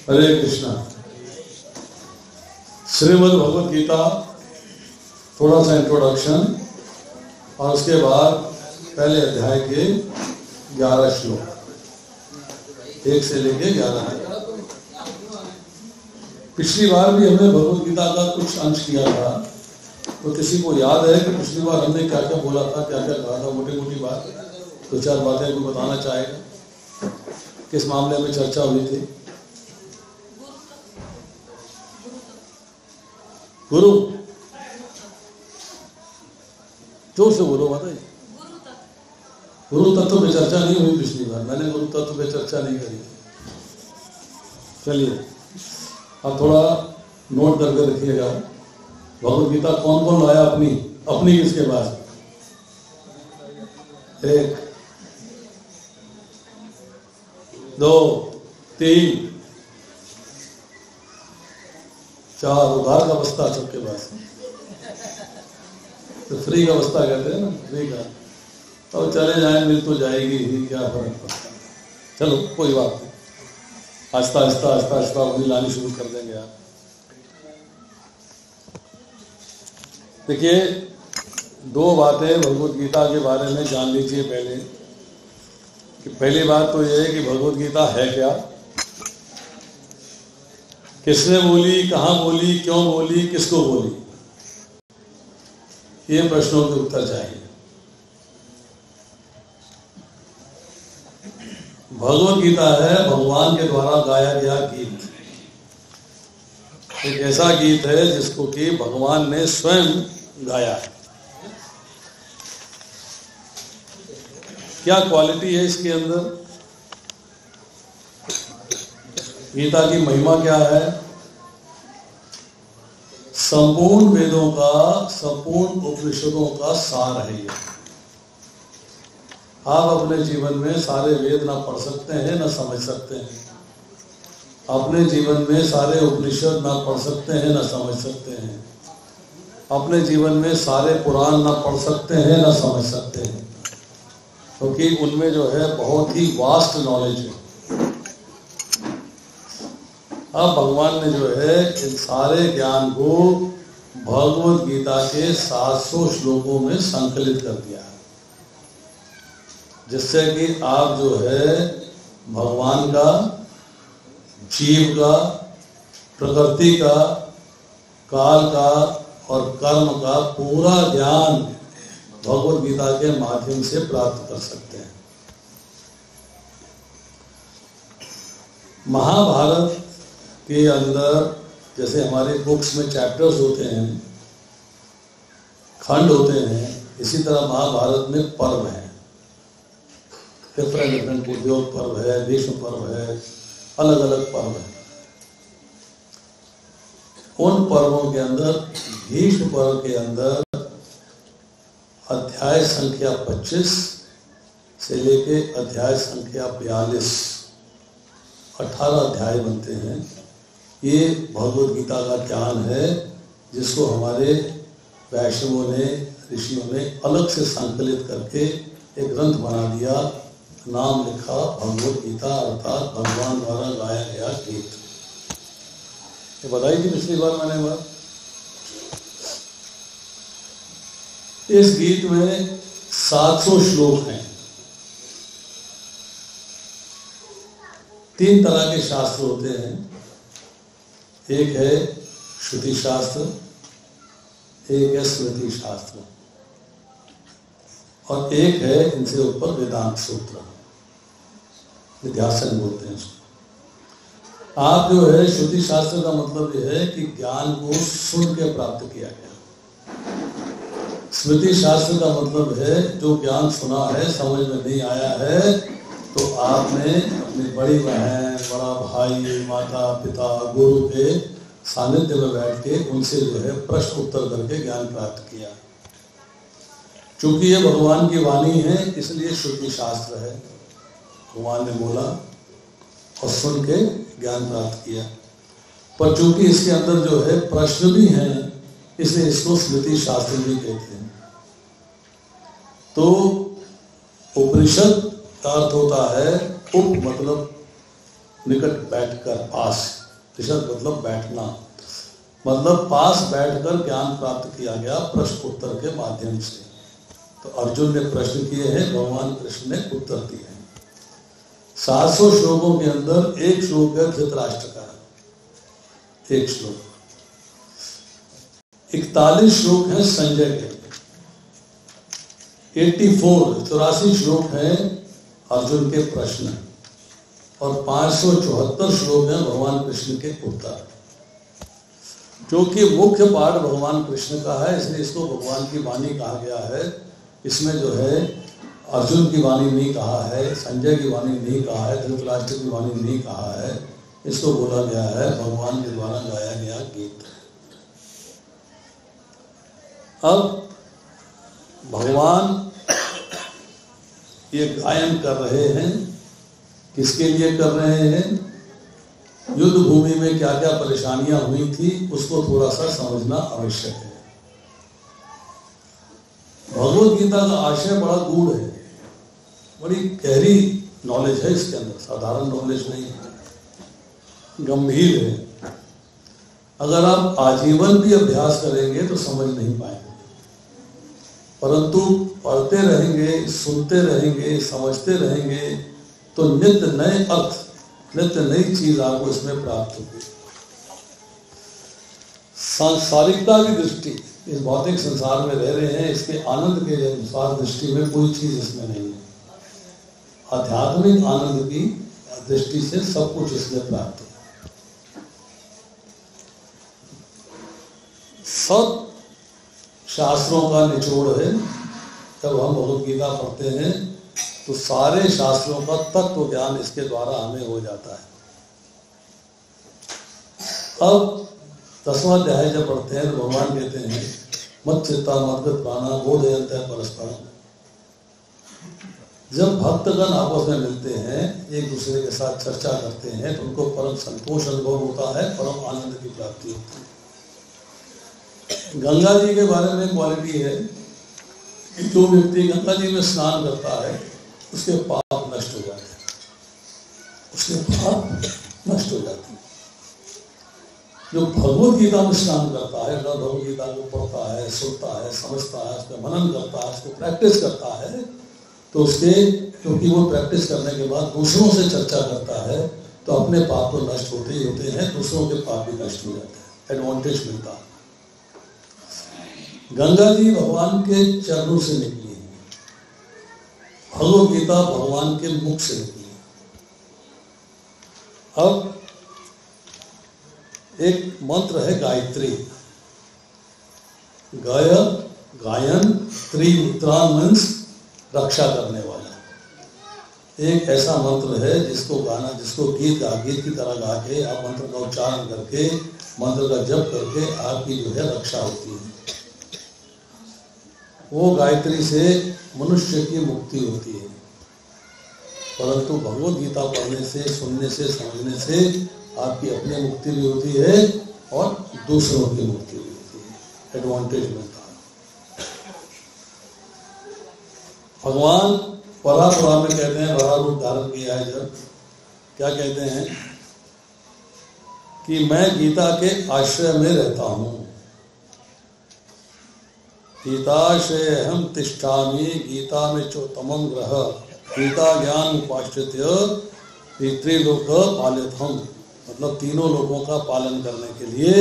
हरे कृष्णा। श्रीमद् भगवद गीता, थोड़ा सा इंट्रोडक्शन और उसके बाद पहले अध्याय के 11 श्लोक, 1 से लेके 11 तक। पिछली बार भी हमने भगवद गीता का कुछ अंश किया था, तो किसी को याद है कि पिछली बार हमने क्या क्या बोला था, क्या क्या कहा था? मोटी मोटी बात, 2-4 बातें कोई बताना चाहेगा? किस मामले में चर्चा हुई थी? गुरु, जोर से बोलो, बताइए। गुरु तत्व पे चर्चा नहीं हुई पिछली बार, मैंने गुरु तत्व पे चर्चा नहीं करी। चलिए अब थोड़ा नोट करके रखिएगा। भगवद गीता कौन कौन लाया अपनी किसके पास? 1 2 3 4 उधार का बस्ता सबके पास, तो फ्री का बस्ता कहते हैं ना, फ्री का। तो चले जाए, मिल तो जाएगी ही, क्या फर्क पड़ता है। चलो कोई बात नहीं, आहिस्ता आहिस्ता अपनी लानी शुरू कर देंगे आप। देखिए, 2 बातें भगवद गीता के बारे में जान लीजिए पहले। कि पहली बात तो यह है कि भगवद गीता है क्या, किसने बोली, कहाँ बोली, क्यों बोली, किसको बोली, ये प्रश्नों के उत्तर चाहिए। भगवद गीता है भगवान के द्वारा गाया गया गीत, एक ऐसा गीत है जिसको कि भगवान ने स्वयं गाया है। क्या क्वालिटी है इसके अंदर? गीता की महिमा क्या है? संपूर्ण वेदों का, संपूर्ण उपनिषदों का सार है ये। आप अपने जीवन में सारे वेद ना पढ़ सकते हैं, ना समझ सकते हैं। अपने जीवन में सारे उपनिषद ना पढ़ सकते हैं, ना समझ सकते हैं। अपने जीवन में सारे पुराण ना पढ़ सकते हैं, ना समझ सकते हैं, क्योंकि उनमें जो है बहुत ही वास्ट नॉलेज है। अब भगवान ने जो है इन सारे ज्ञान को भगवद गीता के 700 श्लोकों में संकलित कर दिया है, जिससे कि आप जो है भगवान का, जीव का, प्रकृति का, काल का और कर्म का पूरा ज्ञान भगवद गीता के माध्यम से प्राप्त कर सकते हैं। महाभारत के अंदर जैसे हमारे बुक्स में चैप्टर्स होते हैं, खंड होते हैं, इसी तरह महाभारत में पर्व हैं। डिफरेंट उद्योग पर्व है, भीष्म पर्व है, अलग अलग पर्व है। उन पर्वों के अंदर, भीष्म पर्व के अंदर अध्याय संख्या 25 से लेके अध्याय संख्या 42, 18 अध्याय बनते हैं। ये भगवद गीता का ज्ञान है, जिसको हमारे वैष्णवों ने, ऋषियों ने अलग से संकलित करके एक ग्रंथ बना दिया, नाम लिखा भगवद गीता, अर्थात भगवान द्वारा गाया गया गीत। ये बताई थी पिछली बार मैंने बात। इस गीत में 700 श्लोक हैं। 3 तरह के शास्त्र होते हैं। एक है श्रुति शास्त्र, एक है स्मृति शास्त्र, और एक है इनसे ऊपर वेदांत सूत्र, निध्यासन बोलते हैं इसको। आप जो है श्रुति शास्त्र का मतलब यह है कि ज्ञान को सुन के प्राप्त किया गया। स्मृति शास्त्र का मतलब है जो ज्ञान सुना है, समझ में नहीं आया है, तो आपने अपनी बड़ी बहन, बड़ा भाई, माता पिता, गुरु के सानिध्य में बैठ के उनसे जो है प्रश्न उत्तर करके ज्ञान प्राप्त किया। चूंकि ये भगवान की वाणी है, इसलिए श्रुति शास्त्र है। भगवान ने बोला और सुन के ज्ञान प्राप्त किया। पर चूंकि इसके अंदर जो है प्रश्न भी हैं, इसलिए इसको स्मृति शास्त्र भी कहते हैं। तो उपनिषद का अर्थ होता है उप, मतलब निकट बैठकर, पास, तिषद मतलब बैठना, मतलब पास बैठकर ज्ञान प्राप्त किया गया प्रश्न उत्तर के माध्यम से। तो अर्जुन ने प्रश्न किए हैं, भगवान कृष्ण ने उत्तर दिए हैं। 700 श्लोकों के अंदर एक श्लोक है धृतराष्ट्र का, एक श्लोक। 41 श्लोक है संजय के, 84 श्लोक है अर्जुन के प्रश्न, और 574 श्लोक है भगवान कृष्ण के उत्तर। क्योंकि मुख्य पाठ भगवान कृष्ण का है, इसलिए इसको भगवान की वाणी कहा गया है। इसमें जो है अर्जुन की वाणी नहीं कहा है, संजय की वाणी नहीं कहा है, धृतराष्ट्र की वाणी नहीं कहा है, इसको बोला गया है भगवान के द्वारा गाया गया गीत। अब भगवान ये गायन कर रहे हैं, किसके लिए कर रहे हैं? युद्ध भूमि में क्या क्या परेशानियां हुई थी उसको थोड़ा सा समझना आवश्यक है। भगवत गीता का आशय बड़ा गूढ़ है, बड़ी गहरी नॉलेज है इसके अंदर, साधारण नॉलेज नहीं है, गंभीर है। अगर आप आजीवन भी अभ्यास करेंगे तो समझ नहीं पाएंगे, परंतु पढ़ते रहेंगे, सुनते रहेंगे, समझते रहेंगे तो नित्य नए अर्थ, नित्य नई चीज आपको इसमें प्राप्त होगी। सांसारिकता की दृष्टि, इस भौतिक संसार में रह रहे हैं, इसके आनंद के अनुसार दृष्टि में कोई चीज इसमें नहीं है। आध्यात्मिक आनंद की दृष्टि से सब कुछ इसमें प्राप्त है। सब शास्त्रों का निचोड़ है। जब हम भगवत गीता पढ़ते हैं तो सारे शास्त्रों का तत्व ज्ञान इसके द्वारा हमें हो जाता है। अब 10वां अध्याय जब पढ़ते हैं तो भगवान कहते हैं मत चित्ता मद्गत प्राणा बोधयन्ते परस्परम। जब भक्तगण आपस में मिलते हैं, एक दूसरे के साथ चर्चा करते हैं तो उनको परम संतोष अनुभव होता है, परम आनंद की प्राप्ति होती है। गंगा जी के बारे में क्वालिटी है कि जो व्यक्ति गंगा जी में स्नान करता है उसके पाप नष्ट हो जाते हैं, उसके पाप नष्ट हो जाते हैं। जो भगवत गीता में स्नान करता है, भगवत गीता को पढ़ता है, सुनता है, समझता है, उसका मनन करता है, उसको प्रैक्टिस करता है, तो उसके, क्योंकि वो प्रैक्टिस करने के बाद दूसरों से चर्चा करता है तो अपने पाप तो नष्ट होते ही होते हैं, दूसरों के पाप भी नष्ट हो जाते हैं, एडवांटेज मिलता है। गंगा जी भगवान के चरणों से निकली है, भगवत गीता भगवान के मुख से निकली है। अब एक मंत्र है गायत्री, गायन, त्रिमित्रान मीन्स रक्षा करने वाला। एक ऐसा मंत्र है जिसको गाना, जिसको गीत की तरह गा के आप मंत्र का उच्चारण करके, मंत्र का जप करके आपकी जो है रक्षा होती है। वो गायत्री से मनुष्य की मुक्ति होती है, परंतु भगवत गीता पढ़ने से, सुनने से, समझने से आपकी अपनी मुक्ति भी होती है और दूसरों की मुक्ति भी होती है, एडवांटेज मिलता है। भगवान परापुरा में कहते हैं, बड़ा रूप धारण किया है जब, क्या कहते हैं कि मैं गीता के आश्रय में रहता हूं, गीताश्रय हम तिष्ठामि, गीता में चोत्तमं ग्रह, गीता ज्ञान उपाश्रित्य त्रिलोक पालितम्। मतलब तीनों लोगों का पालन करने के लिए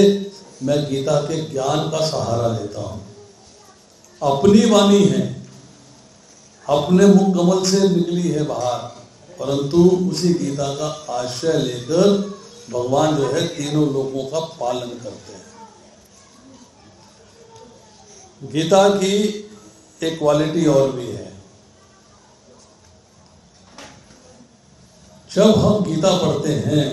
मैं गीता के ज्ञान का सहारा लेता हूँ। अपनी वाणी है, अपने मुख कमल से निकली है बाहर, परंतु उसी गीता का आश्रय लेकर भगवान जो है तीनों लोगों का पालन करते हैं। गीता की एक क्वालिटी और भी है, जब हम गीता पढ़ते हैं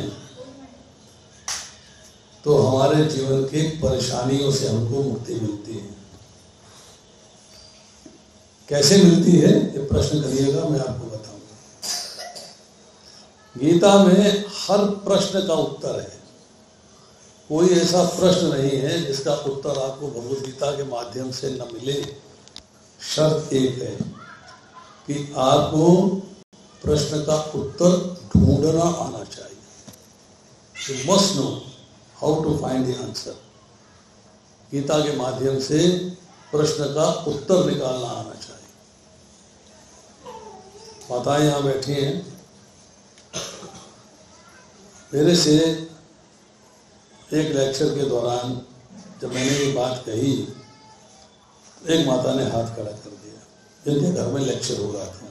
तो हमारे जीवन की परेशानियों से हमको मुक्ति मिलती है। कैसे मिलती है ये प्रश्न करिएगा, मैं आपको बताऊंगा। गीता में हर प्रश्न का उत्तर है, कोई ऐसा प्रश्न नहीं है जिसका उत्तर आपको भगवद गीता के माध्यम से न मिले। शर्त एक है कि आपको प्रश्न का उत्तर ढूंढना आना चाहिए। You must know how to find the answer. Gita के माध्यम से प्रश्न का उत्तर निकालना आना चाहिए। माताएं यहाँ बैठी हैं, मेरे से एक लेक्चर के दौरान जब मैंने ये बात कही, एक माता ने हाथ खड़ा कर दिया, जिनके घर में लेक्चर हो रहा था,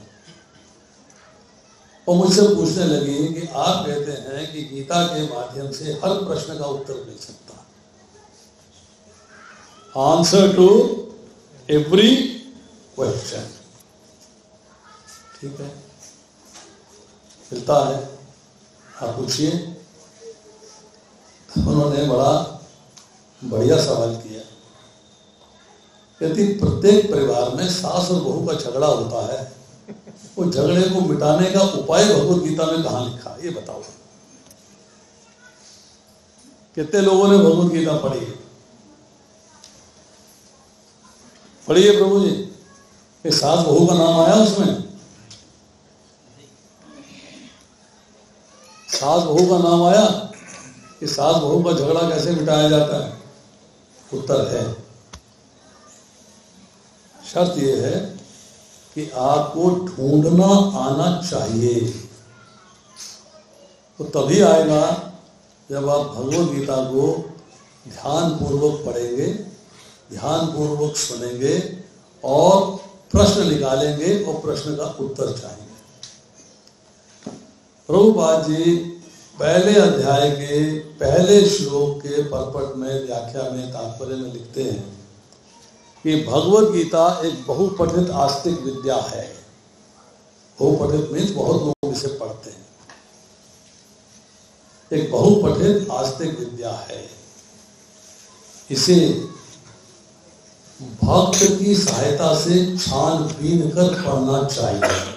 और मुझसे पूछने लगी कि आप कहते हैं कि गीता के माध्यम से हर प्रश्न का उत्तर मिल सकता है, आंसर टू एवरी क्वेश्चन। ठीक है, मिलता है, आप पूछिए। उन्होंने बड़ा बढ़िया सवाल किया। यदि प्रत्येक परिवार में सास और बहू का झगड़ा होता है, वो झगड़े को मिटाने का उपाय भगवत गीता में कहाँ लिखा है, ये बताओ। कितने लोगों ने भगवत गीता पढ़ी है? पढ़ी है प्रभु जी? कि सास बहू का नाम आया उसमें? सास बहू का नाम आया कि सास बहू का झगड़ा कैसे मिटाया जाता है? उत्तर है, शर्त यह है कि आपको ढूंढना आना चाहिए। तो तभी आएगा जब आप भगवत गीता को ध्यान पूर्वक पढ़ेंगे, ध्यान पूर्वक सुनेंगे और प्रश्न निकालेंगे और प्रश्न का उत्तर चाहेंगे। प्रभुपाद जी पहले अध्याय के पहले श्लोक के परपट में, व्याख्या में, तात्पर्य में लिखते हैं कि भगवत गीता एक बहुपठित आस्तिक विद्या है। बहुपठित मीन्स बहुत लोग इसे पढ़ते हैं। एक बहुपठित आस्तिक विद्या है। इसे भक्त की सहायता से छानबीन कर पढ़ना चाहिए।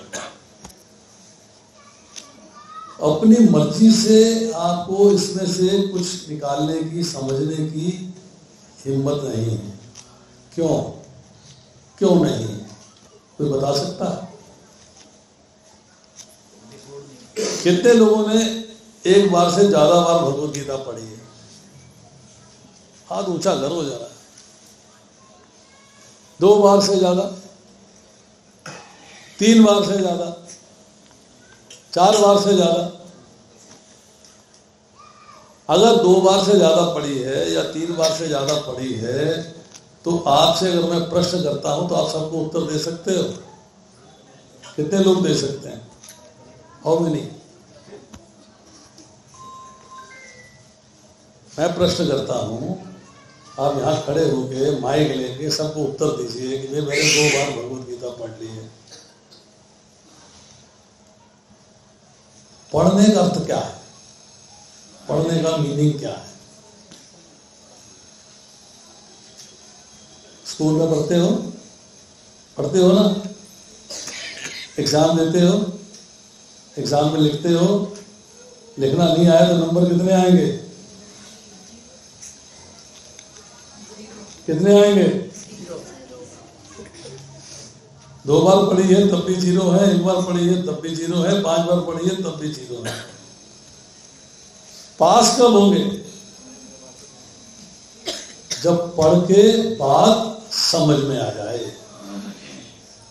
अपनी मर्जी से आपको इसमें से कुछ निकालने की, समझने की हिम्मत नहीं है। क्यों? क्यों नहीं? कोई बता सकता है? कितने लोगों ने एक बार से ज्यादा बार भगवत गीता पढ़ी है? हाथ ऊंचा करो जरा। 2 बार से ज्यादा? 3 बार से ज्यादा? 4 बार से ज्यादा? अगर 2 बार से ज्यादा पढ़ी है या 3 बार से ज्यादा पढ़ी है, तो आपसे अगर मैं प्रश्न करता हूं तो आप सबको उत्तर दे सकते हो? कितने लोग दे सकते हैं? How many? मैं प्रश्न करता हूं, आप यहां खड़े होके माइक लेके सबको उत्तर दीजिए कि मैंने 2 बार भगवत गीता पढ़ ली है। पढ़ने का अर्थ क्या है? पढ़ने का मीनिंग क्या है? स्कूल में पढ़ते हो? पढ़ते हो ना? एग्जाम देते हो? एग्जाम में लिखते हो? लिखना नहीं आया तो नंबर कितने आएंगे? कितने आएंगे? 2 बार पढ़ी है तब भी 0 है, 1 बार पढ़ी है तब भी 0 है, 5 बार पढ़ी है तब भी 0 है। पास कब होंगे? जब पढ़ के बाद समझ में आ जाए।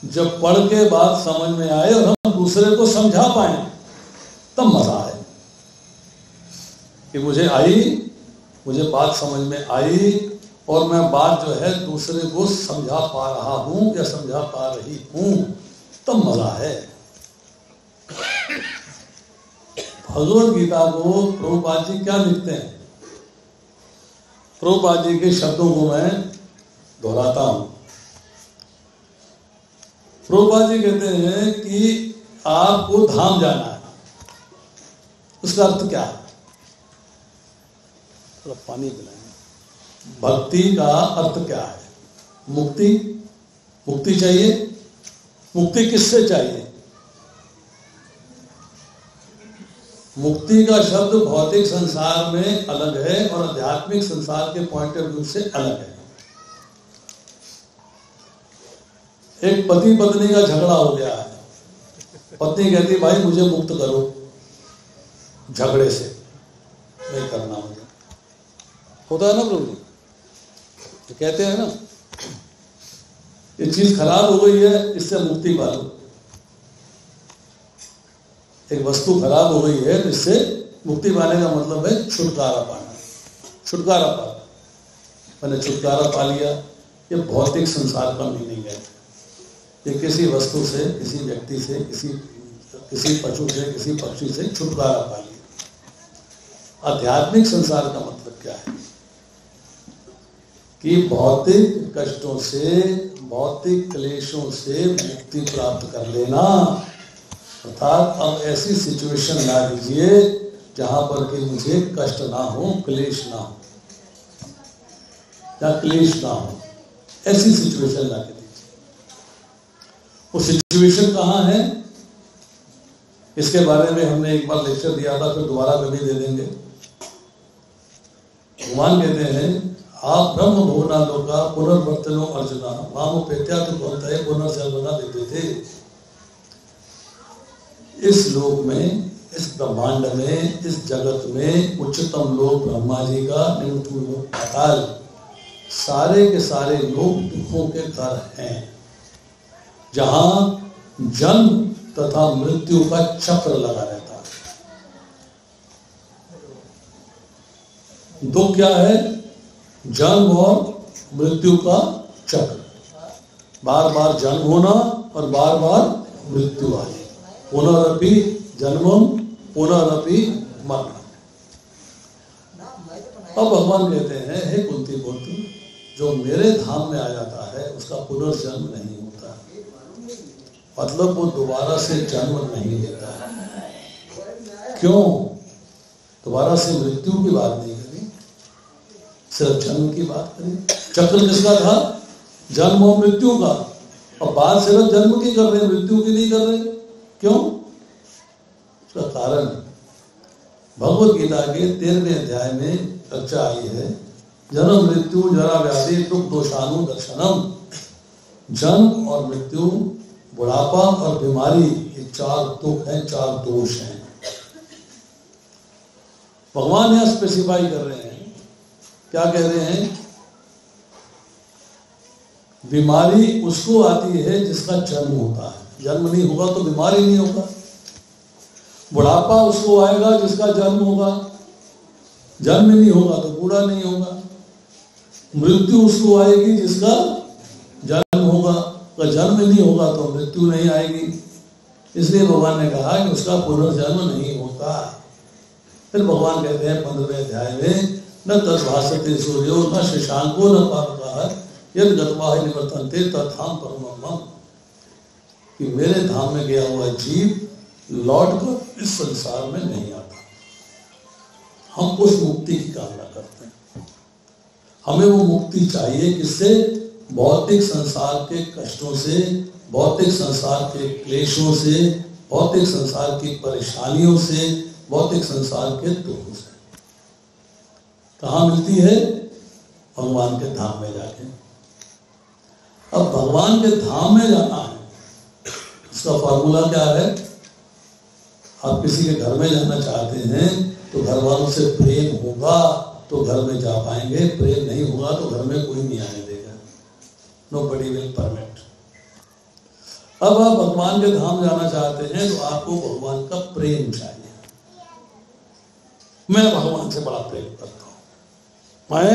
जब पढ़ के बाद समझ में आए और हम दूसरे को समझा पाए, तब मजा आए कि मुझे बात समझ में आई और मैं बात जो है दूसरे को समझा पा रहा हूं या समझा पा रही हूं, तब मजा है। भगवत गीता को प्रभुपाद जी क्या लिखते हैं? प्रभुपाद जी के शब्दों को मैं दोहराता हूं। प्रभुपाद जी कहते हैं कि आपको धाम जाना है। उसका अर्थ क्या है? थोड़ा पानी पिलाएं। भक्ति का अर्थ क्या है? मुक्ति। मुक्ति चाहिए। मुक्ति किससे चाहिए? मुक्ति का शब्द भौतिक संसार में अलग है और आध्यात्मिक संसार के पॉइंट ऑफ व्यू से अलग है। एक पति पत्नी का झगड़ा हो गया है। पत्नी कहती भाई मुझे मुक्त करो झगड़े से। नहीं करना मुझे। होता है ना प्रभु जी, तो कहते हैं ना ये चीज खराब हो गई है, इससे मुक्ति पालो। एक वस्तु खराब हो गई है तो इससे मुक्ति पाने का मतलब है छुटकारा पाना, छुटकारा पाना। मैंने छुटकारा पा लिया, ये भौतिक संसार का मीनिंग है। ये किसी वस्तु से, किसी व्यक्ति से, किसी पशु से, किसी पक्षी से छुटकारा पा लिया। आध्यात्मिक संसार का मतलब क्या है कि भौतिक कष्टों से, भौतिक क्लेशों से मुक्ति प्राप्त कर लेना। अर्थात अब ऐसी सिचुएशन ला दीजिए जहां पर कि मुझे कष्ट ना हो, क्लेश ना हो, या क्लेश ना हो, ऐसी सिचुएशन ला के दीजिए। वो सिचुएशन कहाँ है, इसके बारे में हमने एक बार लेक्चर दिया था, फिर दोबारा कभी दे देंगे। भगवान कहते हैं आप ब्रह्म भुवना लोका पुनर्वर्तनो अर्जुना मामुपेत्या तो बोलता है पुनर्जन्मना देते थे। इस लोक में, इस ब्रह्मांड में, इस जगत में उच्चतम लोक ब्रह्मा जी का, निम्नतम लोक पाताल, सारे के सारे लोग दुखों के घर हैं, जहां जन्म तथा मृत्यु का चक्र लगा रहता है। दुख क्या है? जन्म और मृत्यु का चक्र, बार बार जन्म होना और बार बार मृत्यु आनी, पुनरपि जन्मम पुनरपि मरणम। अब भगवान कहते हैं हे कुंती पुत्र, जो मेरे धाम में आ जाता है उसका पुनर्जन्म नहीं होता, मतलब वो दोबारा से जन्म नहीं लेता है। क्यों? दोबारा से मृत्यु की बात नहीं करी, सिर्फ जन्म की बात करी। चक्र किसका था? जन्म और मृत्यु का, और बात सिर्फ जन्म की कर रहे, मृत्यु की नहीं कर रहे। क्यों? उसका कारण भगवत गीता के 13वें अध्याय में चर्चा आई है, जन्म मृत्यु जरा व्याधि दुख दोषानु दर्शनम। जन्म और मृत्यु, बुढ़ापा और बीमारी, ये 4 दुख हैं, 4 दोष हैं। भगवान यहां स्पेसिफाई कर रहे हैं, क्या कह रहे हैं? बीमारी उसको आती है जिसका जन्म होता है, जन्म नहीं होगा तो बीमारी नहीं होगा। बुढ़ापा उसको आएगा जिसका जन्म होगा, जन्म नहीं होगा तो बूढ़ा नहीं होगा। मृत्यु उसको आएगी जिसका जन्म होगा, अगर जन्म नहीं होगा तो मृत्यु नहीं आएगी। इसलिए भगवान ने कहा कि उसका पुनर्जन्म नहीं होता। फिर भगवान कहते हैं 15वें अध्याय में, न तद्भासते सूर्यो न शशांको न पावकः यद गत्वा हि निवर्तन्ते तत्धाम परमं मम। कि मेरे धाम में गया हुआ जीव लौट कर इस संसार में नहीं आता। हम उस मुक्ति की कामना करते हैं। हमें वो मुक्ति चाहिए किससे? भौतिक संसार के कष्टों से, भौतिक संसार के क्लेशों से, भौतिक संसार की परेशानियों से, भौतिक संसार के दुखों से। कहाँ मिलती है? भगवान के धाम में जाके। अब भगवान के धाम में जाना है, उसका फॉर्मूला क्या है? आप किसी के घर में जाना चाहते हैं तो घर वालों से प्रेम होगा तो घर में जा पाएंगे, प्रेम नहीं होगा तो घर में कोई नहीं आने देगा। Nobody will permit। अब आप भगवान के धाम जाना चाहते हैं तो आपको भगवान का प्रेम चाहिए। मैं भगवान से बड़ा प्रेम करता हूं, मैं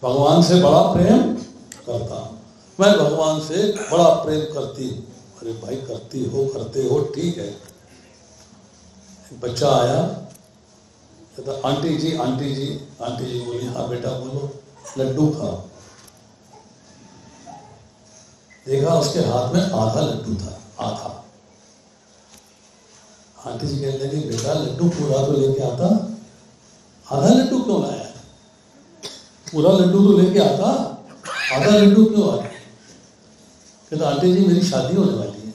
भगवान से बड़ा प्रेम करता हूं, मैं भगवान से बड़ा प्रेम करती हूं। अरे भाई करती हो, करते हो, ठीक है। बच्चा आया, कहता आंटी जी आंटी जी आंटी जी बोली, हाँ बेटा बोलो, लड्डू खाओ। देखा उसके हाथ में आधा लड्डू था, आधा। आंटी जी कहने लगी, बेटा लड्डू पूरा तो लेके आता, आधा लड्डू क्यों लाया? पूरा लड्डू तो लेके आता, आधा लड्डू क्यों आया? कहता आंटी जी मेरी शादी होने वाली है,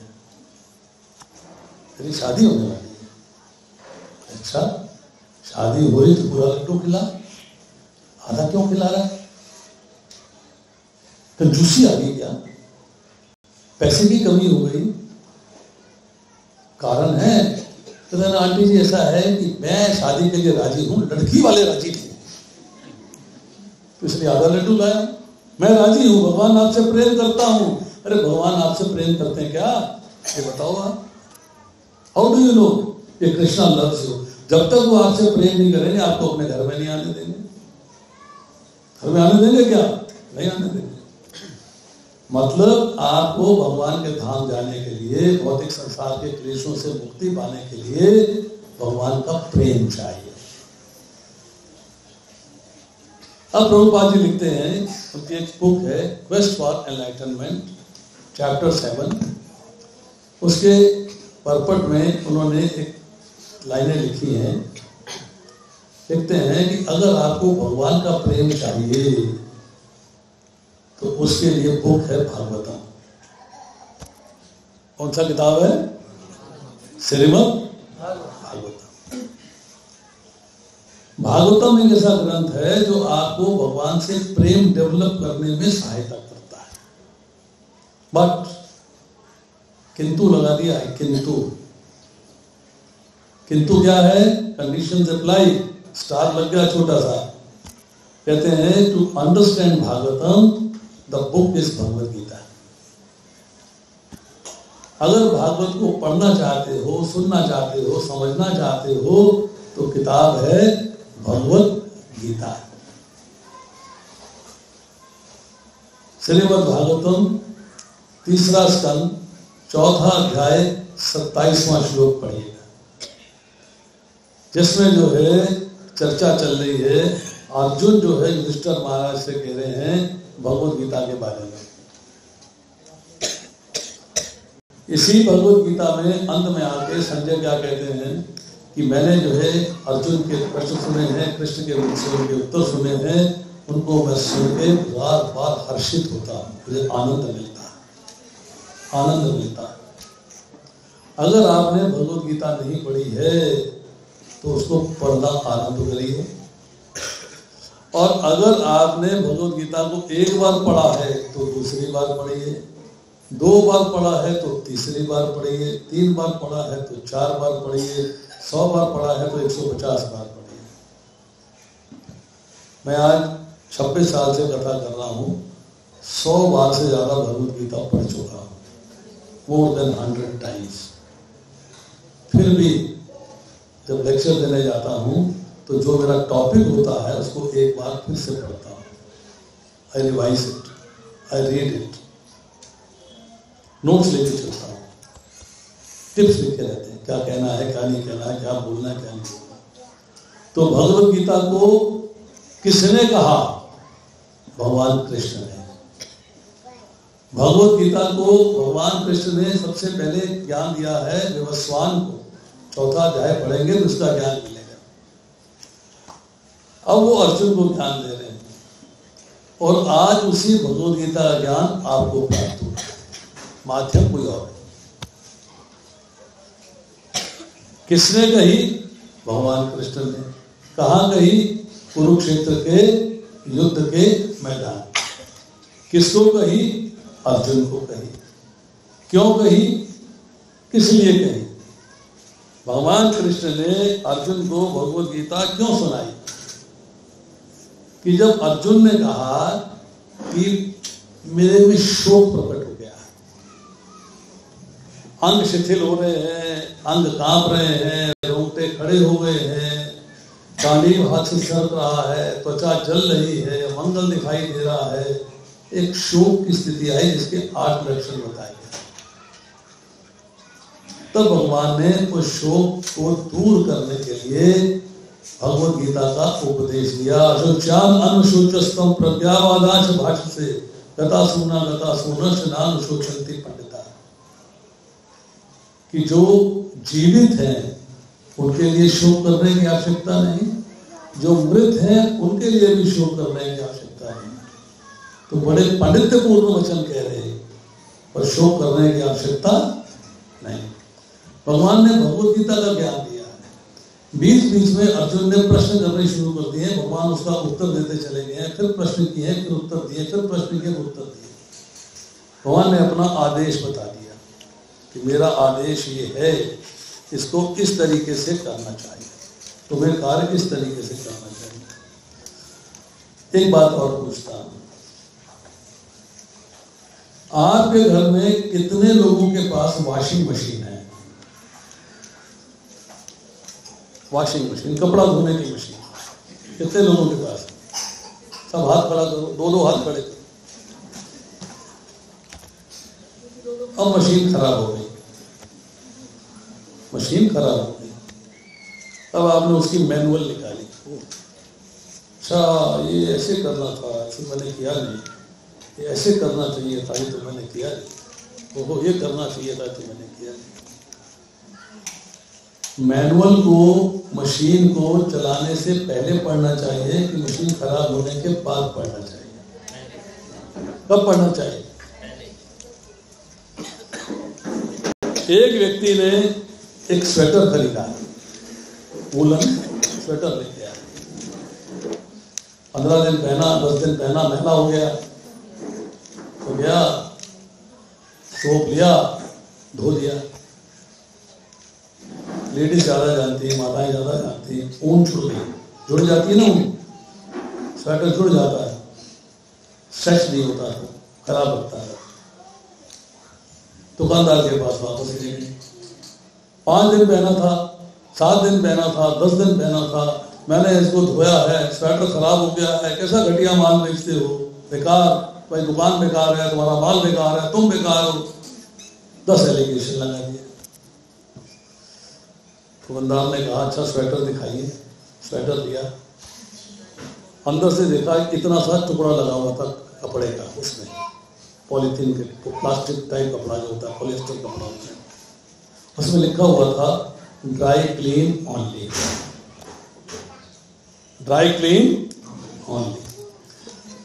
मेरी शादी होने वाली है। अच्छा शादी हो रही तो पूरा लड्डू खिला, आधा क्यों खिला रहा है? कंजूसी आ गई क्या? पैसे की कमी हो गई? कारण है कहते हैं आंटी जी ऐसा है कि मैं शादी के लिए राजी हूँ, लड़की वाले राजी नहीं, तो इसलिए आधा लड्डू लाया। मैं राजी हूँ, भगवान आपसे प्रेम करता हूँ। अरे भगवान आपसे प्रेम करते हैं क्या, ये बताओ आप। हाउ डू यू नो ये कृष्णा लव्स यू? जब तक वो आपसे प्रेम नहीं करेंगे आपको अपने घर में नहीं आने देंगे। घर में आने देंगे क्या? नहीं आने देंगे। मतलब आपको भगवान के धाम जाने के लिए, भौतिक संसार के क्लेशों से मुक्ति पाने के लिए भगवान का प्रेम चाहिए। अब प्रभुपाद जी लिखते हैं, उनकी एक बुक है क्वेस्ट फॉर एनलाइटनमेंट, चैप्टर 7, उसके परपट में उन्होंने एक लाइनें लिखी हैं। लिखते हैं कि अगर आपको भगवान का प्रेम चाहिए तो उसके लिए बुक है भागवतम। कौन सा किताब है? श्रीमद् भागवतम। भागवतम एक ऐसा ग्रंथ है जो आपको भगवान से प्रेम डेवलप करने में सहायता करता है। बट किंतु लगा दिया है, किंतु क्या है? कंडीशंस अप्लाई, स्टार लग गया छोटा सा। कहते हैं to understand Bhagavatam the book is Bhagavad Gita. अगर भागवत को पढ़ना चाहते हो, सुनना चाहते हो, समझना चाहते हो तो किताब है भगवद गीता। श्रीमद् भागवतम 3 स्कंद 4 अध्याय 27वां श्लोक पढ़िएगा, जिसमें जो है चर्चा चल रही है। अर्जुन जो है युधिष्ठिर महाराज से कह रहे हैं भगवद गीता के बारे में। इसी भगवद गीता में अंत में आके संजय क्या कहते हैं कि मैंने जो है अर्जुन के प्रश्न सुने हैं, कृष्ण के मुख से उनके उत्तर सुने हैं, उनको मैं सुन के बार बार हर्षित होता हूँ, मुझे आनंद मिलता है। अगर आपने भगवद गीता नहीं पढ़ी है तो उसको पढ़ना आरंभ करिए। और अगर आपने भगवद गीता को एक बार पढ़ा है तो दूसरी बार पढ़िए, 2 बार पढ़ा है तो तीसरी बार पढ़िए, 3 बार पढ़ा है तो 4 बार पढ़िए, 100 बार पढ़ा है तो 150 बार पढ़िए। मैं आज 26 साल से कथा कर रहा हूँ, 100 बार से ज्यादा भगवद गीता पढ़ चुका हूँ, मोर देन 100 टाइम्स। फिर भी जब लेक्चर देने जाता हूँ तो जो मेरा टॉपिक होता है उसको एक बार फिर से पढ़ता हूँ। I revise it, I read it, notes लेके चलता हूँ, टिप्स लिखे रहते हैं, क्या कहना है, क्या नहीं कहना है, क्या बोलना है, क्या नहीं बोलना। तो भगवद गीता को किसने कहा? भगवान कृष्ण ने। भगवद गीता को भगवान कृष्ण ने सबसे पहले ज्ञान दिया है विवस्वान को। 4था अध्याय पढ़ेंगे तो उसका ज्ञान मिलेगा। अब वो अर्जुन को ज्ञान दे रहे हैं और आज उसी भगवद गीता का ज्ञान आपको प्राप्त हुआ। माध्यम कोई और नहीं। किसने कही? भगवान कृष्ण ने। कहाँ कही? कुरुक्षेत्र के युद्ध के मैदान। किसको कही? अर्जुन को कही। क्यों कही? किस लिए कही? भगवान कृष्ण ने अर्जुन को भगवद गीता क्यों सुनाई? कि जब अर्जुन ने कहा कि मेरे में शोक प्रकट हो गया, अंग शिथिल हो रहे हैं, अंग कांप रहे हैं, रोंगटे खड़े हो गए हैं, कांडीव हाथ से सरक रहा है, त्वचा जल रही है, मंगल दिखाई दे रहा है, एक शोक की स्थिति आई जिसके 8 लक्षण बताए गए। तब भगवान ने उस शोक को दूर करने के लिए भगवद गीता का उपदेश दिया। अशोच्याम अनुशोचस्तम प्रज्ञावादाच भाष्य से गता सुना नान शोचंती पंडिता। कि जो जीवित हैं उनके लिए शोक करने की आवश्यकता नहीं, जो मृत हैं उनके लिए भी शोक करने की आवश्यकता नहीं। तो बड़े पांडित्यपूर्ण वचन कह रहे हैं, पर शोक करने की आवश्यकता नहीं। भगवान ने भगवद गीता का ज्ञान दिया है। बीच बीच में अर्जुन ने प्रश्न करने शुरू कर दिए, भगवान उसका उत्तर देते चले गए, फिर प्रश्न किए, फिर उत्तर दिए, फिर प्रश्न किए, उत्तर दिए। भगवान ने अपना आदेश बता दिया कि मेरा आदेश ये है इसको इस तरीके से करना चाहिए, तुम्हें कार्य इस तरीके से करना चाहिए। एक बात और पूछता हूं, आपके घर में कितने लोगों के पास वॉशिंग मशीन है? वॉशिंग मशीन, कपड़ा धोने की मशीन, कितने लोगों के पास? सब हाथ खड़ा करो, दो हाथ खड़े करो। अब मशीन खराब हो गई, मशीन खराब हो गई, अब आपने उसकी मैनुअल निकाली, अच्छा ये ऐसे करना था, ऐसे मैंने किया नहीं, ये ऐसे करना चाहिए था, ये तो मैंने किया नहीं, ओहो ये करना चाहिए था, तो मैंने किया नहीं। मैनुअल को, मशीन को चलाने से पहले पढ़ना चाहिए कि मशीन खराब होने के बाद पढ़ना चाहिए? कब पढ़ना चाहिए? एक व्यक्ति ने एक स्वेटर खरीदा, वूलन स्वेटर लेके आया, 15 दिन पहना, 10 दिन पहना, महंगा हो गया, तो गया सोप लिया, धो दिया। लेडीज ज्यादा जानती है, माताएं ज्यादा जानती है, ऊन जुड़ जाती है ना, ऊन स्वेटर जुड़ जाता है, स्ट्रेच नहीं होता है, खराब लगता है। दुकानदार के पास वापस ले गए, 5 दिन पहना था, 7 दिन पहना था, 10 दिन पहना था, मैंने इसको धोया है, स्वेटर खराब हो गया है, कैसा घटिया माल बेचते हो, बेकार, भाई दुकान बेकार है, तुम्हारा माल बेकार है, तुम बेकार हो, 10 एलिगेशन लगा दिए। दुकानदार ने कहा अच्छा स्वेटर दिखाइए, स्वेटर दिया, अंदर से देखा इतना सा टुकड़ा लगा हुआ था कपड़े का, उसमें पॉलीथीन के, प्लास्टिक टाइप कपड़ा जो होता है, पॉलिएस्टर कपड़ा होता है, उसमें लिखा हुआ था dry clean only, dry clean only.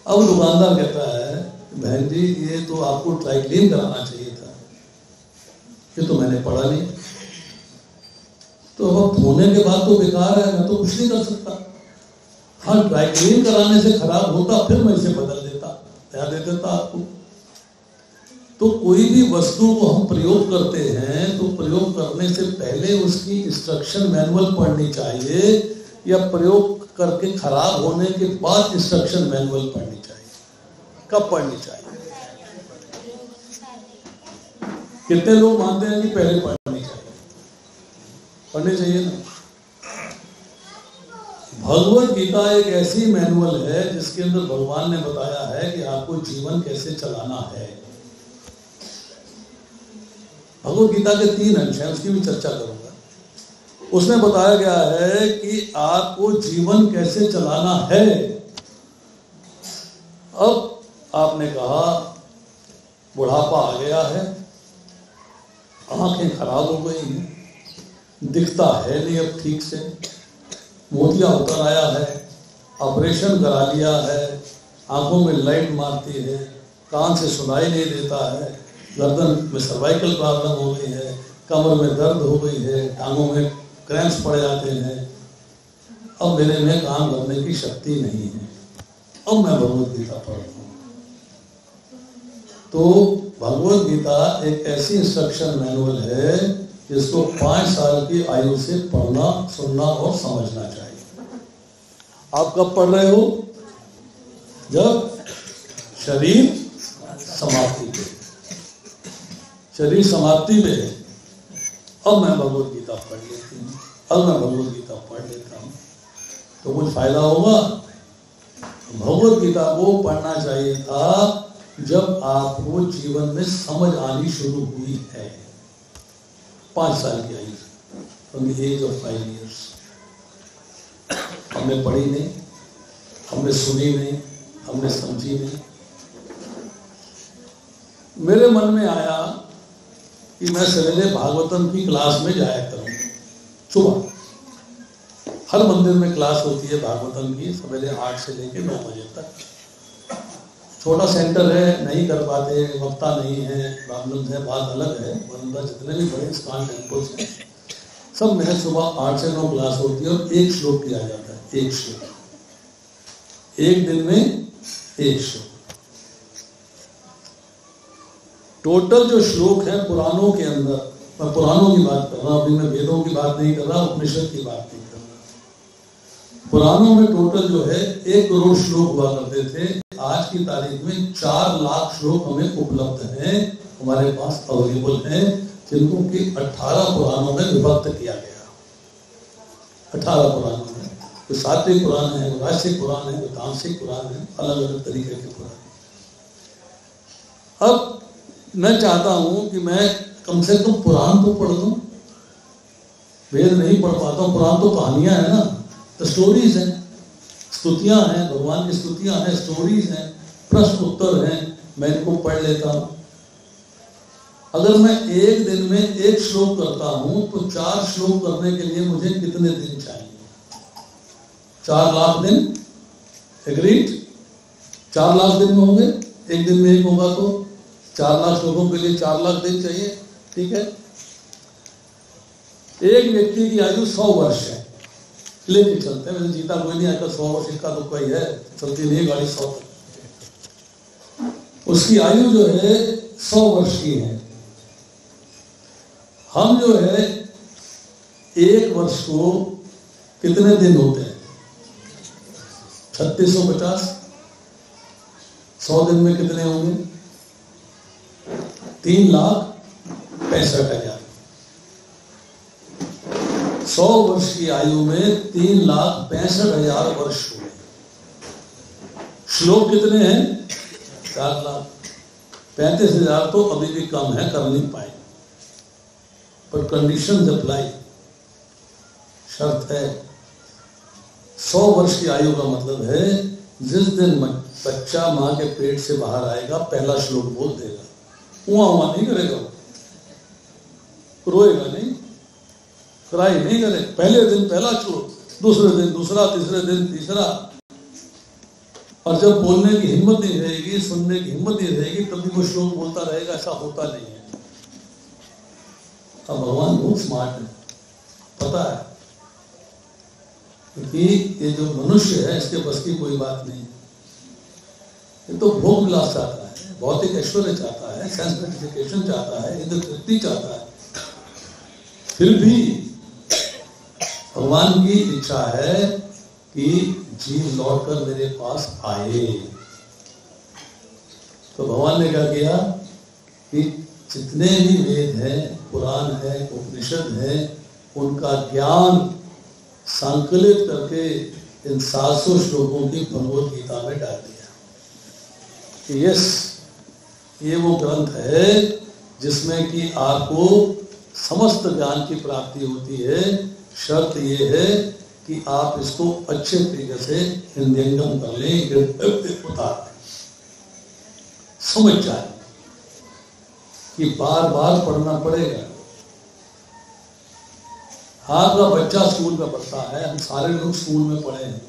अब दुकानदार कहता है बहन जी ये तो आपको ड्राई क्लीन कराना चाहिए था, ये तो मैंने पढ़ा नहीं, तो अब धोने के बाद तो बेकार है, मैं तो कुछ नहीं कर सकता। हाँ ड्राई क्लीन कराने से खराब होता फिर मैं इसे बदल देता, नया दे देता आपको। तो कोई भी वस्तु को हम प्रयोग करते हैं तो प्रयोग करने से पहले उसकी इंस्ट्रक्शन मैनुअल पढ़नी चाहिए, या प्रयोग करके खराब होने के बाद इंस्ट्रक्शन मैनुअल पढ़नी चाहिए? कब पढ़नी चाहिए? कितने लोग मानते हैं कि पहले पढ़नी चाहिए? पढ़नी चाहिए ना। भगवत गीता एक ऐसी मैनुअल है जिसके अंदर भगवान ने बताया है कि आपको जीवन कैसे चलाना है। भगवत गीता के 3 अंश हैं, उसकी भी चर्चा करूंगा। उसमें बताया गया है कि आपको जीवन कैसे चलाना है। अब आपने कहा बुढ़ापा आ गया है, आंखें खराब हो गई हैं, दिखता है नहीं अब ठीक से, मोतिया उतर आया है, ऑपरेशन करा लिया है, आंखों में लाइट मारती है, कान से सुनाई नहीं देता है, गर्दन में सर्वाइकल प्रॉब्लम हो गई है, कमर में दर्द हो गई है, टांगों में क्रैम्प्स पड़ जाते हैं, अब मेरे में काम करने की शक्ति नहीं है, अब मैं भगवत गीता पढ़ता हूँ। तो भगवत गीता एक ऐसी इंस्ट्रक्शन मैनुअल है जिसको 5 साल की आयु से पढ़ना, सुनना और समझना चाहिए। आप कब पढ़ रहे हो? जब शरीर समाप्ति पे, शरीर समाप्ति में है, अब मैं भगवत गीता पढ़ लेती हूँ, अब मैं भगवत गीता पढ़ लेता हूँ, तो कुछ फायदा होगा? भगवत गीता को पढ़ना चाहिए था जब आपको जीवन में समझ आनी शुरू हुई है, 5 साल की आयु, from the age of 5 years। हमने पढ़ी नहीं, हमने सुनी नहीं, हमने समझी नहीं। मेरे मन में आया कि मैं सवेरे भागवतम की क्लास में जाया करूं, सुबह हर मंदिर में क्लास होती है भागवतम की, सवेरे 8 से लेकर 9 बजे तक। छोटा सेंटर है, नहीं कर पाते, वक्ता नहीं है, प्रॉब्लम है, बात अलग है, वरना जितने भी बड़े इस्कॉन टेम्पल्स हैं सब में सुबह 8 से 9 क्लास होती है और 1 श्लोक किया जाता है, 1 श्लोक, एक दिन में 1 श्लोक। टोटल जो श्लोक है पुराणों के अंदर मैं पुराणों की बात कर रहा हूँ, अभी मैं वेदों की बात नहीं कर रहा, उपनिषद की बात नहीं कर रहा। पुराणों में टोटल जो है 1 करोड़ श्लोक हुआ करते थे। आज की तारीख में 4 लाख श्लोक हमें उपलब्ध हैं, हमारे पास अवेलेबल हैं, जिनको कि 18 पुराणों में विभक्त किया गया। 18 पुराणों में तो सात्विक पुराण है, राशिक पुराण है, तामसिक पुराण है, अलग अलग तरीके के पुराण। अब मैं चाहता हूं कि मैं कम से कम पुराण तो पढ़ लूं। वेद नहीं पढ़ पाता हूं, पुराण तो कहानियां है ना, तो स्टोरीज हैं, स्तुतियां हैं, भगवान की स्तुतियां हैं, स्टोरीज हैं, प्रश्न उत्तर हैं, मैं इनको पढ़ लेता हूं। अगर मैं एक दिन में 1 श्लोक करता हूं तो 4 श्लोक करने के लिए मुझे कितने दिन चाहिए? 4 लाख दिन। एग्रीड? 4 लाख दिन में होंगे, एक दिन में 1 होगा तो 4 लाख श्लोकों के लिए 4 लाख दिन चाहिए। ठीक है। एक व्यक्ति की आयु 100 वर्ष है, लेके चलते हैं, वैसे जीता कोई नहीं, आजकल 100 वर्ष इसका तो कोई है, चलती नहीं गाड़ी 100 तक। उसकी आयु जो है 100 वर्ष की है। हम जो है 1 वर्ष को कितने दिन होते हैं? 3650। 100 दिन में कितने होंगे? 3,65,000। 100 वर्ष की आयु में 3,65,000 वर्ष हुए। श्लोक कितने हैं? 4,35,000 तो अभी भी कम है, कर नहीं पाए, पर कंडीशन अप्लाई। शर्त है 100 वर्ष की आयु का मतलब है जिस दिन बच्चा मां के पेट से बाहर आएगा पहला श्लोक बोल देगा, उआ नहीं करेगा, रोएगा नहीं, क्राई नहीं करे। पहले दिन पहला श्लोक, दूसरे दिन दूसरा, तीसरे दिन तीसरा। और जब बोलने की हिम्मत नहीं रहेगी, सुनने की हिम्मत नहीं रहेगी, तभी वो श्लोक बोलता रहेगा। ऐसा होता नहीं है। अब भगवान बहुत स्मार्ट है, पता है, क्योंकि ये जो मनुष्य है इसके बस की कोई बात नहीं। ये तो भोग विलास चाहता है, भौतिक ऐश्वर्य चाहता है, सेंस ग्रेटिफिकेशन चाहता है, इंद्र तृप्ति चाहता है। फिर भी भगवान की इच्छा है कि जीव लौटकर मेरे पास आए। तो भगवान ने क्या किया कि जितने भी वेद हैं, पुराण है, उपनिषद है, उनका ज्ञान संकलित करके इन 700 श्लोकों की भगवद गीता में डाल दिया। यस, ये वो ग्रंथ है जिसमें कि आपको समस्त ज्ञान की प्राप्ति होती है। शर्त ये है कि आप इसको अच्छे तरीके से हृदयंगम कर लें, उतार समझ जाए कि बार बार पढ़ना पड़ेगा। आपका बच्चा स्कूल में पढ़ता है, हम सारे लोग स्कूल में पढ़े हैं,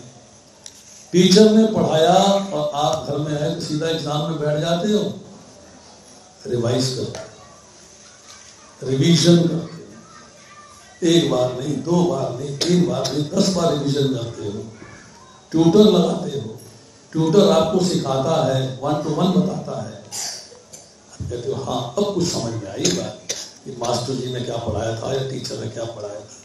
टीचर ने पढ़ाया और आप घर में आए तो सीधा एग्जाम में बैठ जाते हो, रिवाइज करते हो, रिवीजन करते हो। 1 बार नहीं, 2 बार नहीं, 3 बार नहीं, 10 बार रिवीजन करते हो। ट्यूटर लगाते हो, ट्यूटर आपको सिखाता है, 1 to 1 बताता है। कहते हो हाँ अब कुछ समझ में आई बात कि मास्टर जी ने क्या पढ़ाया था या टीचर ने क्या पढ़ाया था।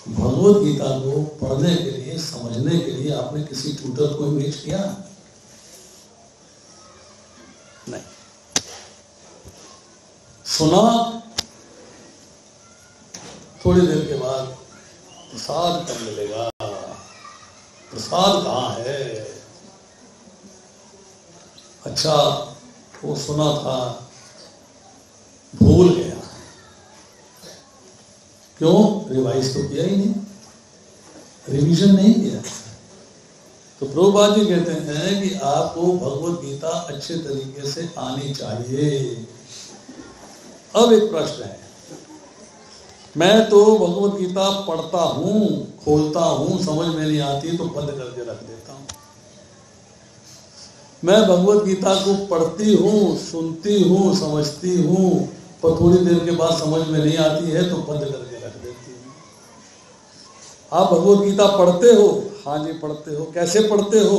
भगवद गीता को पढ़ने के लिए, समझने के लिए आपने किसी ट्यूटर को इमेज किया? नहीं। सुना, थोड़ी देर के बाद प्रसाद कब मिलेगा, प्रसाद कहाँ है? अच्छा वो सुना था, भूल गया। क्यों? रिवाइज तो किया ही नहीं, रिवीजन नहीं किया। तो प्रभुपाद जी कहते हैं कि आपको भगवद गीता अच्छे तरीके से आनी चाहिए। अब एक प्रश्न है, मैं तो भगवद गीता पढ़ता हूं, खोलता हूं, समझ में नहीं आती तो बंद करके रख देता हूं। मैं भगवद गीता को पढ़ती हूं, सुनती हूं, समझती हूं, पर थोड़ी देर के बाद समझ में नहीं आती है तो बंद करके रख देती हूं। आप भगवद गीता पढ़ते हो? हाँ जी पढ़ते हो। कैसे पढ़ते हो?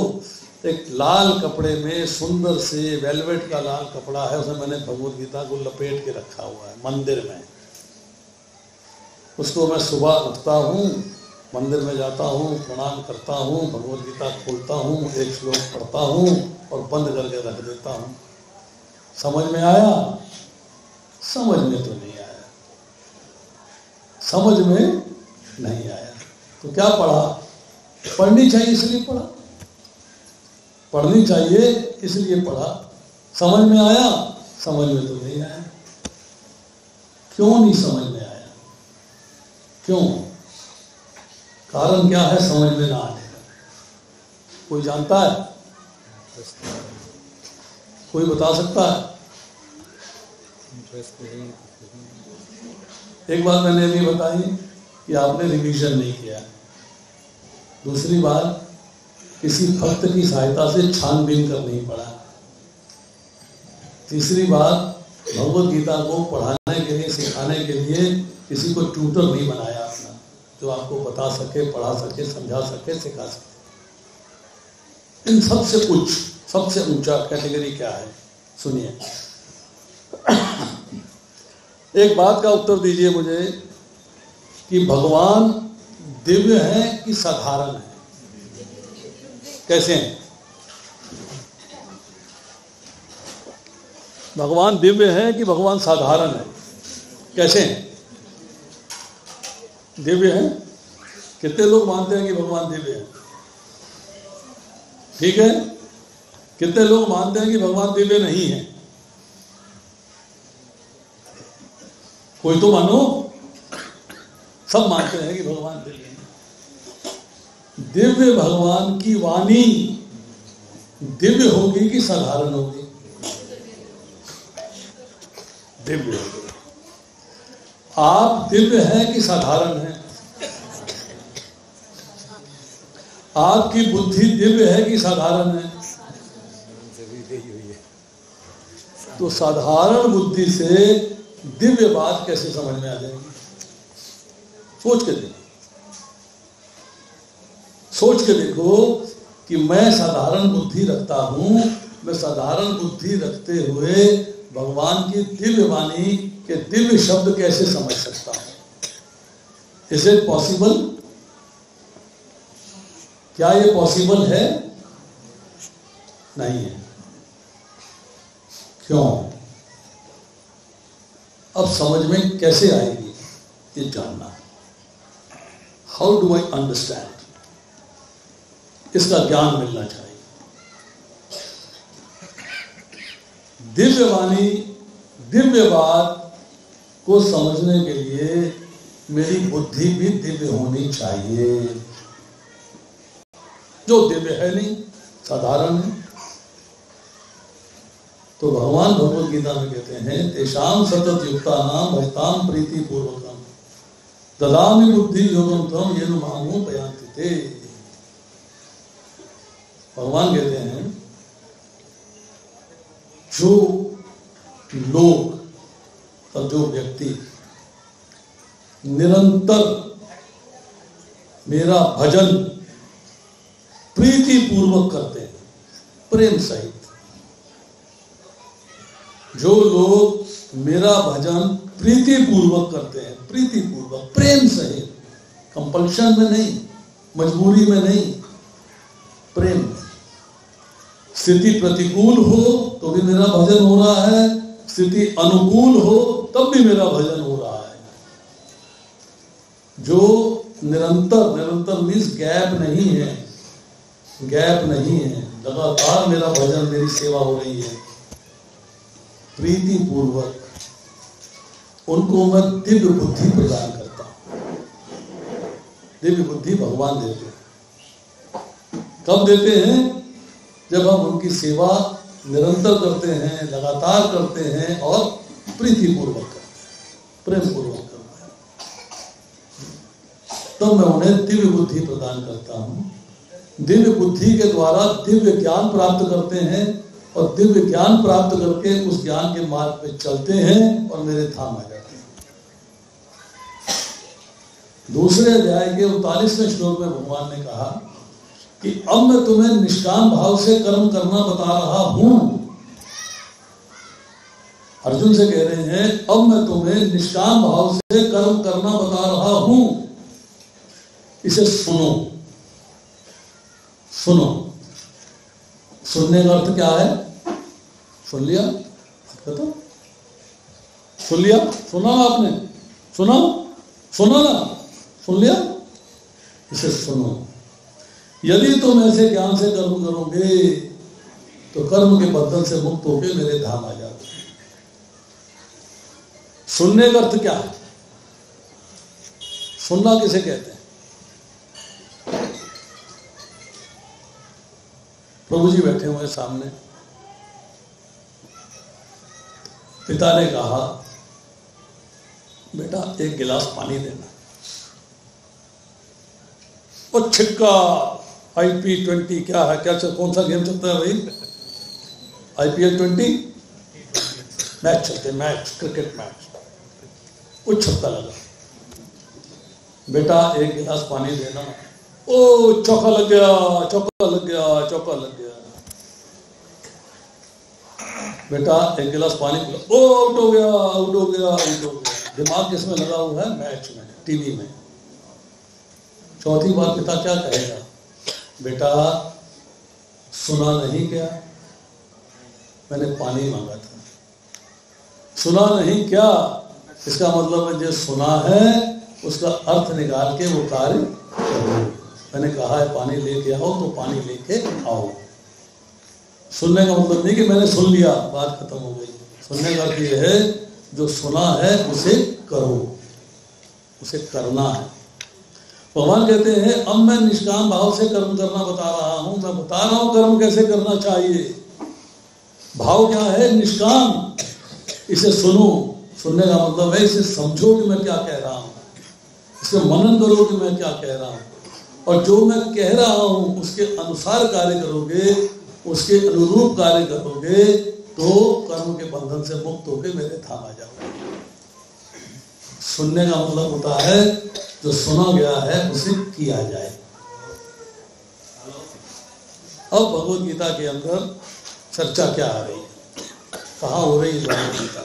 एक लाल कपड़े में सुंदर से वेलवेट का लाल कपड़ा है, उसमें मैंने भगवत गीता को लपेट के रखा हुआ है मंदिर में। उसको मैं सुबह उठता हूँ, मंदिर में जाता हूँ, प्रणाम करता हूँ, भगवत गीता खोलता हूँ, एक श्लोक पढ़ता हूँ और बंद करके रख देता हूँ। समझ में आया? समझ में तो नहीं आया, समझ में नहीं आया। तो क्या पढ़ा? पढ़नी चाहिए इसलिए पढ़ा, पढ़नी चाहिए इसलिए पढ़ा। समझ में आया? समझ में तो नहीं आया। क्यों नहीं समझ में आया? क्यों? कारण क्या है समझ में ना आने का? कोई जानता है? कोई बता सकता है? एक बात मैंने अभी बताई कि आपने रिवीजन नहीं किया। दूसरी बात, किसी भक्त की सहायता से छानबीन कर नहीं पड़ा। तीसरी बात, भगवत गीता को पढ़ाने के लिए, सिखाने के लिए किसी को ट्यूटर नहीं बनाया अपना, जो आपको बता सके, पढ़ा सके, समझा सके, सिखा सके। इन सबसे उच्च, सबसे ऊंचा कैटेगरी क्या है? सुनिए। एक बात का उत्तर दीजिए मुझे कि भगवान दिव्य है कि साधारण है? कैसे हैं? भगवान दिव्य है कि भगवान साधारण है? कैसे हैं? दिव्य है। कितने लोग मानते हैं कि भगवान दिव्य है? ठीक है। कितने लोग मानते हैं कि भगवान दिव्य नहीं है? कोई तो मानो। सब मानते हैं कि भगवान दिव्य है। दिव्य भगवान की वाणी दिव्य होगी कि साधारण होगी? दिव्य होगी। आप दिव्य हैं कि साधारण हैं? आपकी बुद्धि दिव्य है कि साधारण है? तो साधारण बुद्धि से दिव्य बात कैसे समझ में आ जाएगी? सोच के देखो, सोच के देखो कि मैं साधारण बुद्धि रखता हूं, मैं साधारण बुद्धि रखते हुए भगवान की दिव्य वाणी के दिव्य शब्द कैसे समझ सकता हूं? Is it possible? क्या ये पॉसिबल है? नहीं है। क्यों? अब समझ में कैसे आएगी ये जानना। How do I understand? इसका ज्ञान मिलना चाहिए। दिव्य वाणी, दिव्य बात को समझने के लिए मेरी बुद्धि भी दिव्य होनी चाहिए, जो दिव्य है नहीं, साधारण है। तो भगवान भगवत गीता में कहते हैं, तेषाम सतत युक्तानाम भजताम प्रीति पूर्वकम ददामि बुद्धि योगम तम येन मामो पयांति ते। भगवान कहते हैं, जो लोग और जो व्यक्ति निरंतर मेरा भजन प्रीति पूर्वक करते हैं, प्रेम सहित, जो लोग मेरा भजन प्रीति पूर्वक करते हैं, प्रीति पूर्वक, प्रेम सहित, कंपल्शन में नहीं, मजबूरी में नहीं, प्रेम में। स्थिति प्रतिकूल हो तो भी मेरा भजन हो रहा है, स्थिति अनुकूल हो तब भी मेरा भजन हो रहा है। जो निरंतर, निरंतर मीन्स गैप नहीं है, गैप नहीं है, लगातार मेरा भजन, मेरी सेवा हो रही है प्रीति पूर्वक, उनको मैं दिव्य बुद्धि प्रदान करता हूं। दिव्य बुद्धि भगवान देते हैं। कब देते हैं? जब हम उनकी सेवा निरंतर करते हैं, लगातार करते हैं और प्रीति पूर्वक करते हैं, प्रेम पूर्वक करते हैं, तब मैं उन्हें दिव्य बुद्धि प्रदान करता हूं। दिव्य बुद्धि के द्वारा दिव्य ज्ञान प्राप्त करते हैं और दिव्य ज्ञान प्राप्त करके उस ज्ञान के मार्ग पे चलते हैं और मेरे धाम आ जाते हैं। दूसरे अध्याय के 39वें श्लोक में भगवान ने कहा कि अब मैं तुम्हें निष्काम भाव से कर्म करना बता रहा हूं। अर्जुन से कह रहे हैं अब मैं तुम्हें निष्काम भाव से कर्म करना बता रहा हूं, इसे सुनो। सुनो, सुनने का अर्थ क्या है? सुन लिया, तो सुन लिया, सुना ना आपने? सुना, सुना ना, सुन लिया, इसे सुनो। यदि तुम ऐसे ज्ञान से कर्म करोगे तो कर्म के बंधन से मुक्त होकर मेरे धाम आ जाओगे। सुनने का अर्थ क्या है? सुनना किसे कहते हैं? प्रभु जी बैठे हुए सामने, पिता ने कहा बेटा एक गिलास पानी देना। और छिक्का IP20 क्या है, क्या कौन सा गेम चलता है भाई? IPL 20 मैच चलते, मैच, क्रिकेट मैच। वो छक्का लगा, बेटा एक गिलास पानी देना। ओ चौका लग गया, चौका लग गया, चौका लग गया। बेटा एक गिलास पानी पिला। ओ आउट हो गया, आउट हो गया, आउट हो गया। दिमाग किसमें लगा हुआ है? मैच में, टीवी में। चौथी बार पिता क्या कहेगा? बेटा सुना नहीं क्या? मैंने पानी मांगा था। सुना नहीं क्या? इसका मतलब है जो सुना है उसका अर्थ निकाल के वो कार्य करो। मैंने कहा है पानी लेके आओ तो पानी लेके आओ। सुनने का मतलब नहीं कि मैंने सुन लिया बात खत्म हो गई। सुनने का अर्थ ये है जो सुना है उसे करो, उसे करना है। भगवान कहते हैं अब मैं निष्काम भाव से कर्म करना बता रहा हूं। मैं बता रहा हूं कर्म कैसे करना चाहिए। भाव क्या है? निष्काम। इसे सुनो। सुनने का मतलब है इसे समझो कि मैं क्या कह रहा हूं, इसे मनन करो कि मैं क्या कह रहा हूं, और जो मैं कह रहा हूं उसके अनुसार कार्य करोगे, उसके अनुरूप कार्य करोगे तो कर्म के बंधन से मुक्त होकर मेरे धाम आ जाओगे। सुनने का मतलब होता है जो सुना गया है उसे किया जाए। अब भगवद गीता के अंदर चर्चा क्या आ रही है, कहाँ हो रही है भगवद गीता?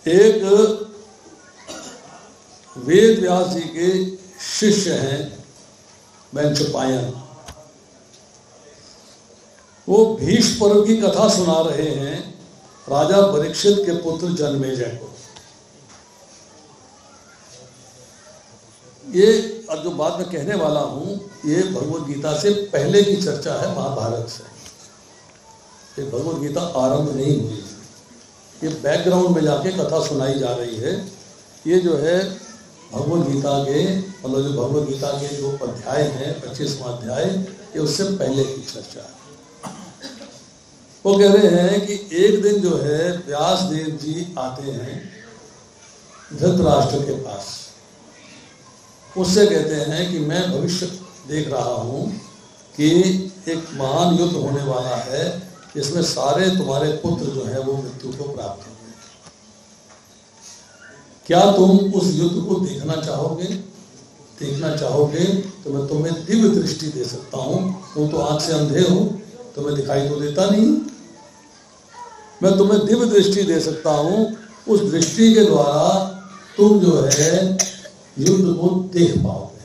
एक वेद व्यास जी के शिष्य हैं वैशंपायन। वो भीष्म पर्व की कथा सुना रहे हैं राजा परीक्षित के पुत्र जन्मेजय को। ये अब जो बात मैं कहने वाला हूं ये भगवद गीता से पहले की चर्चा है, महाभारत से। ये भगवद गीता आरंभ नहीं हुई, ये बैकग्राउंड में जाके कथा सुनाई जा रही है। ये जो है भगवद गीता के मतलब जो भगवद गीता के जो अध्याय हैं 25वां अध्याय, ये उससे पहले की चर्चा है। वो कह रहे हैं कि एक दिन जो है व्यास देव जी आते हैं धृतराष्ट्र के पास। उससे कहते हैं कि मैं भविष्य देख रहा हूं कि एक महान युद्ध होने वाला है, इसमें सारे तुम्हारे पुत्र जो है वो मृत्यु को प्राप्त होंगे। क्या तुम उस युद्ध को देखना चाहोगे? देखना चाहोगे तो मैं तुम्हें दिव्य दृष्टि दे सकता हूं। तुम तो आंख से अंधे हो, तुम्हें दिखाई तो देता नहीं। मैं तुम्हें दिव्य दृष्टि दे सकता हूं। उस दृष्टि के द्वारा तुम जो है युद्ध को देख पाओगे।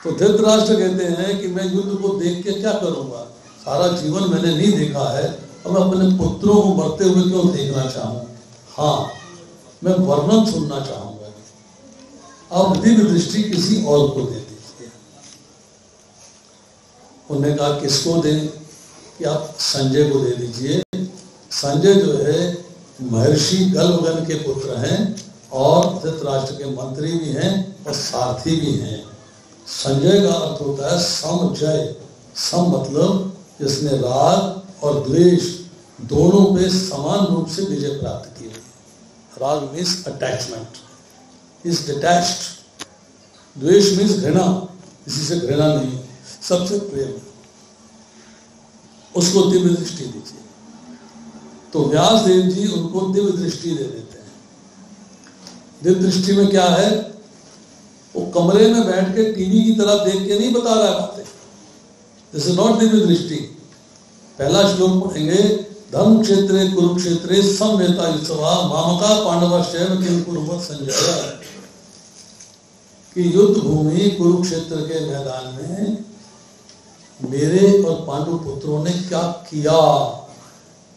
तो धृतराष्ट्र कहते हैं कि मैं युद्ध को देख के क्या करूंगा? सारा जीवन मैंने नहीं देखा है, और मैं अपने पुत्रों को मरते हुए क्यों देखना चाहूं? हाँ, मैं वर्णन सुनना चाहूंगा। अब दिव्य दृष्टि किसी और को दे दीजिए। उन्होंने कहा किसको दें? कि आप संजय को दे दीजिए। संजय जो है महर्षि गलवगन के पुत्र हैं और धृतराष्ट्र के मंत्री भी हैं और सारथी भी हैं। संजय का अर्थ होता है समजय। सम मतलब जिसने राग और द्वेष दोनों पे समान रूप से विजय प्राप्त की है। राग मीन्स अटैचमेंट, इज डिटैच्ड। द्वेष मीन्स घृणा, किसी से घृणा नहीं, सबसे प्रेम। उसको दिव्य दृष्टि दीजिए। तो व्यास देव जी उनको दिव्य दृष्टि दे देते हैं। दिव्य दृष्टि में क्या है? वो कमरे में बैठ के टीवी की तरफ देख के नहीं बता रहा है बातें। दिस इज नॉट दिव्य दृष्टि। पहला श्लोक पढ़ेंगे, धर्म क्षेत्रे कुरुक्षेत्रे समवेता युत्सवा मामका पांडवश्चैव किम कुरुवत संजय। कि युद्ध भूमि कुरुक्षेत्र के मैदान में मेरे और पांडु पुत्रों ने क्या किया,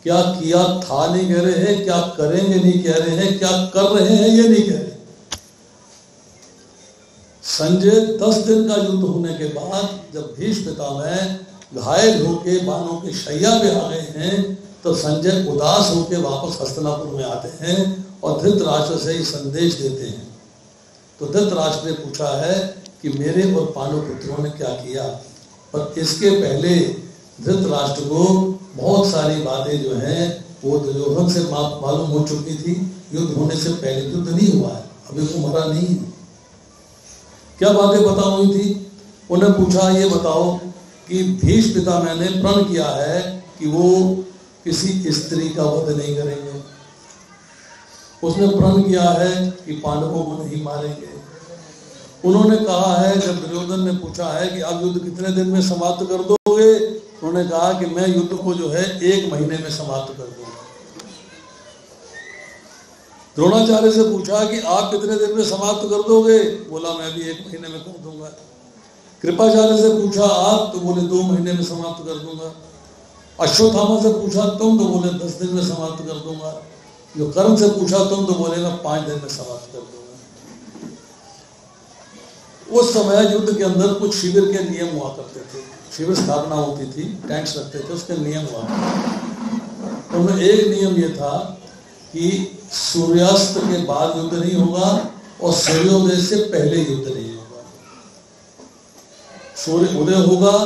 क्या किया था नहीं कह रहे हैं, क्या करेंगे नहीं कह रहे हैं, क्या कर रहे हैं ये नहीं कह रहे। संजय 10 दिन का युद्ध होने के बाद जब भीष्म पितामह घायल होके बाणों की शैया पे आ गए हैं, तो संजय उदास होके वापस हस्तिनापुर में आते हैं और धृतराष्ट्र से ही संदेश देते हैं। तो धृतराष्ट्र ने पूछा है कि मेरे और पांडु पुत्रों ने क्या किया, पर इसके पहले धृतराष्ट्र को बहुत सारी बातें जो हैं वो दुर्योधन से मालूम हो चुकी थी। युद्ध होने से पहले युद्ध नहीं हुआ है, अभी वो मरा नहीं है। क्या बातें पता हुई थी? उन्हें पूछा ये बताओ कि भीष्म पितामह ने प्रण किया है कि वो किसी स्त्री का वध नहीं करेंगे। उसने प्रण किया है कि पांडवों को नहीं मारेंगे। उन्होंने कहा है, जब दुर्योधन ने पूछा है कि आप युद्ध कितने दिन में समाप्त कर दोगे, उन्होंने कहा कि मैं युद्ध को जो है 1 महीने में समाप्त कर दूंगा। द्रोणाचार्य से पूछा कि आप कितने दिन में समाप्त कर दोगे, बोला मैं भी 1 महीने में कर दूंगा। कृपाचार्य से पूछा आप, तो बोले 2 महीने में समाप्त कर दूंगा। अश्वत्थामा से पूछा तुम, तो बोले 10 दिन में समाप्त कर दूंगा। जो कर्ण से पूछा तुम, तो बोले मैं 5 दिन में समाप्त कर दूंगा। उस समय युद्ध के अंदर कुछ शिविर के नियम हुआ करते थे, शिविर स्थापना होती थी, टैंक्स रखते थे, उसके नियम हुआ। उनमें एक नियम ये था कि सूर्यास्त के बाद युद्ध नहीं होगा और सूर्योदय से पहले युद्ध नहीं होगा। सूर्य उदय होगा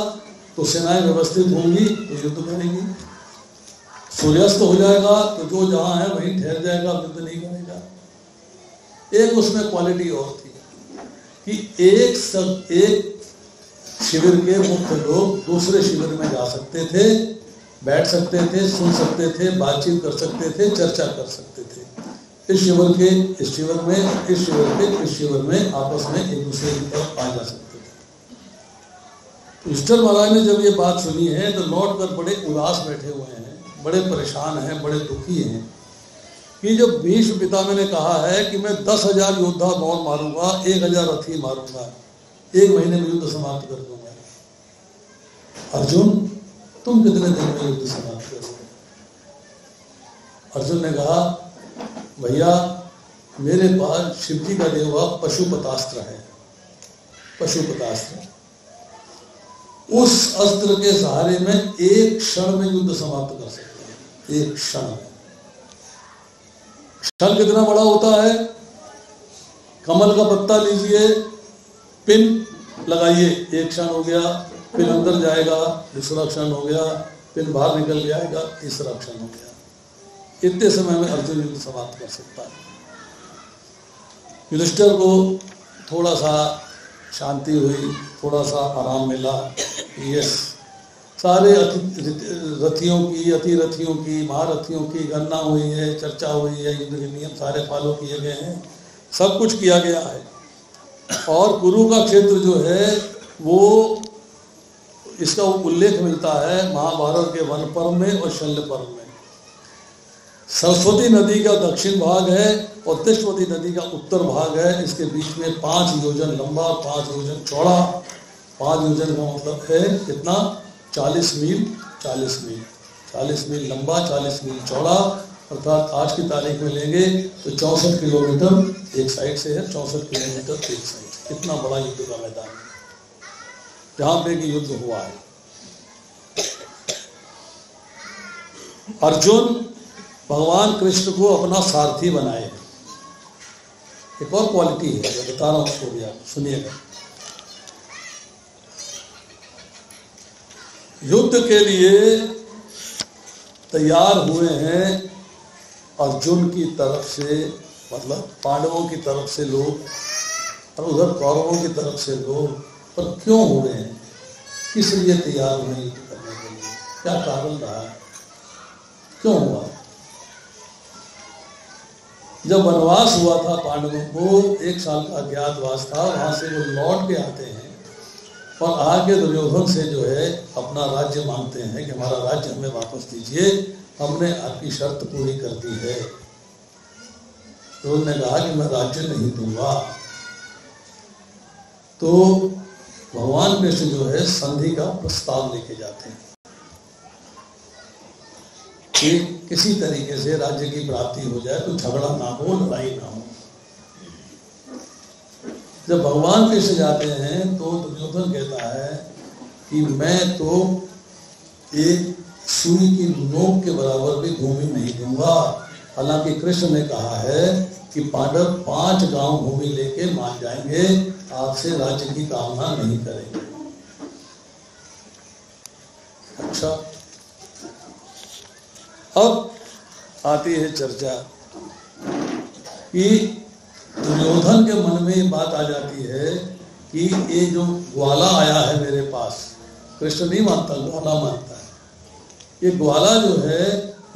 तो सेनाएं व्यवस्थित होंगी तो युद्ध करेंगी, सूर्यास्त हो जाएगा तो जो जहां है वहीं ठहर जाएगा, युद्ध नहीं करेगा। एक उसमें क्वालिटी और थी कि एक शिविर के मुख्य लोग दूसरे शिविर में जा सकते थे, बैठ सकते थे, सुन सकते थे, बातचीत कर सकते थे, चर्चा कर सकते थे। इस शिविर के इस शिविर में, इस शिविर के इस शिविर में आपस में एक दूसरे की तरफ आ जा सकते थे। युधिष्ठिर महाराज ने जब ये बात सुनी है तो लौट कर बड़े उदास बैठे हुए हैं, बड़े परेशान हैं, बड़े दुखी हैं कि जब भीष्म पितामह ने कहा है कि मैं 10,000 योद्धा और मारूंगा, 1,000 रथी मारूंगा, 1 महीने में युद्ध समाप्त कर दूंगा। अर्जुन तुम कितने दिन में युद्ध समाप्त करोगे? अर्जुन ने कहा भैया मेरे पास शिव जी का दिया हुआ पशुपतास्त्र है, पशुपतास्त्र। उस अस्त्र के सहारे में 1 क्षण में युद्ध समाप्त कर सकते हैं। 1 क्षण। क्षण कितना बड़ा होता है? कमल का पत्ता लीजिए, पिन लगाइए, 1 क्षण हो गया, पिन अंदर जाएगा, 2रा क्षण हो गया, पिन बाहर निकल जाएगा, 3रा क्षण हो गया। इतने समय में अर्जुन युद्ध समाप्त कर सकता है। युधिष्ठिर को थोड़ा सा शांति हुई, थोड़ा सा आराम मिला। यस, सारे रथियों की, अतिरथियों की, महारथियों की गणना हुई है, चर्चा हुई है, युद्ध के नियम सारे फॉलो किए गए हैं, सब कुछ किया गया है। और कुरु का क्षेत्र जो है वो, इसका उल्लेख मिलता है महाभारत के वन पर्व में और शल्य पर्व में। सरस्वती नदी का दक्षिण भाग है और तिष्ठवती नदी का उत्तर भाग है। इसके बीच में 5 योजन लंबा, 5 योजन चौड़ा। 5 योजन का मतलब है कितना? 40 मील। 40 मील, 40 मील लंबा, 40 मील चौड़ा, अर्थात आज की तारीख में लेंगे तो 64 किलोमीटर एक साइड से है, 64 किलोमीटर एक साइड से। कितना बड़ा युद्ध का मैदान है जहां पे कि युद्ध हुआ है। अर्जुन भगवान कृष्ण को अपना सारथी बनाए। एक और क्वालिटी है जो बता रहा हूं उसको भी आप सुनिएगा। युद्ध के लिए तैयार हुए हैं अर्जुन की तरफ से, मतलब पांडवों की तरफ से लोग और उधर कौरवों की तरफ से लोग। पर क्यों हुए हैं? किस लिए तैयार हुए युद्ध करने के लिए? क्या कारण रहा? क्यों हुआ? जब वनवास हुआ था पांडवों को, 1 साल का अज्ञातवास था, वहां से वो लौट के आते हैं और आके दुर्योधन से जो है अपना राज्य मांगते हैं कि हमारा राज्य हमें वापस दीजिए, हमने आपकी शर्त पूरी कर दी है। तो उन्होंने कहा कि मैं राज्य नहीं दूंगा। तो भगवान कृष्ण जो है संधि का प्रस्ताव लेके जाते हैं कि किसी तरीके से राज्य की प्राप्ति हो जाए, तो झगड़ा ना हो, लड़ाई ना हो। जब भगवान कृष्ण जाते हैं तो दुर्योधन कहता है कि मैं तो एक सुई की नोक के बराबर भी भूमि नहीं दूंगा। हालांकि कृष्ण ने कहा है कि पांडव 5 गांव भूमि लेके मान जाएंगे, आपसे राज्य की कामना नहीं करेंगे। अच्छा, अब आती है चर्चा कि दुर्योधन के मन में ये बात आ जाती है कि ये जो ग्वाला आया है मेरे पास, कृष्ण नहीं मानता, ग्वाला मानता है। ये ग्वाला जो है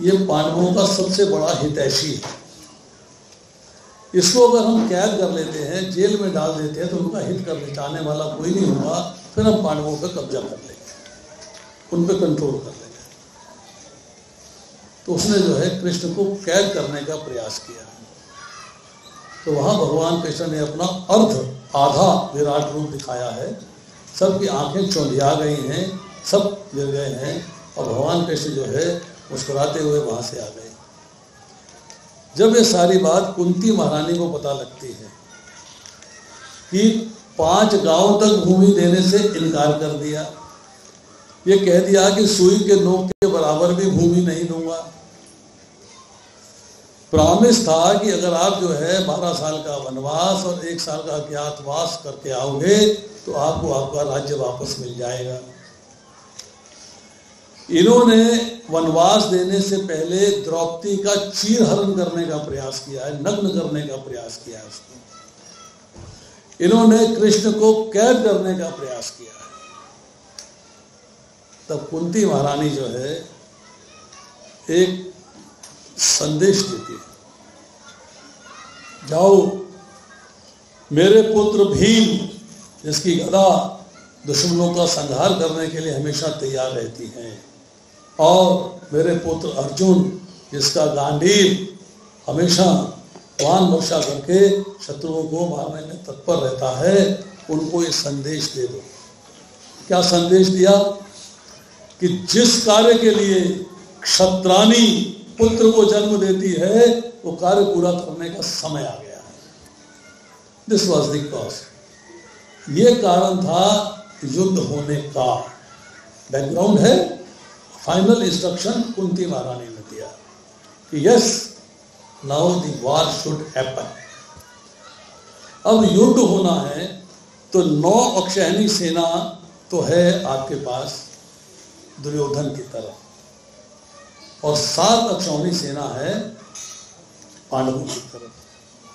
ये पांडवों का सबसे बड़ा हितैषी है। इसको अगर हम कैद कर लेते हैं, जेल में डाल देते हैं, तो उनका हित करने चाहने वाला कोई नहीं होगा, फिर हम पांडवों पर कब्जा कर लेंगे, उन पर कंट्रोल कर लेंगे। तो उसने जो है कृष्ण को कैद करने का प्रयास किया। तो वहां भगवान कृष्ण ने अपना आधा विराट रूप दिखाया है। सबकी आंखें चौंधिया गई हैं, सब गिर गए हैं, और भगवान कृष्ण जो है मुस्कुराते हुए वहां से आ गए। जब ये सारी बात कुंती महारानी को पता लगती है कि 5 गांव तक भूमि देने से इनकार कर दिया, ये कह दिया कि सुई के नोक के बराबर भी भूमि नहीं दूंगा। प्रॉमिस था कि अगर आप जो है 12 साल का वनवास और 1 साल का अज्ञातवास करके आओगे तो आपको आपका राज्य वापस मिल जाएगा। इन्होंने वनवास देने से पहले द्रौपदी का चीरहरण करने का प्रयास किया है, नग्न करने का प्रयास किया है उसको। इन्होंने कृष्ण को कैद करने का प्रयास किया है। तब कुंती महारानी जो है एक संदेश देती है, जाओ मेरे पुत्र भीम, जिसकी गदा दुश्मनों का संहार करने के लिए हमेशा तैयार रहती है, और मेरे पुत्र अर्जुन, जिसका गांडीव हमेशा बाण वर्षा करके शत्रुओं को मारने में तत्पर रहता है, उनको ये संदेश दे दो। क्या संदेश दिया कि जिस कार्य के लिए क्षत्राणी पुत्र को जन्म देती है, वो कार्य पूरा करने का समय आ गया है। This was the cause. ये कारण था युद्ध होने का। बैकग्राउंड है, फाइनल इंस्ट्रक्शन कुंती महारानी ने दिया कि yes, now the war should happen. अब युद्ध होना है तो 9 अक्षौहिणी सेना तो है आपके पास दुर्योधन की तरफ, और 7 अक्षौहिणी सेना है पांडवों की तरफ।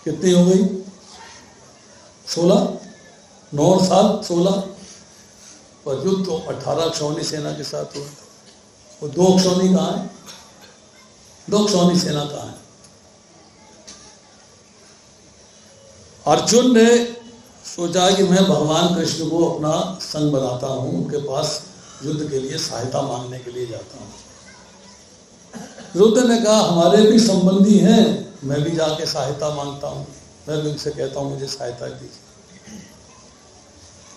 कितनी हो गई? 16, 9 और 7 16, और युद्ध तो 18 अक्षौहिणी सेना के साथ हुआ। वो 2 अक्षौहिणी कहाँ है? 2 अक्षौहिणी सेना कहाँ है? अर्जुन ने सोचा कि मैं भगवान कृष्ण को अपना संग बनाता हूं, उनके पास युद्ध के लिए सहायता मांगने के लिए जाता हूं। युद्ध ने कहा हमारे भी संबंधी हैं, मैं भी जाके सहायता मांगता हूं, मैं भी उनसे कहता हूं मुझे सहायता दीजिए।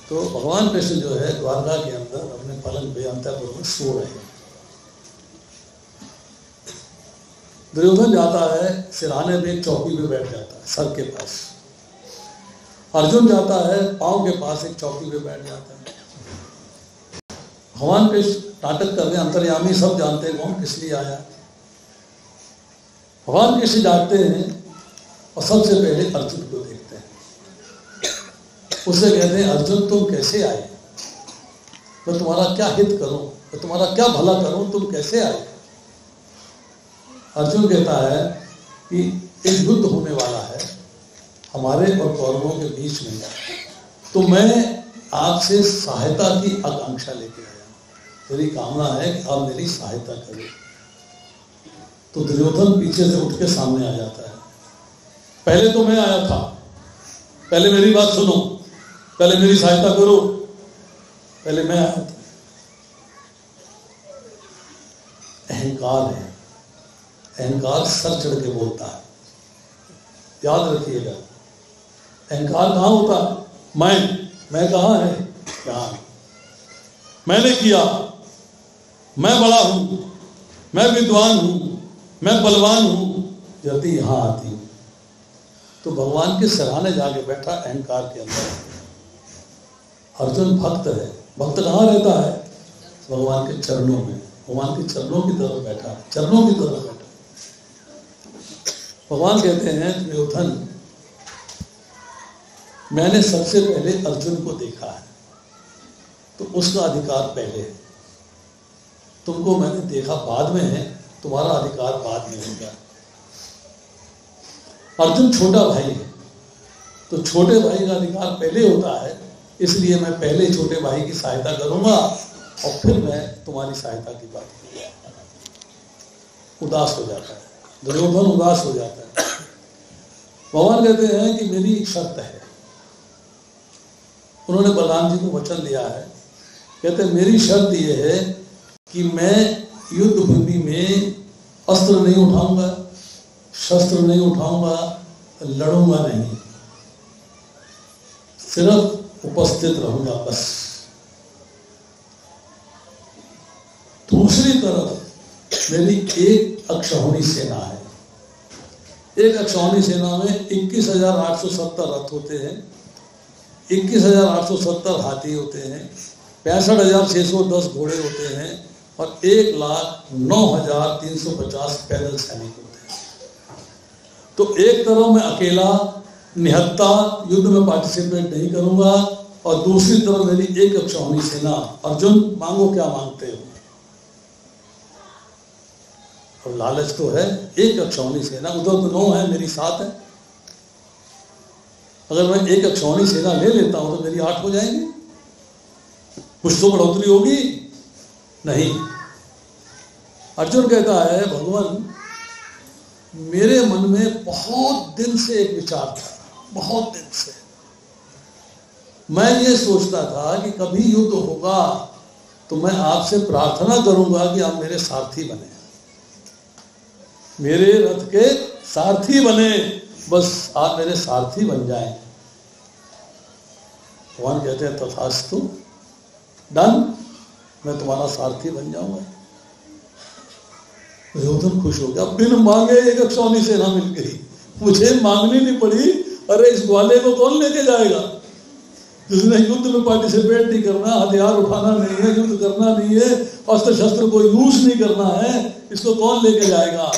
तो भगवान कृष्ण जो है द्वारका के अंदर अपने पलंग पे अंतःपुर में सो रहे हैं। दुर्योधन जाता है, सिरहाने पे एक चौकी पे बैठ जाता है, सर के पास। अर्जुन जाता है, पांव के पास एक चौकी पे बैठ जाता है। भगवान कृष्ण नाटक कर रहे हैं, अंतर्यामी सब जानते हैं कौन किस लिए आया। भगवान कृष्ण जाते हैं और सबसे पहले अर्जुन को देखते हैं। उससे कहते हैं, अर्जुन तुम कैसे आए? मैं तुम्हारा क्या हित करूं, मैं तुम्हारा क्या भला करूं, तुम कैसे आए? अर्जुन कहता है कि एक युद्ध होने वाला है हमारे और कौरवों के बीच में, तो मैं आपसे सहायता की आकांक्षा लेके आया। मेरी कामना है कि आप मेरी सहायता करें। तो दुर्योधन पीछे से उठ के सामने आ जाता है पहले तो मैं आया था, पहले मेरी बात सुनो, पहले मेरी सहायता करो, पहले मैं आया था। अहंकार है, अहंकार सर चढ़ के बोलता है, याद रखिएगा। अहंकार कहाँ होता है? मैं कहाँ है? यहाँ। मैंने किया, मैं बड़ा हूं, मैं विद्वान हूं, मैं बलवान हूं, यदि यहां आती हूं। तो भगवान के सराहने जाके बैठा अहंकार के अंदर। अर्जुन भक्त है, भक्त कहाँ रहता है? भगवान के चरणों में, भगवान के चरणों की तरफ बैठा है, चरणों की तरफ बैठा। भगवान कहते हैं दुर्योधन, मैंने सबसे पहले अर्जुन को देखा है, तो उसका अधिकार पहले है। तुमको मैंने देखा बाद में है, तुम्हारा अधिकार बाद में होगा। अर्जुन छोटा भाई है, तो छोटे भाई का अधिकार पहले होता है, इसलिए मैं पहले छोटे भाई की सहायता करूंगा और फिर मैं तुम्हारी सहायता की बात करूंगा। उदास हो जाता है दुर्योधन, उदास हो जाता है। भगवान कहते हैं कि मेरी एक शर्त है। उन्होंने बलराम जी को वचन दिया है, कहते हैं मेरी शर्त यह है कि मैं युद्ध भूमि में अस्त्र नहीं उठाऊंगा, शस्त्र नहीं उठाऊंगा, लड़ूंगा नहीं, सिर्फ उपस्थित रहूंगा बस। दूसरी तरफ मेरी एक अक्षौहिणी सेना है। एक अक्षौहिणी सेना में 21,870 रथ होते हैं, 21,870 हाथी होते हैं, 65,610 घोड़े होते हैं और 1,09,350 पैदल सैनिक होते हैं। तो एक तरफ मैं अकेला निहत्ता युद्ध में पार्टिसिपेट नहीं करूंगा और दूसरी तरफ मेरी एक अक्षौहिणी सेना। अर्जुन मांगो, क्या मांगते हो? और लालच तो है, एक अक्षौहिणी सेना, उधर तो 9 है, मेरी 7 है। अगर मैं एक अक्षौहिणी सेना ले लेता हूं तो मेरी 8 हो जाएंगे, कुछ तो बढ़ोतरी होगी नहीं। अर्जुन कहता है भगवान, मेरे मन में बहुत दिन से एक विचार था, बहुत दिन से मैं ये सोचता था कि कभी युद्ध होगा तो मैं आपसे प्रार्थना करूंगा कि आप मेरे सारथी बने, मेरे रथ के सारथी बने, बस आप मेरे सारथी बन जाएं। भगवान कहते हैं तथास्तु, डन, मैं तुम्हारा सारथी बन जाऊंगा। दुर्योधन खुश हो गया, बिन मांगे एक अक्षौहिणी सेना मिल गई, मुझे मांगनी नहीं पड़ी। अरे इस ग्वाले को कौन लेके जाएगा जिसने युद्ध में पार्टिसिपेट नहीं करना, हथियार उठाना नहीं है, युद्ध करना नहीं है, अस्त्र शस्त्र को यूज नहीं करना है, इसको कौन लेके जाएगा?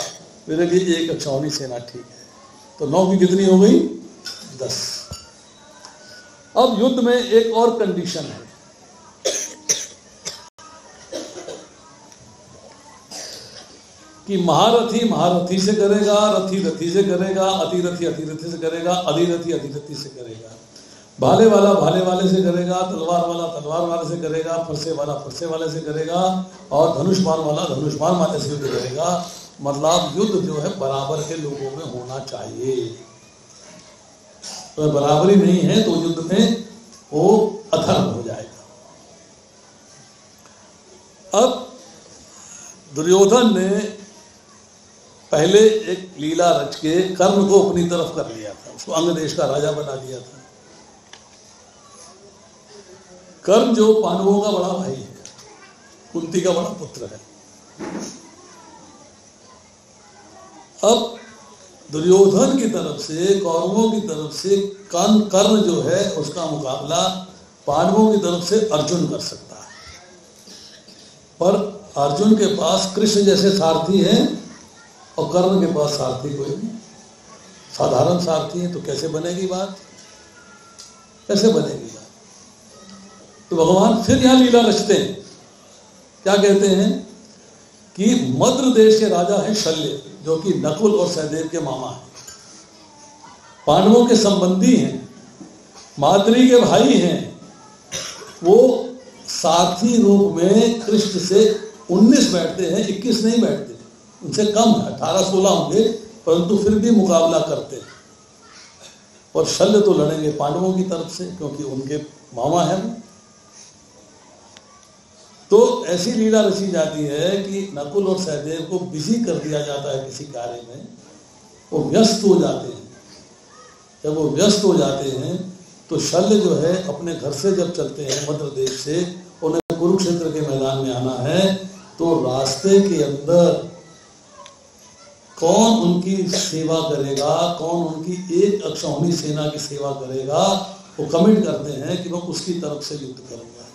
मेरे लिए एक अक्षौहिणी सेना ठीक है। तो 9 की कितनी हो गई? 10। अब युद्ध में एक और कंडीशन है कि महारथी महारथी से करेगा, रथी रथी से करेगा, अतिरथी अतिरथी से करेगा, अधिरथी अधिरथी से करेगा, भाले वाला भाले वाले से करेगा, तलवार वाला तलवार वाले से करेगा, फरसे वाला फरसे वाले से करेगा और धनुष्मान वाला धनुष्मान वाले से युद्ध करेगा। मतलब युद्ध जो है बराबर के लोगों में होना चाहिए। तो बराबरी नहीं है तो युद्ध में वो अधर्म हो जाएगा। अब दुर्योधन ने पहले एक लीला रच के कर्ण को अपनी तरफ कर लिया था, उसको अंग देश का राजा बना दिया था। कर्ण जो पांडवों का बड़ा भाई है, कुंती का बड़ा पुत्र है। अब दुर्योधन की तरफ से, कौरवों की तरफ से कर्ण जो है उसका मुकाबला पांडवों की तरफ से अर्जुन कर सकता है, पर अर्जुन के पास कृष्ण जैसे सारथी हैं और कर्ण के पास सारथी कोई नहीं, साधारण सारथी है। तो कैसे बनेगी बात, कैसे बनेगी बात? तो भगवान फिर यहां लीला रचते हैं। क्या कहते हैं कि मद्र देश के राजा हैं शल्य, जो कि नकुल और सहदेव के मामा हैं, पांडवों के संबंधी हैं, माद्री के भाई हैं। वो सारथी रूप में कृष्ण से 19 बैठते हैं, 21 नहीं बैठते, उनसे कम है, 18-16 होंगे, परंतु फिर भी मुकाबला करते हैं। और शल्य तो लड़ेंगे पांडवों की तरफ से, क्योंकि उनके मामा है वो। तो ऐसी लीला रची जाती है कि नकुल और सहदेव को बिजी कर दिया जाता है किसी कार्य में, वो व्यस्त हो जाते हैं। जब वो व्यस्त हो जाते हैं तो शल्य जो है अपने घर से जब चलते हैं मध्य देश से, उन्हें कुरुक्षेत्र के मैदान में आना है, तो रास्ते के अंदर कौन उनकी सेवा करेगा, कौन उनकी एक अक्षौहिणी सेना की सेवा करेगा, वो कमिट करते हैं कि वो उसकी तरफ से युद्ध करूंगा।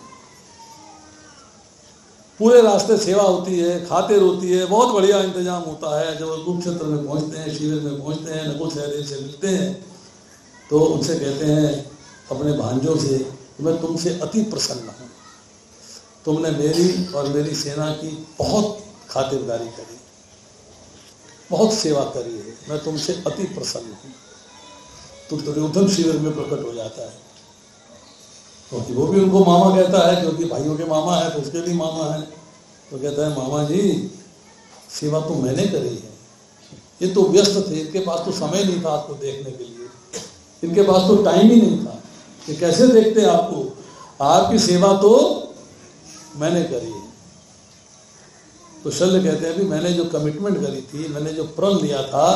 पूरे रास्ते सेवा होती है, खातिर होती है, बहुत बढ़िया इंतजाम होता है। जब वो कुरुक्षेत्र में पहुंचते हैं, शिविर में पहुंचते हैं, नकुल सहदेव से मिलते हैं, तो उनसे कहते हैं अपने भांजों से कि मैं तुमसे अति प्रसन्न हूँ, तुमने मेरी और मेरी सेना की बहुत खातिरदारी करी, बहुत सेवा करी है, मैं तुमसे अति प्रसन्न हूँ। तो दुर्योधन शिविर में प्रकट हो जाता है, क्योंकि वो भी उनको मामा कहता है, क्योंकि भाइयों के मामा है तो उसके भी मामा है। तो कहता है मामा जी सेवा तो मैंने करी है, ये तो व्यस्त थे, इनके पास तो समय नहीं था आपको देखने के लिए, इनके पास तो टाइम ही नहीं था, ये कैसे देखते आपको, आपकी सेवा तो मैंने करी है। तो शल्य कहते हैं भी मैंने जो कमिटमेंट करी थी, मैंने जो प्रण लिया था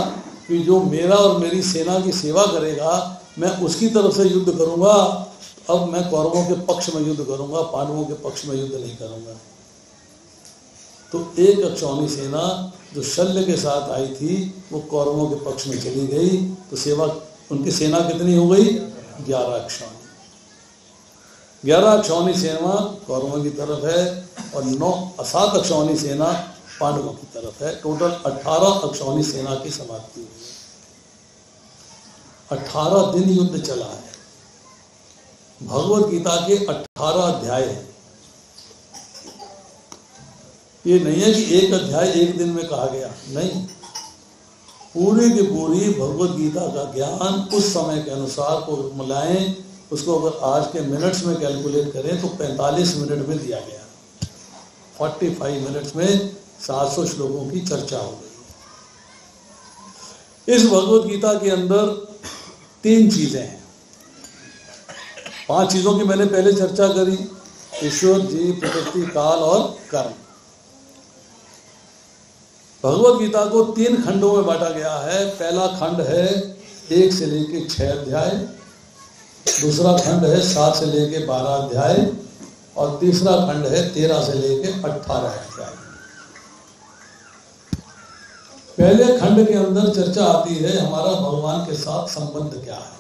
कि जो मेरा और मेरी सेना की सेवा करेगा मैं उसकी तरफ से युद्ध करूंगा, अब मैं कौरवों के पक्ष में युद्ध करूंगा, पांडवों के पक्ष में युद्ध नहीं करूंगा। तो एक अक्षौहिणी सेना जो शल्य के साथ आई थी वो कौरवों के पक्ष में चली गई, तो सेवा उनकी सेना कितनी हो गई, 11 अक्षौहिणी। 11 अक्षौहिणी सेना कौरवों की तरफ है और 7 अक्षौहिणी सेना पांडवों की तरफ है। टोटल 18 अक्षौहिणी सेना की समाप्ति हुई है। 18 दिन युद्ध चला है। भगवत गीता के 18 अध्याय हैं। ये नहीं है कि एक अध्याय एक दिन में कहा गया, नहीं, पूरी की पूरी भगवत गीता का ज्ञान उस समय के अनुसार को मिलाएं, उसको अगर आज के मिनट्स में कैलकुलेट करें तो 45 मिनट में दिया गया। 45 मिनट्स में 700 श्लोकों की चर्चा हो गई। इस भगवत गीता के अंदर 3 चीजें हैं। 5 चीजों की मैंने पहले चर्चा करी, ईश्वर, जीव, प्रकृति, काल और कर्म। भगवत गीता को 3 खंडों में बांटा गया है। पहला खंड है 1 से लेकर 6 अध्याय, दूसरा खंड है 7 से लेकर 12 अध्याय और तीसरा खंड है 13 से लेकर 18 अध्याय। पहले खंड के अंदर चर्चा आती है हमारा भगवान के साथ संबंध क्या है,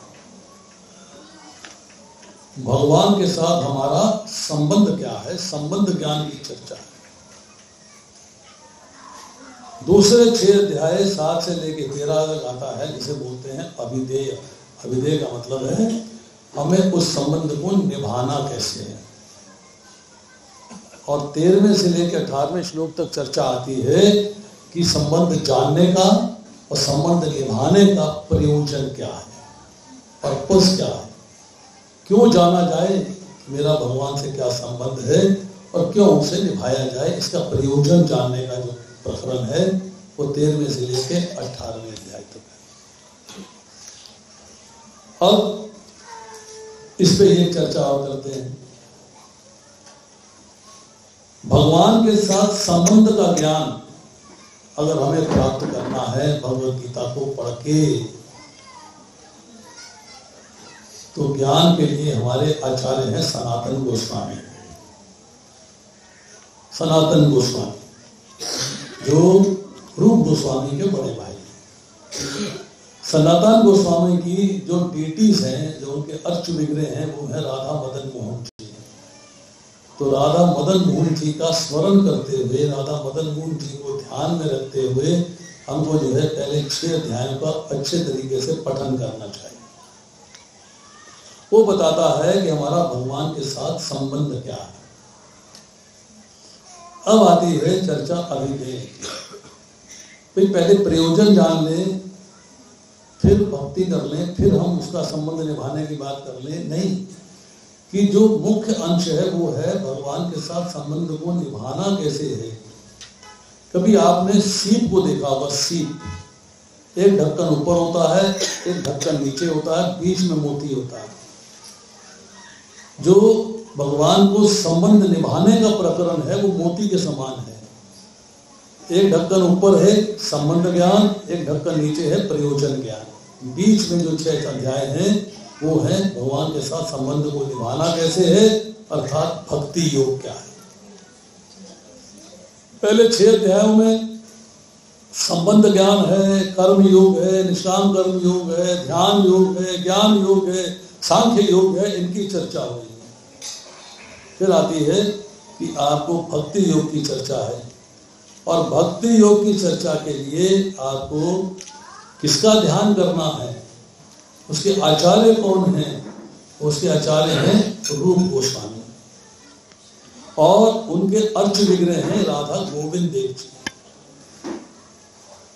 भगवान के साथ हमारा संबंध क्या है, संबंध ज्ञान की चर्चा है। दूसरे 6 अध्याय 7 से लेकर 13 तक आता है, जिसे बोलते हैं अभिधेय। अभिधेय का मतलब है हमें उस संबंध को निभाना कैसे है। और 13वें से लेकर 18वें श्लोक तक चर्चा आती है कि संबंध जानने का और संबंध निभाने का प्रयोजन क्या है, पर्पस क्या है, क्यों जाना जाए मेरा भगवान से क्या संबंध है और क्यों उसे निभाया जाए, इसका प्रयोजन जानने का जो प्रकरण है वो 13वें से लेकर 18वें अध्याय तक है। अब इस पे एक चर्चा और करते हैं। भगवान के साथ संबंध का ज्ञान अगर हमें प्राप्त करना है भगवत गीता को पढ़ के, तो ज्ञान के लिए हमारे आचार्य हैं सनातन गोस्वामी। सनातन गोस्वामी जो रूप गोस्वामी के बड़े भाई। सनातन गोस्वामी की जो डेटीज हैं, जो उनके अर्च विग्रह हैं, वो है राधा मदन मोहन जी। तो राधा मदन मोहन जी का स्मरण करते हुए, राधा मदन मोहन जी को ध्यान में रखते हुए हमको जो है पहले 6 अध्यायों का अच्छे तरीके से पठन करना चाहिए। वो बताता है कि हमारा भगवान के साथ संबंध क्या है। अब आती है चर्चा अभिधेय। भाई पहले प्रयोजन जान लें, फिर भक्ति कर लें, फिर हम उसका संबंध निभाने की बात कर लें। नहीं, कि जो मुख्य अंश है वो है भगवान के साथ संबंध को निभाना कैसे है। कभी आपने सीप को देखा होगा, सीप एक ढक्कन ऊपर होता है, एक ढक्कन नीचे होता है, बीच में मोती होता है। जो भगवान को संबंध निभाने का प्रकरण है वो मोती के समान है। एक ढक्कन ऊपर है संबंध ज्ञान, एक ढक्कन नीचे है प्रयोजन ज्ञान। बीच में जो 6 अध्याय हैं वो है भगवान के साथ संबंध को निभाना कैसे है, अर्थात भक्ति योग क्या है। पहले 6 अध्यायों में संबंध ज्ञान है, कर्म योग है, निष्काम कर्म योग है, ध्यान योग है, ज्ञान योग है, सांख्य योग है, इनकी चर्चा हुई है। फिर आती है कि आपको भक्ति योग की चर्चा है, और भक्ति योग की चर्चा के लिए आपको किसका ध्यान करना है, उसके आचार्य कौन हैं? उसके आचार्य हैं रूप गोस्वामी, और उनके अर्च विग्रह हैं राधा गोविंद देव जी।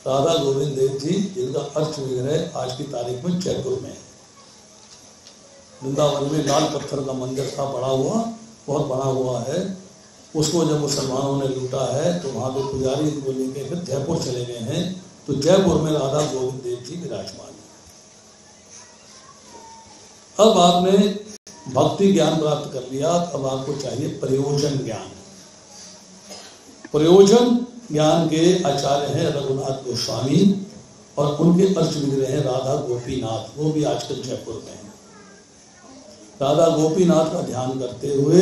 राधा गोविंद देव जी जिनका अर्च विग्रह आज की तारीख में जयपुर में है। वृंदावन में लाल पत्थर का मंदिर था, बड़ा हुआ, बहुत बड़ा हुआ है। उसको जब मुसलमानों ने लूटा है तो वहाँ पे पुजारी को लेके फिर जयपुर चले गए हैं। तो जयपुर में राधा गोविंद देव जी विराजमान है। अब आपने भक्ति ज्ञान प्राप्त कर लिया, अब आपको चाहिए प्रयोजन ज्ञान। प्रयोजन ज्ञान के आचार्य हैं रघुनाथ गोस्वामी, और उनके अर्च विग्रह हैं राधा गोपीनाथ, वो भी आजकल जयपुर में है। राधा गोपीनाथ का ध्यान करते हुए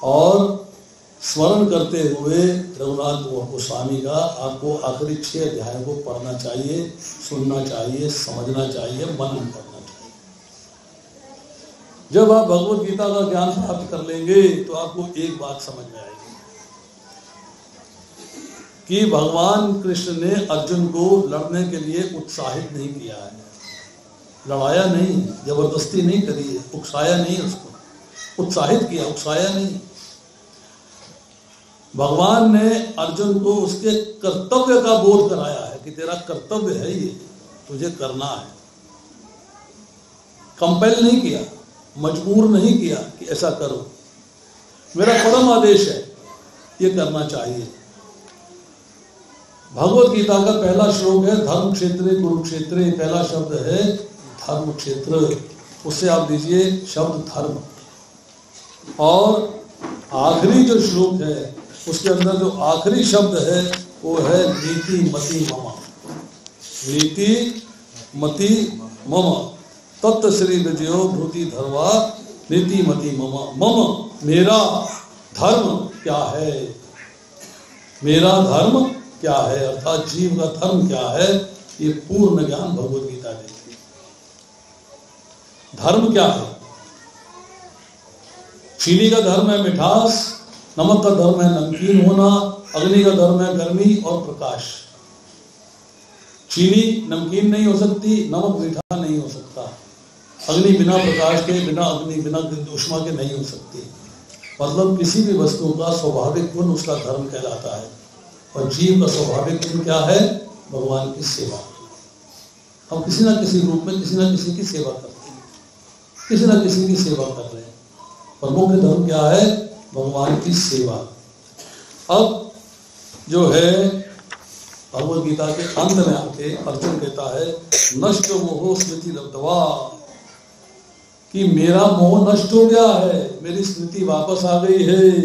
और स्मरण करते हुए रघुनाथ गोस्वामी का आपको आखिरी 6 अध्याय को पढ़ना चाहिए, सुनना चाहिए, समझना चाहिए, मनन करना चाहिए। जब आप भगवत गीता का ज्ञान प्राप्त कर लेंगे तो आपको एक बात समझ में आएगी कि भगवान कृष्ण ने अर्जुन को लड़ने के लिए उत्साहित नहीं किया है, लड़ाया नहीं, जबरदस्ती नहीं करी है, उकसाया नहीं, उसको उत्साहित किया, उकसाया नहीं। भगवान ने अर्जुन को उसके कर्तव्य का बोध कराया है कि तेरा कर्तव्य है ये, तुझे करना है। कंपेल नहीं किया, मजबूर नहीं किया कि ऐसा करो, मेरा परम आदेश है, ये करना चाहिए। भगवत गीता का पहला श्लोक है धर्म क्षेत्रे कुरुक्षेत्रे, पहला शब्द है धर्म क्षेत्र, उससे आप दीजिए शब्द धर्म। और आखिरी जो श्लोक है उसके अंदर जो आखिरी शब्द है वो है नीति मति मम, नीति मति मम तत्त श्री विजयो भूति धर्वा नीति मति मम। मम मेरा धर्म क्या है, मेरा धर्म क्या है, अर्थात जीव का धर्म क्या है, ये पूर्ण ज्ञान भगवत गीता देती है। धर्म क्या है? चीनी का धर्म है मिठास, नमक का धर्म है नमकीन होना, अग्नि का धर्म है गर्मी और प्रकाश। चीनी नमकीन नहीं हो सकती, नमक मीठा नहीं हो सकता, अग्नि बिना प्रकाश के, बिना अग्नि, बिना ऊष्मा के नहीं हो सकती। मतलब किसी भी वस्तु का स्वाभाविक गुण उसका धर्म कहलाता है, और जीव का स्वाभाविक गुण क्या है? भगवान की सेवा। हम किसी ना किसी रूप में किसी ना किसी की सेवा करते हैं, किसी ना किसी की सेवा कर रहे हैं। और मुख्य धर्म क्या है? भगवान की सेवा। अब जो है भगवत गीता के अंत में आके अर्जुन कहता है नष्ट मोह स्मृति लब्धवा, कि मेरा मोह नष्ट हो गया है, मेरी स्मृति वापस आ गई है।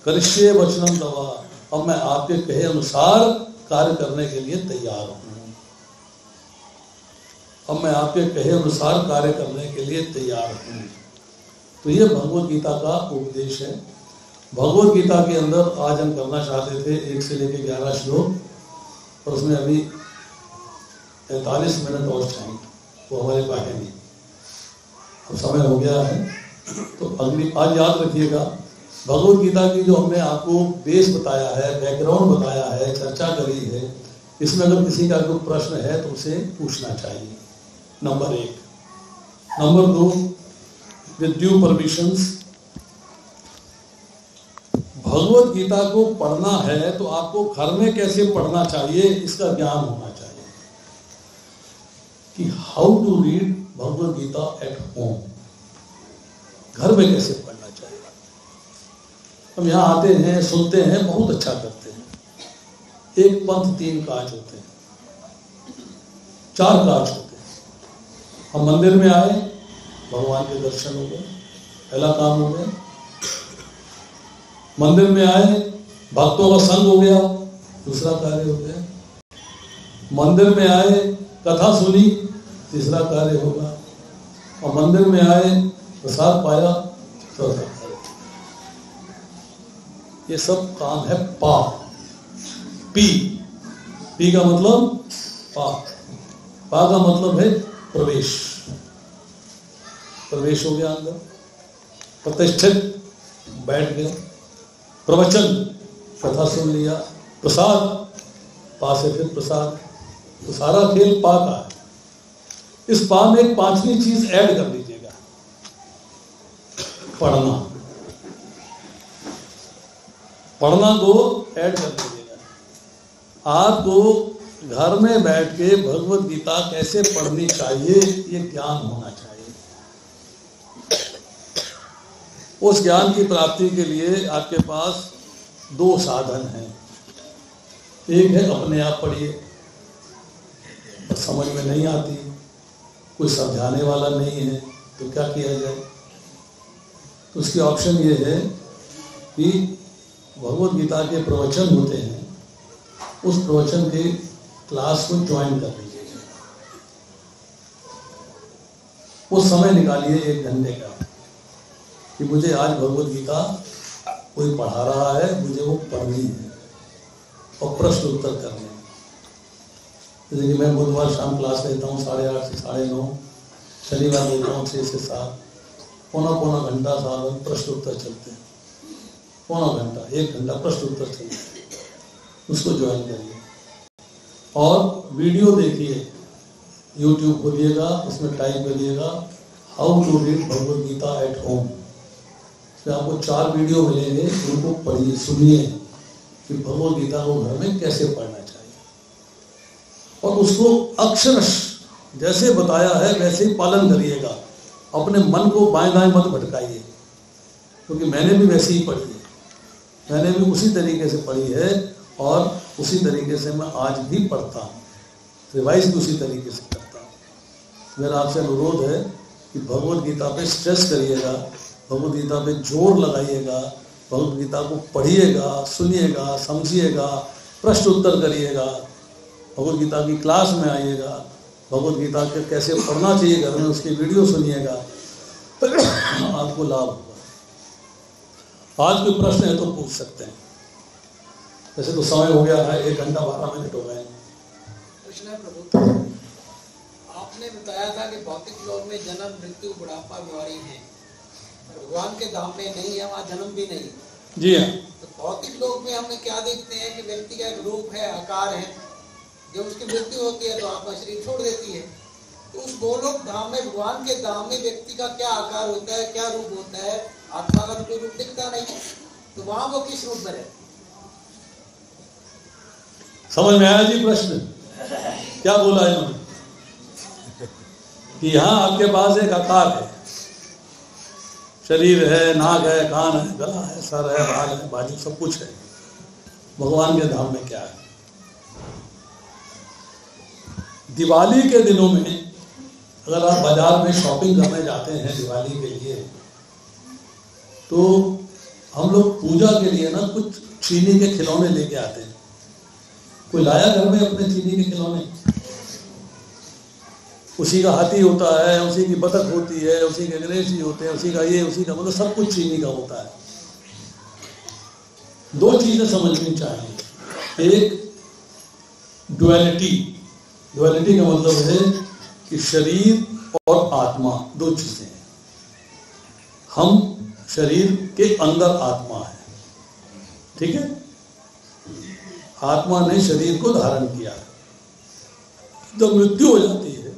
करिष्ये वचनम तवा, अब मैं आपके कहे अनुसार कार्य करने के लिए तैयार हूं। अब मैं आपके कहे अनुसार कार्य करने के लिए तैयार हूं। तो ये भगवत गीता का उपदेश है। भगवत गीता के अंदर आज हम करना चाहते थे 1 से लेकर 11 श्लोक, और उसमें अभी 43 मिनट और चाहिए, वो हमारे पास है नहीं, अब समय हो गया है। तो अगली आज याद रखिएगा, भगवत गीता की जो हमने आपको बेस बताया है, बैकग्राउंड बताया है, चर्चा करी है, इसमें अगर किसी का कोई प्रश्न है तो उसे पूछना चाहिए, number 1। Number 2, with due permissions, Bhagavad Gita को पढ़ना है तो आपको घर में कैसे पढ़ना चाहिए इसका ज्ञान होना चाहिए, कि how to read Bhagavad Gita at home, घर में कैसे पढ़ना चाहिए। हम यहाँ आते हैं, सुनते हैं, बहुत अच्छा करते हैं, एक पंथ 3 काज होते हैं। 4 कार्य होते हैं। हम मंदिर में आए, भगवान के दर्शन हो गए, पहला काम हो गया। मंदिर में आए, भक्तों का संग हो गया, दूसरा कार्य हो गया। मंदिर में आए, कथा सुनी, तीसरा कार्य होगा। और मंदिर में आए, प्रसाद पाया, चौथा कार्य। ये सब काम है पाप। पी का मतलब पाप, पा का मतलब है प्रवेश। प्रवेश हो गया अंदर, प्रतिष्ठित बैठ गए, प्रवचन कथा सुन लिया, प्रसाद, पा से फिर प्रसाद, तो सारा खेल पा का है। इस पा में एक 5वीं चीज ऐड कर दीजिएगा, पढ़ना। पढ़ना को ऐड कर दीजिएगा। आपको घर में बैठ के भगवत गीता कैसे पढ़नी चाहिए, ये ज्ञान होना चाहिए। उस ज्ञान की प्राप्ति के लिए आपके पास 2 साधन हैं। एक है अपने आप पढ़िए, समझ में नहीं आती, कोई समझाने वाला नहीं है, तो क्या किया जाए? तो उसकी ऑप्शन ये है कि भगवत गीता के प्रवचन होते हैं, उस प्रवचन के क्लास को ज्वाइन कर लीजिए। उस समय निकालिए 1 घंटे का कि मुझे आज भगवत गीता कोई पढ़ा रहा है, मुझे वो पढ़नी है और प्रश्न उत्तर करने हैं। जैसे कि मैं बुधवार शाम क्लास लेता हूँ 8:30 से 9:30, शनिवार लेता हूँ 6 से 7, पौना घंटा साधन प्रश्न उत्तर चलते हैं। पौना घंटा 1 घंटा प्रश्न उत्तर चलते हैं, उसको ज्वाइन करिए। और वीडियो देखिए, YouTube खोलिएगा, उसमें टाइप करिएगा how to read Bhagavad Gita at home. इसमें आपको 4 वीडियो मिलेंगे, उनको पढ़िए, सुनिए कि भगवत गीता को घर में कैसे पढ़ना चाहिए, और उसको अक्षरश जैसे बताया है वैसे ही पालन करिएगा। अपने मन को बाएं दाएं मत भटकाइए, क्योंकि मैंने भी वैसे ही पढ़ी है, मैंने भी उसी तरीके से पढ़ी है और उसी तरीके से मैं आज भी पढ़ता हूँ, रिवाइज भी उसी तरीके से करता हूँ। मेरा आपसे अनुरोध है कि भगवत गीता पे स्ट्रेस करिएगा, भगवत गीता पे जोर लगाइएगा, भगवत गीता को पढ़िएगा, सुनिएगा, समझिएगा, प्रश्न उत्तर करिएगा, भगवत गीता की क्लास में आइएगा, भगवत गीता के कैसे पढ़ना चाहिए घर में उसकी वीडियो सुनिएगा, आपको लाभ होगा। आज कोई प्रश्न है तो पूछ सकते हैं। वैसे तो समय हो गया है, 1 घंटा 12 मिनट हो गए। प्रश्न है प्रभु, आपने बताया था कि भौतिक लोक में जन्म, मृत्यु, बुढ़ापा, बीमारी है, भगवान के धाम में नहीं है, वहाँ जन्म भी नहीं। जी हाँ। तो भौतिक लोक में हमने क्या देखते हैं कि व्यक्ति का एक रूप है, आकार है, जब उसकी मृत्यु होती है तो आत्मा शरीर छोड़ देती है। तो उस गोलोक धाम में, भगवान के धाम में व्यक्ति का क्या आकार होता है, क्या रूप होता है? आत्मा का तो कोई रूप दिखता नहीं, तो वहां वो किस रूप में रहती? समझ में आया जी प्रश्न? क्या बोला इन्होंने कि यहाँ आपके पास एक आकार है, शरीर है, नाक है, कान है, गला है, सर है, बाल है, बाजू, सब कुछ है। भगवान के धाम में क्या है? दिवाली के दिनों में अगर आप बाजार में शॉपिंग करने जाते हैं दिवाली के लिए, तो हम लोग पूजा के लिए ना कुछ चीनी के खिलौने लेके आते हैं। कोई लाया घर में अपने चीनी के खिलौने? उसी का हाथी होता है, उसी की बतख होती है, उसी के गणेश जी होते हैं, उसी का ये, उसी का, मतलब सब कुछ चीनी का होता है। 2 चीजें समझनी चाहिए। एक डुअलिटी, डुअलिटी का मतलब है कि शरीर और आत्मा 2 चीजें हैं। हम शरीर के अंदर आत्मा है, ठीक है? आत्मा ने शरीर को धारण किया है। जब मृत्यु हो जाती है,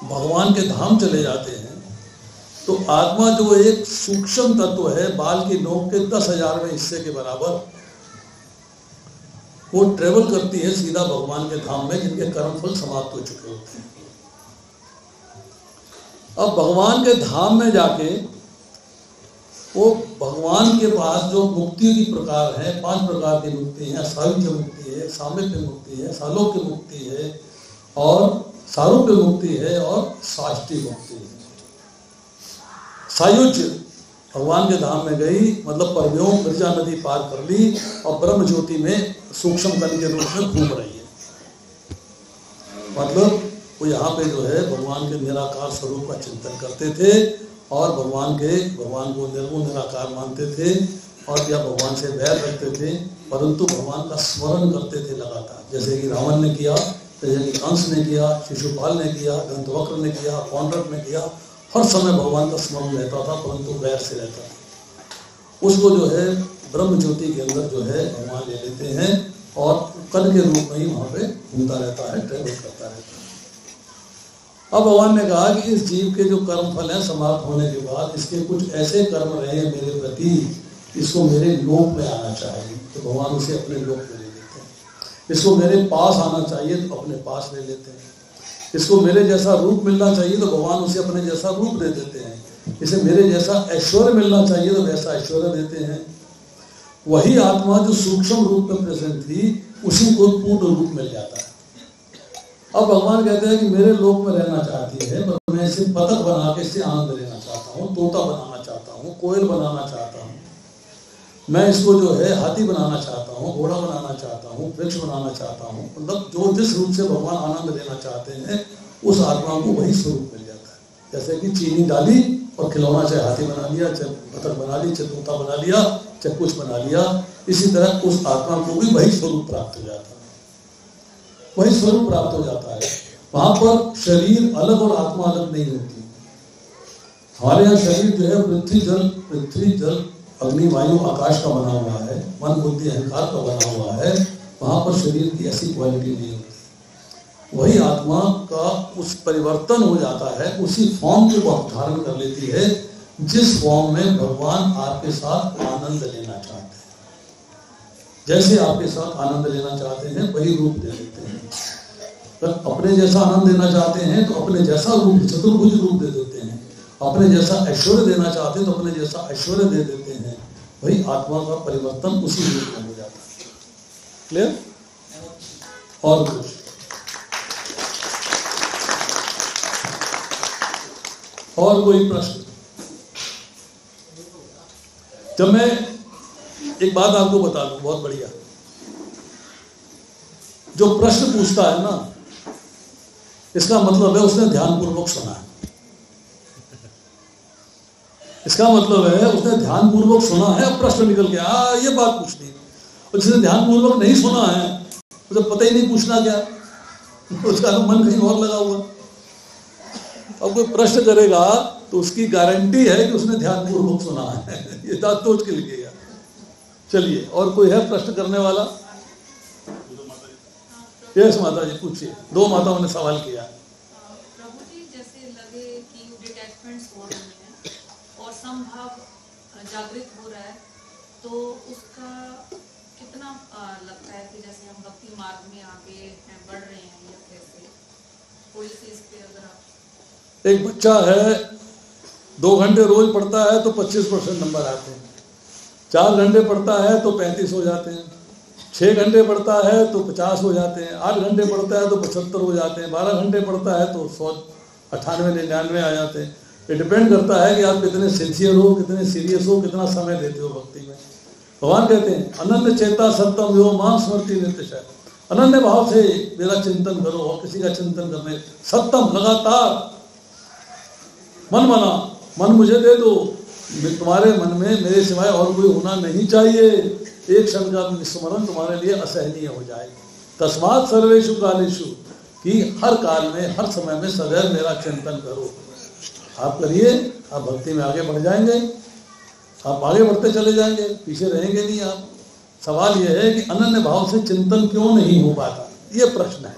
भगवान के धाम चले जाते हैं, तो आत्मा जो एक सूक्ष्म तत्व है, बाल की नोक के 10,000वें हिस्से के बराबर, वो ट्रेवल करती है सीधा भगवान के धाम में, जिनके कर्मफल समाप्त हो चुके होते हैं। अब भगवान के धाम में जाके वो भगवान के पास जो मुक्ति की प्रकार है, 5 प्रकार की मुक्ति है, सायुज्य मुक्ति है, सामिप्य मुक्ति है, सालोक्य मुक्ति है, और सारूप्य मुक्ति है और साष्टी मुक्ति है। सायुज्य भगवान के धाम में गई, मतलब परव्योम गिरजा नदी पार कर ली और ब्रह्म ज्योति में सूक्ष्म कण के रूप में घूम रही है। मतलब वो यहाँ पे जो है भगवान के निराकार स्वरूप का चिंतन करते थे और भगवान को निर्गुण निराकार मानते थे और या भगवान से वैर रखते थे, परंतु भगवान का स्मरण करते थे लगातार, जैसे कि रावण ने किया, जैसे कि कंस ने किया, शिशुपाल ने किया, गंधवक्र ने किया, पौंड्रक ने किया। हर समय भगवान का स्मरण रहता था, परंतु वैर से रहता था। उसको जो है ब्रह्म ज्योति के अंदर जो है भगवान ले लेते हैं और कण के रूप में ही वहाँ पे घूमता रहता है, ट्रेवल करता रहता है। अब भगवान ने कहा कि इस जीव के जो कर्म फल हैं समाप्त होने के बाद इसके कुछ ऐसे कर्म रहे मेरे प्रति, इसको मेरे लोक में आना चाहिए, तो भगवान उसे अपने लोक में ले लेते हैं। इसको मेरे पास आना चाहिए तो अपने पास ले लेते हैं। इसको मेरे जैसा रूप मिलना चाहिए तो भगवान उसे अपने जैसा रूप दे देते हैं। इसे मेरे जैसा ऐश्वर्य मिलना चाहिए तो वैसा ऐश्वर्य देते हैं। वही आत्मा जो सूक्ष्म रूप में प्रेजेंट थी उसी को पूर्ण रूप मिल जाता है। अब भगवान कहते हैं कि मेरे लोक में रहना चाहती है, पर मैं इसे बतख बना के इससे आनंद लेना चाहता हूँ, तोता बनाना चाहता हूँ, कोयल बनाना चाहता हूँ, मैं इसको जो है हाथी बनाना चाहता हूँ, घोड़ा बनाना चाहता हूँ, वृक्ष बनाना चाहता हूँ। मतलब जो जिस रूप से भगवान आनंद लेना चाहते हैं उस आत्मा को वही स्वरूप मिल जाता है। जैसे कि चीनी डाली और खिलौना, चाहे हाथी बना लिया, चाहे बतख बना ली, चाहे तोता बना लिया, चाहे कुछ बना लिया, इसी तरह उस आत्मा को भी वही स्वरूप प्राप्त हो जाता है, वही स्वरूप प्राप्त हो जाता है। वहां पर शरीर अलग और आत्मा अलग नहीं होती। हमारे यहाँ शरीर जो है पृथ्वी जल अग्नि वायु आकाश का बना हुआ है, मन बुद्धि अहंकार का बना हुआ है। वहां पर शरीर की ऐसी क्वालिटी नहीं होती। वही आत्मा का उस परिवर्तन हो जाता है, उसी फॉर्म को वह धारण कर लेती है जिस फॉर्म में भगवान आपके साथ आनंद लेना चाहते हैं। जैसे आपके साथ आनंद लेना चाहते हैं वही रूप दे देते हैं। तो अपने जैसा आनंद देना चाहते हैं तो अपने जैसा रूप, चतुर्भुज रूप दे देते हैं। अपने जैसा ऐश्वर्य देना चाहते हैं तो अपने जैसा ऐश्वर्य दे देते हैं। वही आत्मा का परिवर्तन उसी रूप में हो जाता है। क्लियर? और कुछ और कोई प्रश्न? जब मैं एक बात आपको बता दूं, बहुत बढ़िया, जो प्रश्न पूछता है ना, इसका मतलब है उसने ध्यानपूर्वक सुना है। इसका मतलब है उसने ध्यानपूर्वक सुना है, प्रश्न निकल गया ये बात पूछनी। और जिसने ध्यानपूर्वक नहीं सुना है उसे पता ही नहीं पूछना क्या, उसका तो मन कहीं और लगा हुआ। अब कोई प्रश्न करेगा तो उसकी गारंटी है कि उसने ध्यानपूर्वक सुना है, ये दांत तोड़ के लिखेगा। चलिए, और कोई है प्रश्न करने वाला? यस माता जी पूछिए। दो माताओं ने सवाल किया। प्रभु जी, जैसे लगे कि डिटैचमेंट्स हो रहे हैं और समभाव जागृत हो रहा है, तो उसका कितना लगता है कि जैसे हम भक्ति मार्ग में आगे हैं, बढ़ रहे हैं या कैसे? कोई सी इस पे अगर आप। एक बच्चा है 2 घंटे रोज पढ़ता है तो 25% नंबर आते हैं, 4 घंटे पढ़ता है तो 35 हो जाते हैं, 6 घंटे पढ़ता है तो 50 हो जाते हैं, 8 घंटे पढ़ता है तो 75 हो जाते हैं, 12 घंटे पढ़ता है तो 198 99 आ जाते हैं। ये डिपेंड करता है कि आप कितने सिंसियर हो, कितने सीरियस हो, कितना समय देते हो भक्ति में। भगवान कहते हैं अनन्य चेता सत्तम यो मां स्मृति नित्यशः, अनन्य भाव से मेरा चिंतन करो और किसी का चिंतन करने, सत्तम लगातार मन बना, मन मुझे दे दो, तुम्हारे मन में मेरे सिवाय और कोई होना नहीं चाहिए। एक क्षण का स्मरण तुम्हारे लिए असहनीय हो जाएगा। तस्मात् सर्वेषु कालेषु, कि हर काल में हर समय में सदैव मेरा चिंतन करो। आप करिए, आप भक्ति में आगे बढ़ जाएंगे, आप आगे बढ़ते चले जाएंगे, पीछे रहेंगे नहीं आप। सवाल यह है कि अनन्य भाव से चिंतन क्यों नहीं हो पाता, ये प्रश्न है।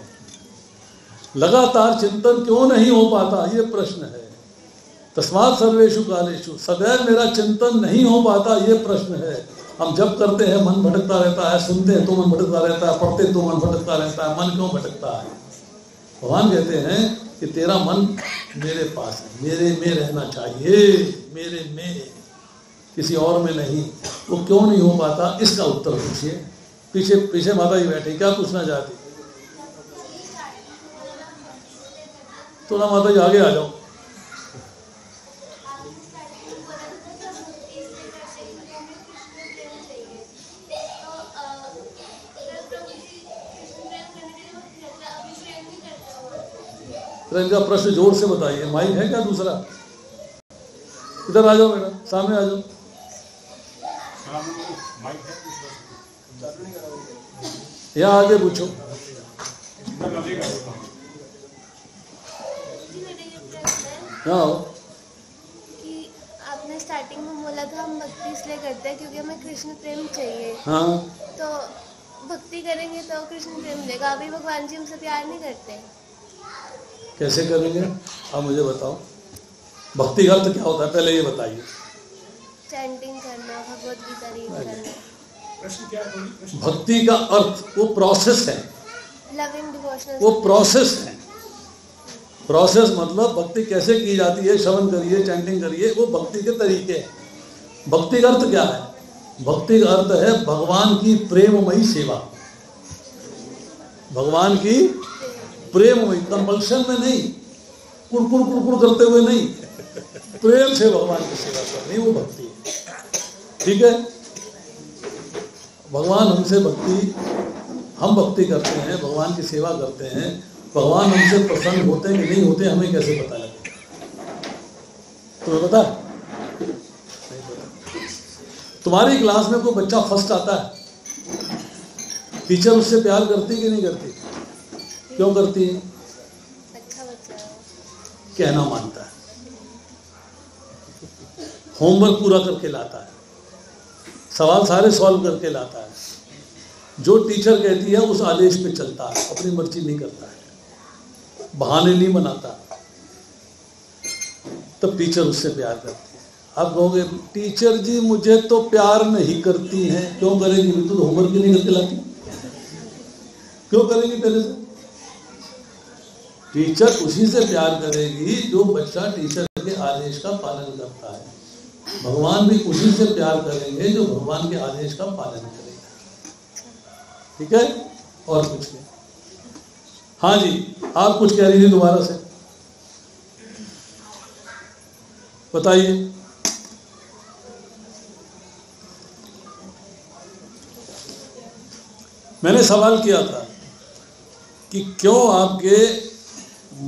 लगातार चिंतन क्यों नहीं हो पाता, ये प्रश्न है। तस्मात् सर्वेषु कालेषु, सदैव मेरा चिंतन नहीं हो पाता, ये प्रश्न है। हम जब करते हैं मन भटकता रहता है, सुनते हैं तो मन भटकता रहता है, पढ़ते तो मन भटकता रहता है। मन क्यों भटकता है? भगवान कहते हैं कि तेरा मन मेरे पास है, मेरे में रहना चाहिए, मेरे में, किसी और में नहीं। वो क्यों नहीं हो पाता, इसका उत्तर पूछिए। पीछे पीछे माता जी बैठी, क्या पूछना चाहती? थोड़ा माता जी आगे आ जाओ। तो इनका प्रश्न जोर से बताइए। माइक है क्या दूसरा? इधर आ जाओ बेटा, सामने आ जाओ। यहाँ आगे पूछो। यहाँ आओ। कि आपने स्टार्टिंग में बोला था हम भक्ति इसलिए करते हैं क्योंकि हमें कृष्ण प्रेम चाहिए। हाँ, तो भक्ति करेंगे तो कृष्ण प्रेम देगा। अभी भगवान जी हमसे प्यार नहीं करते। कैसे करेंगे आप मुझे बताओ। भक्ति का अर्थ क्या होता है पहले ये बताइए। चैंटिंग करना, भगवत गीता रीड करना। भक्ति का अर्थ वो प्रोसेस है, लविंग डिवोशनल, वो प्रोसेस है। प्रोसेस मतलब भक्ति कैसे की जाती है, श्रवण करिए, चैंटिंग करिए, वो भक्ति के तरीके हैं। भक्ति का अर्थ क्या है? भक्ति का अर्थ है भगवान की प्रेममयी सेवा। भगवान की प्रेममयी, कंपल्शन में नहीं, कुड़कुड़ कुड़कुड़ करते हुए नहीं, प्रेम से भगवान की सेवा करनी, वो भक्ति है। ठीक है, भगवान हमसे भक्ति, हम भक्ति करते हैं, भगवान की सेवा करते हैं, भगवान हमसे प्रसन्न होते हैं कि नहीं होते हमें कैसे पता लगे? तुम्हें पता है? नहीं पता। तुम्हारी क्लास में कोई बच्चा फर्स्ट आता है, टीचर उससे प्यार करती कि नहीं करती? क्यों करती है? अच्छा बच्चा है, कहना मानता है, होमवर्क पूरा करके लाता है, सवाल सारे सॉल्व करके लाता है, जो टीचर कहती है उस आदेश पे चलता है, अपनी मर्जी नहीं करता है, बहाने नहीं बनाता, तब टीचर उससे प्यार करती है। आप कहोगे टीचर जी मुझे तो प्यार नहीं करती हैं। क्यों करेंगी? तू तो होमवर्क ही नहीं करके लाती, क्यों करेंगी तेरे से? टीचर उसी से प्यार करेगी जो बच्चा टीचर के आदेश का पालन करता है। भगवान भी उसी से प्यार करेंगे जो भगवान के आदेश का पालन करेगा। ठीक है, और कुछ नहीं। हाँ जी, आप कुछ कह रही थी, दोबारा से बताइए। मैंने सवाल किया था कि क्यों आपके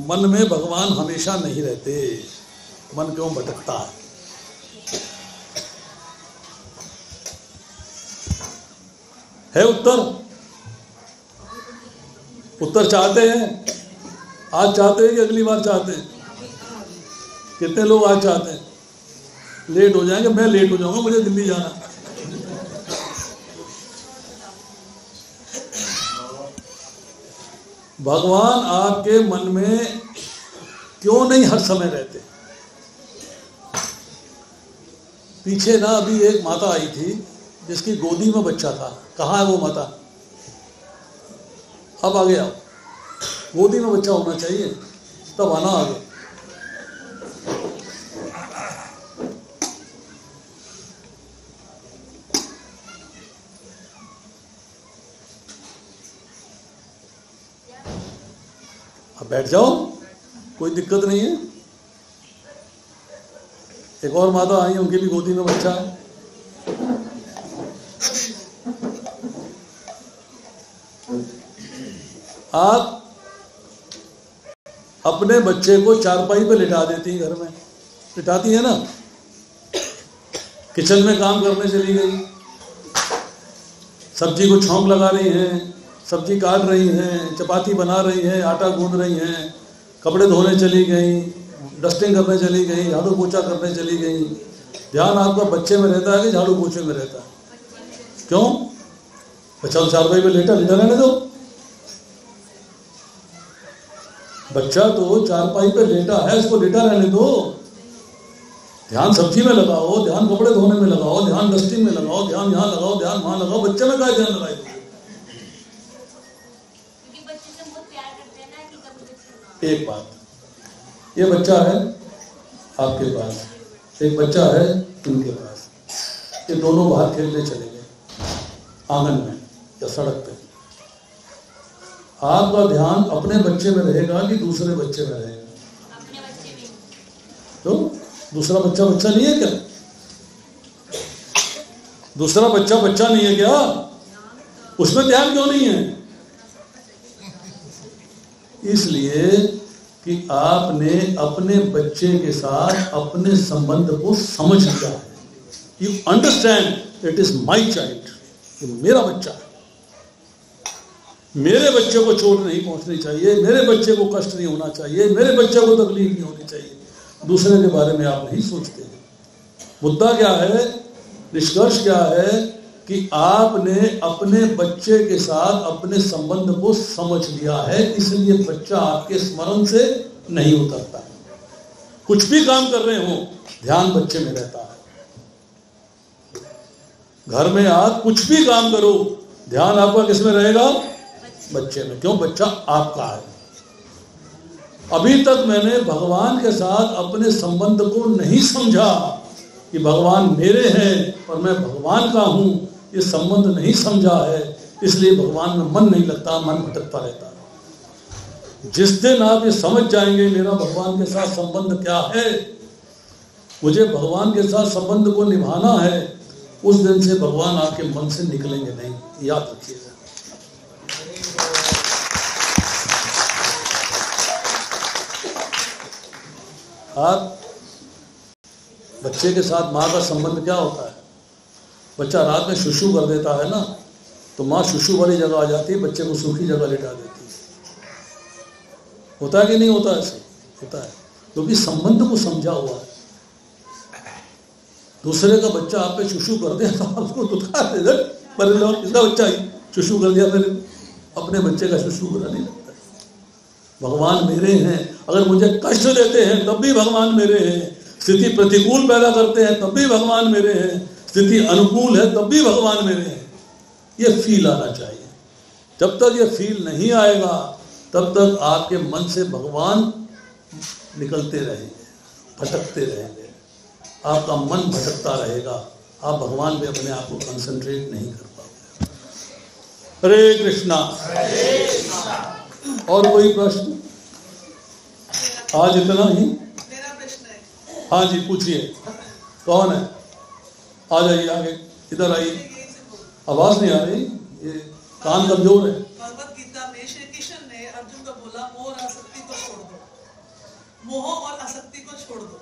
मन में भगवान हमेशा नहीं रहते, मन क्यों भटकता है? है उत्तर? उत्तर चाहते हैं? आज चाहते हैं कि अगली बार चाहते हैं? कितने लोग आज चाहते हैं? लेट हो जाएंगे, मैं लेट हो जाऊंगा, मुझे दिल्ली जाना। भगवान आपके मन में क्यों नहीं हर समय रहते? पीछे ना अभी एक माता आई थी जिसकी गोदी में बच्चा था। कहाँ है वो माता? अब आगे आओ। गोदी में बच्चा होना चाहिए, तब आना आगे। अब बैठ जाओ, कोई दिक्कत नहीं है। एक और माता आई, उनकी भी गोदी में बच्चा है। आप अपने बच्चे को चारपाई पे लिटा देती हैं, घर में लिटाती है ना, किचन में काम करने चली गई, सब्जी को छौंक लगा रही हैं, सब्जी काट रही हैं, चपाती बना रही हैं, आटा गूंद रही हैं, कपड़े धोने चली गई, डस्टिंग करने चली गई, झाड़ू पोछा करने चली गई। ध्यान आपका बच्चे में रहता है कि झाड़ू पोछे में रहता है? क्यों? बच्चा तो चारपाई पे लेटा रहने दो। बच्चा तो चारपाई पे लेटा है, इसको लेटा रहने दो। ध्यान सब्जी में लगाओ, ध्यान कपड़े धोने में लगाओ, ध्यान डस्टिंग में लगाओ, ध्यान यहाँ लगाओ, ध्यान वहां लगाओ। बच्चे में क्या ध्यान लगाए? एक बात, ये बच्चा है आपके पास, एक बच्चा है इनके पास, ये दोनों बाहर खेलने चले गए आंगन में या सड़क पे। आपका ध्यान अपने बच्चे में रहेगा कि दूसरे बच्चे में रहेगा? तो दूसरा बच्चा बच्चा नहीं है क्या? दूसरा बच्चा बच्चा नहीं है क्या? उसमें ध्यान क्यों नहीं है? इसलिए कि आपने अपने बच्चे के साथ अपने संबंध को समझ लिया है। You understand it is my child, ये मेरा बच्चा है, मेरे बच्चे को चोट नहीं पहुंचनी चाहिए, मेरे बच्चे को कष्ट नहीं होना चाहिए, मेरे बच्चे को तकलीफ नहीं होनी चाहिए। दूसरे के बारे में आप नहीं सोचते। मुद्दा क्या है, निष्कर्ष क्या है कि आपने अपने बच्चे के साथ अपने संबंध को समझ लिया है, इसलिए बच्चा आपके स्मरण से नहीं उतरता। कुछ भी काम कर रहे हो ध्यान बच्चे में रहता है। घर में आप कुछ भी काम करो ध्यान आपका किसमें रहेगा? बच्चे में। क्यों? बच्चा आपका है। अभी तक मैंने भगवान के साथ अपने संबंध को नहीं समझा कि भगवान मेरे हैं और मैं भगवान का हूं, ये संबंध नहीं समझा है, इसलिए भगवान में मन नहीं लगता, मन भटकता रहता है। जिस दिन आप ये समझ जाएंगे मेरा भगवान के साथ संबंध क्या है, मुझे भगवान के साथ संबंध को निभाना है, उस दिन से भगवान आपके मन से निकलेंगे नहीं, याद रखिएगा। आप बच्चे के साथ माँ का संबंध क्या होता है? बच्चा रात में शुशु कर देता है ना, तो माँ शुशु वाली जगह आ जाती है, बच्चे को सूखी जगह लेटा देती है। होता है कि नहीं होता? ऐसे होता है, क्योंकि संबंध को समझा हुआ है। दूसरे का बच्चा आप पे शुशु कर दे तो आपको दुखाते हैं, पर लोग किसका बच्चा ही शुशु कर दिया, मेरे अपने बच्चे का शुशु बुरा नहीं लगता। भगवान मेरे हैं, अगर मुझे कष्ट देते हैं तब भी भगवान मेरे हैं, स्थिति प्रतिकूल पैदा करते हैं तब भी भगवान मेरे हैं, स्थिति अनुकूल है तब भी भगवान मेरे हैं। ये फील आना चाहिए। जब तक ये फील नहीं आएगा तब तक आपके मन से भगवान निकलते रहेंगे, भटकते रहेंगे, आपका मन भटकता रहेगा, आप भगवान पे अपने आप को कंसंट्रेट नहीं कर पाओगे। हरे कृष्णा। और कोई प्रश्न? आज इतना ही? मेरा प्रश्न है। हाँ जी पूछिए, कौन है? आ जाइए आगे, इधर आइए। आवाज नहीं आ रही, ये कान कमजोर है। भगवत गीता में श्री कृष्ण ने अर्जुन को बोला, मोह और आसक्ति को छोड़ दो, मोह और आसक्ति को छोड़ दो।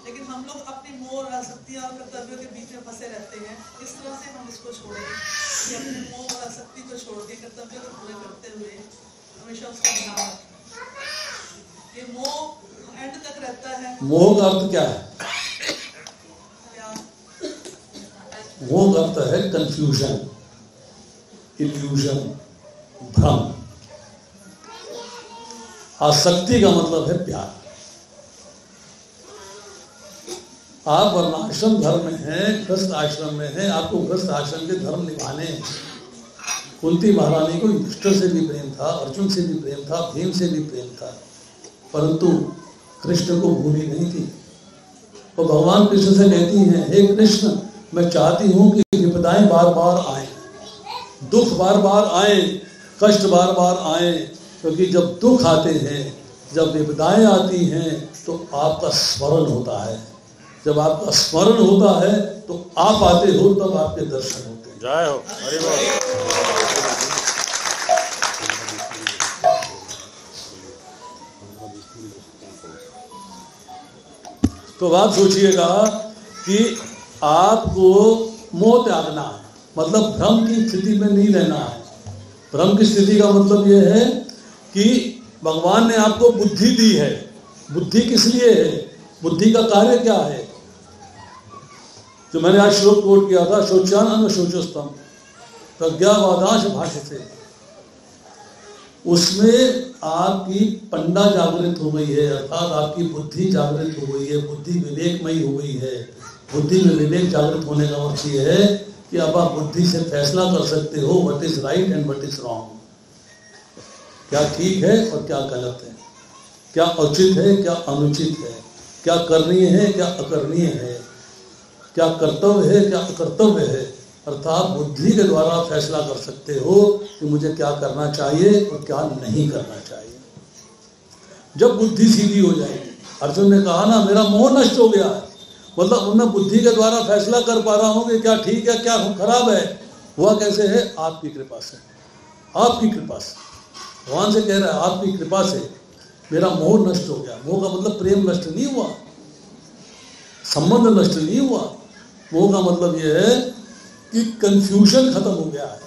लेकिन हम लोग अपनी मोह और आसक्ति और कर्तव्यों के बीच में फंसे रहते हैं। इस तरह से हम इसको छोड़ें कि अपने मोह और आसक्ति को छोड़ के कर्तव्यों को पूरे करते हुए हमेशा उसका ध्यान रखें। ये मोह एंड तक रहता है। मोह का अर्थ क्या है? मोह का अर्थ है कंफ्यूजन, इल्यूजन, भ्रम। आसक्ति का मतलब है प्यार। आप वर्णाश्रम धर्म में हैं, गृहस्थ आश्रम में हैं, आपको गृहस्थ आश्रम के धर्म निभाने हैं। कुंती महारानी को युधिष्ठिर से भी प्रेम था, अर्जुन से भी प्रेम था, भीम से भी प्रेम था, परंतु कृष्ण को भूली नहीं थी। तो भगवान कृष्ण से कहती हैं, हे कृष्ण, मैं चाहती हूं कि विपदाएं बार बार आए, दुख बार बार आए, कष्ट बार बार आए, क्योंकि जब दुख आते हैं, जब विपदाएं आती हैं तो आपका स्मरण होता है। जब आपका स्मरण होता है तो आप आते हो, तब आपके दर्शन होते हैं। जय हो, हरि बोल। तो बात सोचिएगा कि आपको मोह त्यागना है, मतलब भ्रम की स्थिति में नहीं रहना है। भ्रम की स्थिति का मतलब यह है कि भगवान ने आपको बुद्धि दी है। बुद्धि किस लिए है? बुद्धि का कार्य क्या है? जो मैंने आज श्लोक कोट किया था, शोच्यान शोचोस्तम प्रज्ञावादांश भाष्यते, उसमें आपकी पंडा जागृत हो गई है, अर्थात आपकी बुद्धि जागृत हो गई है, बुद्धि विवेकमयी हो गई है। बुद्धि में विवेक जागृत होने का अर्थ ये है कि अब आप बुद्धि से फैसला कर सकते हो what is right and what is wrong, क्या ठीक है और क्या गलत है, क्या उचित है क्या अनुचित है, क्या करणीय है क्या अकरणीय है, क्या कर्तव्य है क्या अकर्तव्य है। अर्थात बुद्धि के द्वारा फैसला कर सकते हो कि मुझे क्या करना चाहिए और क्या नहीं करना चाहिए। जब बुद्धि सीधी हो जाएगी, अर्जुन ने कहा ना मेरा मोह नष्ट हो गया है, मतलब मैं बुद्धि के द्वारा फैसला कर पा रहा हूँ कि क्या ठीक है क्या खराब है। हुआ कैसे है? आपकी कृपा से, आपकी कृपा से। भगवान से कह रहा है आपकी कृपा से मेरा मोह नष्ट हो गया। मोह का मतलब प्रेम नष्ट नहीं हुआ, संबंध नष्ट नहीं हुआ। मोह का मतलब यह है कि कंफ्यूजन खत्म हो गया है।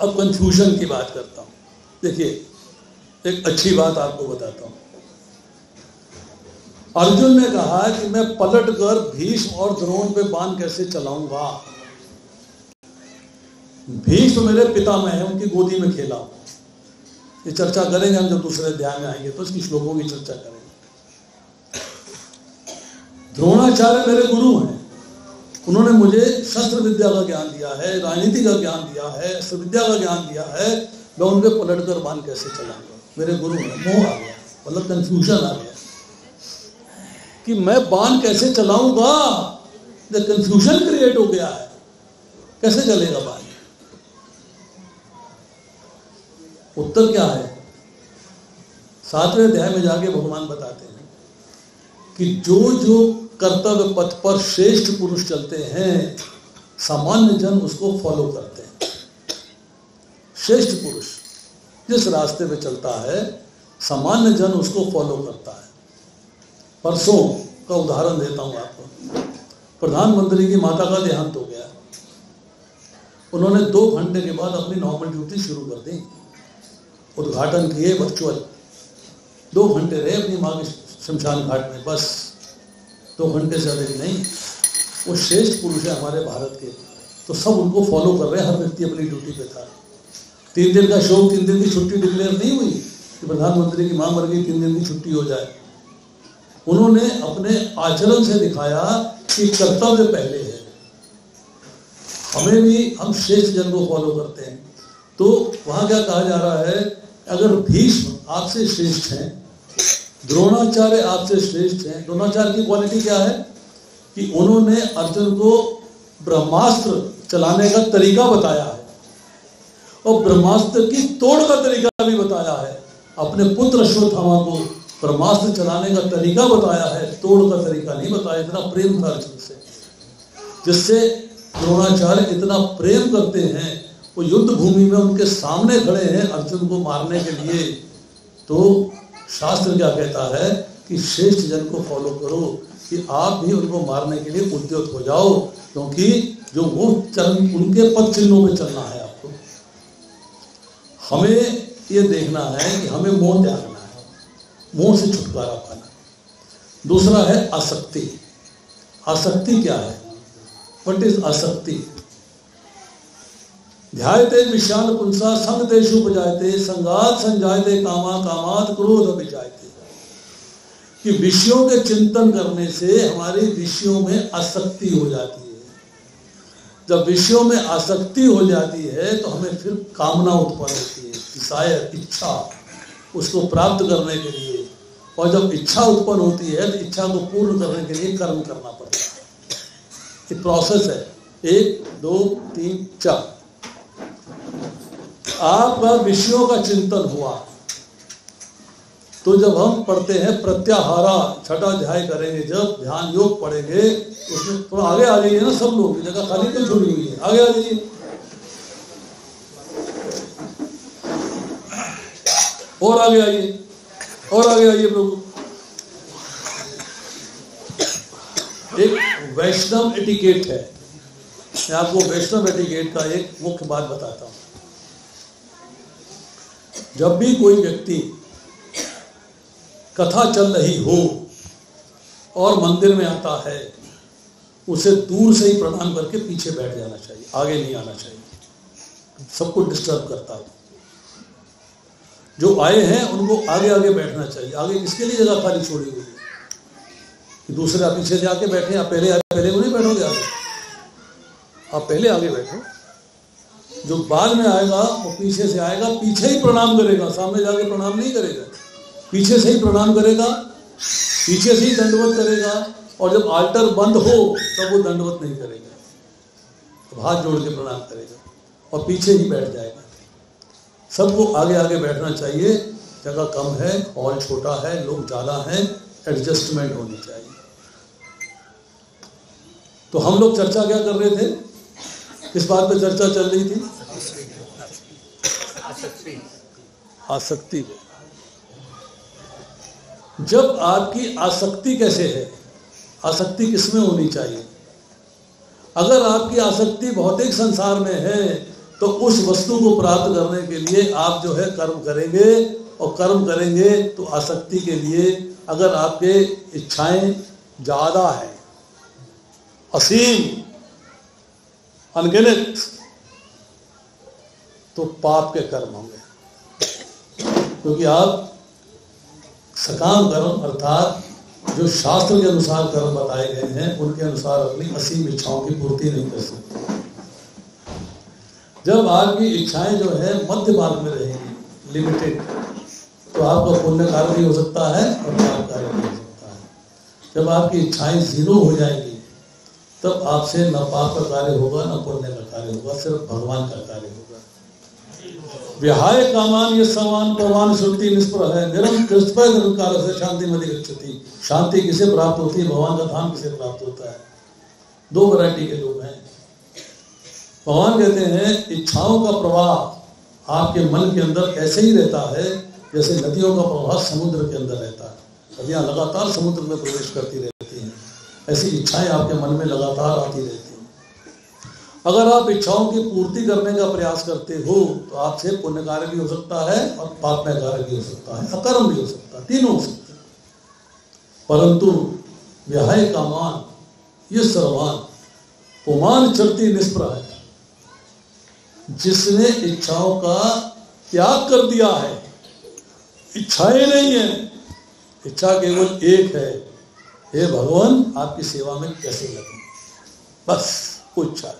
अब कंफ्यूजन की बात करता हूँ। देखिए एक अच्छी बात आपको बताता हूँ। अर्जुन ने कहा कि मैं पलट कर भीष्म और द्रोण पे बाण कैसे चलाऊंगा। भीष्म मेरे पितामह हैं, उनकी गोदी में खेला। ये चर्चा करेंगे हम जब दूसरे अध्याय में आएंगे तो इसकी श्लोकों की चर्चा करेंगे। द्रोणाचार्य मेरे गुरु हैं, उन्होंने मुझे शस्त्र विद्या का ज्ञान दिया है, राजनीति का ज्ञान दिया है, अस्त्र विद्या का ज्ञान दिया है। मैं उनके पलट कर बाण कैसे चलाऊंगा? मेरे गुरु हैं। मोह आ गया, मतलब कंफ्यूजन आ गया कि मैं बाण कैसे चलाऊंगा। कंफ्यूजन क्रिएट हो गया है, कैसे चलेगा बाण? उत्तर क्या है? 7वें अध्याय में जाके भगवान बताते हैं कि जो जो कर्तव्य पथ पर श्रेष्ठ पुरुष चलते हैं सामान्य जन उसको फॉलो करते हैं। श्रेष्ठ पुरुष जिस रास्ते पे चलता है सामान्य जन उसको फॉलो करता है। परसों का उदाहरण देता हूं आपको। प्रधानमंत्री की माता का देहांत हो गया, उन्होंने 2 घंटे के बाद अपनी नॉर्मल ड्यूटी शुरू कर दी। उद्घाटन किए वर्चुअल, 2 घंटे रहे अपनी माँ के शमशान घाट में, बस 2 घंटे से अधिक नहीं। वो श्रेष्ठ पुरुष है हमारे भारत के, तो सब उनको फॉलो कर रहे हैं। हर व्यक्ति अपनी ड्यूटी पे था। 3 दिन का शोक, 3 दिन की छुट्टी डिक्लेयर नहीं हुई कि प्रधानमंत्री की माँ मर गई, 3 दिन की छुट्टी हो जाए। उन्होंने अपने आचरण से दिखाया कि कर्तव्य पहले है। हमें भी, हम श्रेष्ठ जन को फॉलो करते हैं। तो वहां क्या कहा जा रहा है? अगर भीष्म आपसे श्रेष्ठ हैं, द्रोणाचार्य आपसे श्रेष्ठ हैं। द्रोणाचार्य की क्वालिटी क्या है कि उन्होंने अर्जुन को ब्रह्मास्त्र चलाने का तरीका बताया है और ब्रह्मास्त्र की तोड़ का तरीका भी बताया है। अपने पुत्र अश्वत्थामा को ब्रह्मास्त्र चलाने का तरीका बताया है, तोड़ का तरीका नहीं बताया। इतना प्रेम था अर्जुन से, जिससे द्रोणाचार्य इतना प्रेम करते हैं। वो युद्ध भूमि में उनके सामने खड़े हैं अर्जुन को मारने के लिए। तो शास्त्र क्या कहता है कि श्रेष्ठ जन को फॉलो करो, कि आप भी उनको मारने के लिए उद्यत हो जाओ, क्योंकि जो वो उनके पद चिन्हों पे चलना है आपको। हमें ये देखना है कि हमें मोह त्यागना है, मोह से छुटकारा पाना। दूसरा है आसक्ति। आसक्ति क्या है? व्हाट इज आसक्ति? ध्यायते विषयान पुंसा संगतेषु उपजायते संगात संजायते कामा कामात क्रोध विजायते। कि विषयों के चिंतन करने से हमारे विषयों में आसक्ति हो जाती है। जब विषयों में आसक्ति हो जाती है तो हमें फिर कामना उत्पन्न होती है, डिजायर, इच्छा, उसको प्राप्त करने के लिए। और जब इच्छा उत्पन्न होती है तो इच्छा को पूर्ण करने के लिए कर्म करना पड़ता है। ये प्रोसेस है। 1 2 3 4। आपका विषयों का चिंतन हुआ तो जब हम पढ़ते हैं प्रत्याहारा, 6वां अध्याय करेंगे, जब ध्यान योग पढ़ेंगे उसमें थोड़ा आगे आ जाइए ना सब लोग, जगह खाली तो छोड़ी हुई है, आगे आ जाइए। और आगे आइए, और आगे आइए प्रभु। एक वैष्णव एटिकेट है। मैं आपको वैष्णव एटिकेट का एक मुख्य बात बताता हूं। जब भी कोई व्यक्ति कथा चल रही हो और मंदिर में आता है, उसे दूर से ही प्रणाम करके पीछे बैठ जाना चाहिए, आगे नहीं आना चाहिए। सबको डिस्टर्ब करता है। जो आए हैं उनको आगे आगे बैठना चाहिए। आगे किसके लिए जगह खाली छोड़ी हुई है कि दूसरे आप पीछे जाके बैठे? आप पहले आए, पहले को नहीं बैठोगे आगे, आप पहले आगे बैठो। जो बाद में आएगा वो पीछे से आएगा, पीछे ही प्रणाम करेगा, सामने जाके प्रणाम नहीं करेगा, पीछे से ही प्रणाम करेगा, पीछे से ही दंडवत करेगा। और जब आल्टर बंद हो तब वो दंडवत नहीं करेगा, तो हाथ जोड़ के प्रणाम करेगा और पीछे ही बैठ जाएगा। सबको आगे आगे बैठना चाहिए। जगह कम है, हॉल छोटा है, लोग ज़्यादा हैं, एडजस्टमेंट होनी चाहिए। तो हम लोग चर्चा क्या कर रहे थे, किस बात पे चर्चा चल रही थी? आसक्ति पे। जब आपकी आसक्ति कैसे है, आसक्ति किसमें होनी चाहिए? अगर आपकी आसक्ति भौतिक संसार में है तो उस वस्तु को प्राप्त करने के लिए आप जो है कर्म करेंगे, और कर्म करेंगे तो आसक्ति के लिए अगर आपके इच्छाएं ज्यादा है, असीम, अनगिनत, तो पाप के कर्म होंगे, क्योंकि आप सकाम कर्म अर्थात जो शास्त्र के अनुसार कर्म बताए गए हैं उनके अनुसार अपनी असीम इच्छाओं की पूर्ति नहीं कर सकते। जब आपकी इच्छाएं जो है मध्य मार्ग में रहेंगी, लिमिटेड, तो आपका पुण्य कार्य भी हो सकता है और पाप कार्य भी हो सकता है। जब आपकी इच्छाएं जीरो हो जाएगी तब आपसे न पाप का कार्य होगा न पुण्य का कार्य होगा, सिर्फ भगवान का कार्य होगा। विहाय कामान ये समान पवन श्रुति निष्प्रह है निरंतर से शांति मधि गच्छति। शांति किसे प्राप्त होती है? भगवान का धाम किसे प्राप्त होता है? दो वैरायटी के लोग हैं। भगवान कहते हैं इच्छाओं का प्रवाह आपके मन के अंदर ऐसे ही रहता है जैसे नदियों का प्रवाह समुद्र के अंदर रहता है। नदियां लगातार समुद्र में प्रवेश करती रहती हैं, ऐसी इच्छाएं आपके मन में लगातार आती रहती हैं। अगर आप इच्छाओं की पूर्ति करने का प्रयास करते हो तो आपसे पुण्य कार्य भी हो सकता है और पापमय कार्य भी हो सकता है, अकर्म भी हो सकता है, तीनों हो सकते हैं। परंतु विहाय कामान ये सर्वान पुमान चरती निष्प्रह है, जिसने इच्छाओं का त्याग कर दिया है, इच्छाएं नहीं है, इच्छा केवल एक है, हे भगवान आपकी सेवा में कैसे लगे, बस वो इच्छा।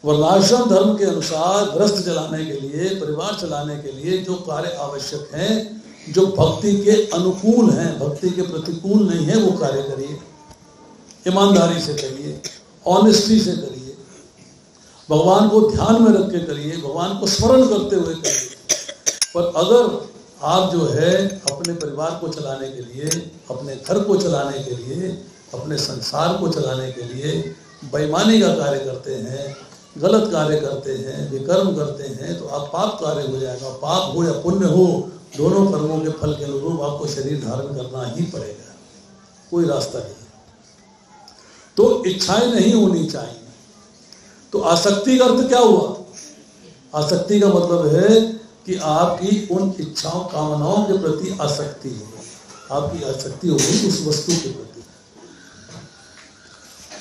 वर्णाश्रम धर्म के अनुसार गृहस्थ चलाने के लिए, परिवार चलाने के लिए जो कार्य आवश्यक हैं, जो भक्ति के अनुकूल हैं, भक्ति के प्रतिकूल नहीं है, वो कार्य करिए, ईमानदारी से करिए, ऑनेस्टी से करिए, भगवान को ध्यान में रख के करिए, भगवान को स्मरण करते हुए करिए। पर अगर आप जो है अपने परिवार को चलाने के लिए, अपने घर को चलाने के लिए, अपने संसार को चलाने के लिए बेईमानी का कार्य करते हैं, गलत कार्य करते हैं, विकर्म करते हैं, तो आप पाप कार्य हो जाएगा। पाप हो या पुण्य हो, दोनों कर्मों के फल के अनुरूप आपको शरीर धारण करना ही पड़ेगा, कोई रास्ता नहीं। तो इच्छाएं नहीं होनी चाहिए। तो आसक्ति का अर्थ क्या हुआ? आसक्ति का मतलब है कि आपकी उन इच्छाओं कामनाओं के प्रति आसक्ति हो, आपकी आसक्ति होगी उस वस्तु के प्रति।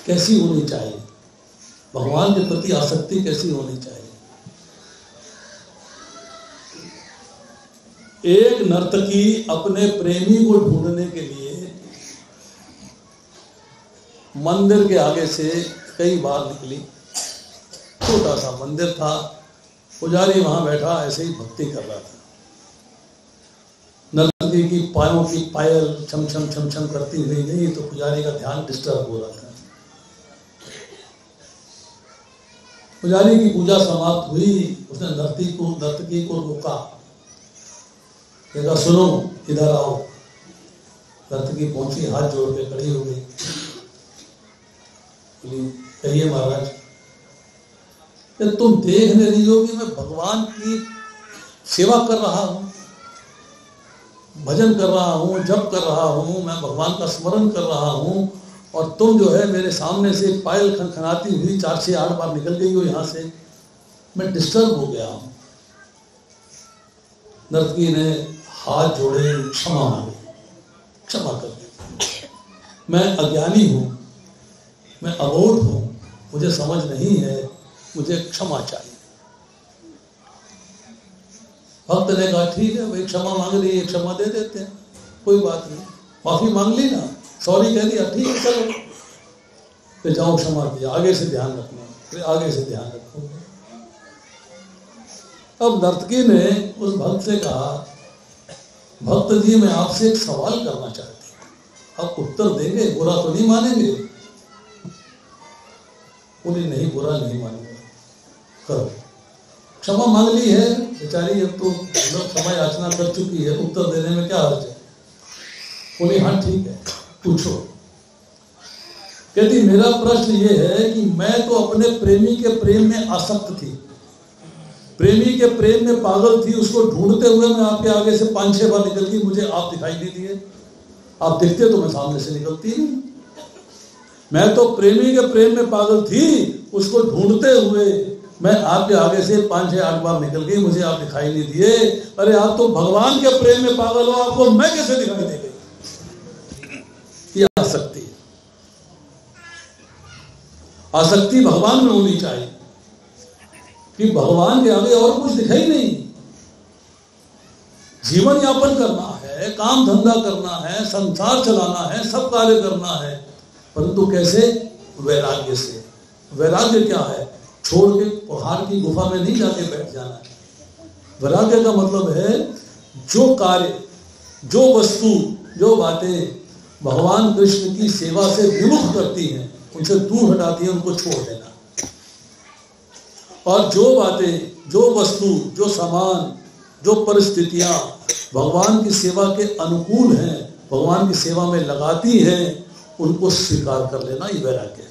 कैसी होनी चाहिए? भगवान के प्रति आसक्ति कैसी होनी चाहिए? एक नर्तकी अपने प्रेमी को ढूंढने के लिए मंदिर के आगे से कई बार निकली। छोटा सा मंदिर था, पुजारी वहां बैठा ऐसे ही भक्ति कर रहा था। नर्तकी की पायों की पायल छम छम छम छम करती हुई गई तो पुजारी का ध्यान डिस्टर्ब हो रहा था। पुजारी की पूजा समाप्त हुई, उसने नर्तकी को रोका, कहा सुनो इधर आओ। नर्तकी पहुंची, हाथ जोड़ के खड़ी हो गई। कहिए महाराज, तुम देख नहीं रही हो कि मैं भगवान की सेवा कर रहा हूं, भजन कर रहा हूं, जप कर रहा हूं, मैं भगवान का स्मरण कर रहा हूं, और तुम जो है मेरे सामने से पायल खनखनाती हुई 4 से 8 बार निकल गई हो यहां से, मैं डिस्टर्ब हो गया हूं। नर्तकी ने हाथ जोड़े, क्षमा मांगी, क्षमा कर दे, मैं अज्ञानी हूं, मैं अबोध हूं, मुझे समझ नहीं है, मुझे क्षमा चाहिए। भक्त ने कहा ठीक है भाई, क्षमा मांग रही है, क्षमा दे देते हैं, कोई बात नहीं। माफी मांग ली ना, सॉरी कह दिया, ठीक है चलो, फिर जाओ क्षमा किया, आगे से ध्यान रखना, फिर आगे से ध्यान रखो। अब नर्तकी ने उस भक्त से कहा, भक्त जी मैं आपसे एक सवाल करना चाहती हूँ, आप उत्तर देंगे, बुरा तो नहीं मानेंगे? बोली नहीं, बुरा नहीं मानूंगा, करो। क्षमा मांग ली है बेचारी, अब तो समय याचना कर चुकी है, उत्तर देने में क्या हर्ज है। बोले हाँ ठीक है, पूछो। कहती मेरा प्रश्न ये है कि मैं तो अपने प्रेमी के प्रेम में आसक्त थी, प्रेमी के प्रेम में पागल थी, उसको ढूंढते हुए मैं आपके आगे से 5-6 बार निकल गई, मुझे आप दिखाई नहीं दिए, आप दिखते तो मैं सामने से निकलती नहीं। मैं तो प्रेमी के प्रेम में पागल थी, उसको ढूंढते हुए मैं आपके आगे से 5-6-8 बार निकल गई, मुझे आप दिखाई नहीं दिए। अरे आप तो भगवान के प्रेम में पागल हो, आपको मैं कैसे दिखाई दे गई? ये आसक्ति है। आसक्ति भगवान में होनी चाहिए कि भगवान के आगे और कुछ दिखाई नहीं। जीवन यापन करना है, काम धंधा करना है, संसार चलाना है, सब कार्य करना है, परंतु कैसे? वैराग्य से। वैराग्य क्या है? छोड़ के पहाड़ की गुफा में नहीं जाके बैठ जाना है। वैराग्य का मतलब है जो कार्य, जो वस्तु, जो बातें भगवान कृष्ण की सेवा से विमुख करती हैं, उनसे दूर हटाती है, उनको छोड़ देना। और जो बातें, जो वस्तु, जो सामान, जो परिस्थितियां भगवान की सेवा के अनुकूल हैं, भगवान की सेवा में लगाती हैं, उनको स्वीकार कर लेना, ये वैराग्य है।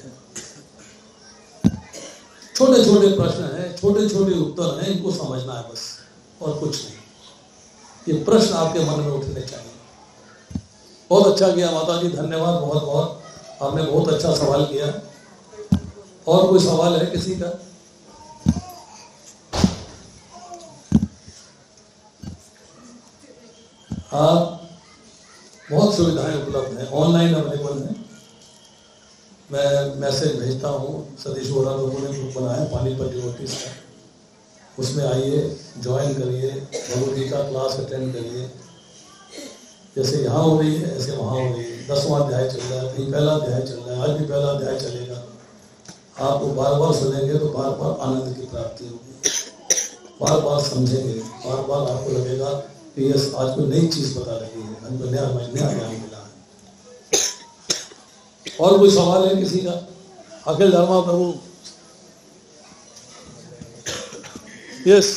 छोटे छोटे प्रश्न हैं, छोटे छोटे उत्तर हैं, इनको समझना है बस, और कुछ नहीं। ये प्रश्न आपके मन में उठने चाहिए। बहुत अच्छा किया माता जी, धन्यवाद बहुत बहुत, आपने बहुत अच्छा सवाल किया। और कोई सवाल है किसी का? हाँ, बहुत सुविधाएं उपलब्ध हैं, ऑनलाइन अवेलेबल हैं। मैं मैसेज भेजता हूँ, सतीश बोरा लोगों ने ग्रुप बनाया पानीपत डिवोटीज का, उसमें आइए, ज्वाइन करिए, भगवद गीता क्लास अटेंड करिए। जैसे यहाँ हो रही है ऐसे वहाँ हो रही है। 10वां अध्याय चल रहा है, कहीं पहला अध्याय चल रहा है, आज भी पहला अध्याय चलेगा। आप बार बार सुनेंगे तो बार बार आनंद की प्राप्ति होगी, बार बार समझेंगे, बार बार आपको लगेगा कि यस आज कोई नई चीज पता लगी है, हमको नया ज्ञान मिला है। और कोई सवाल है किसी का? अखिल धर्मा प्रभु। यस,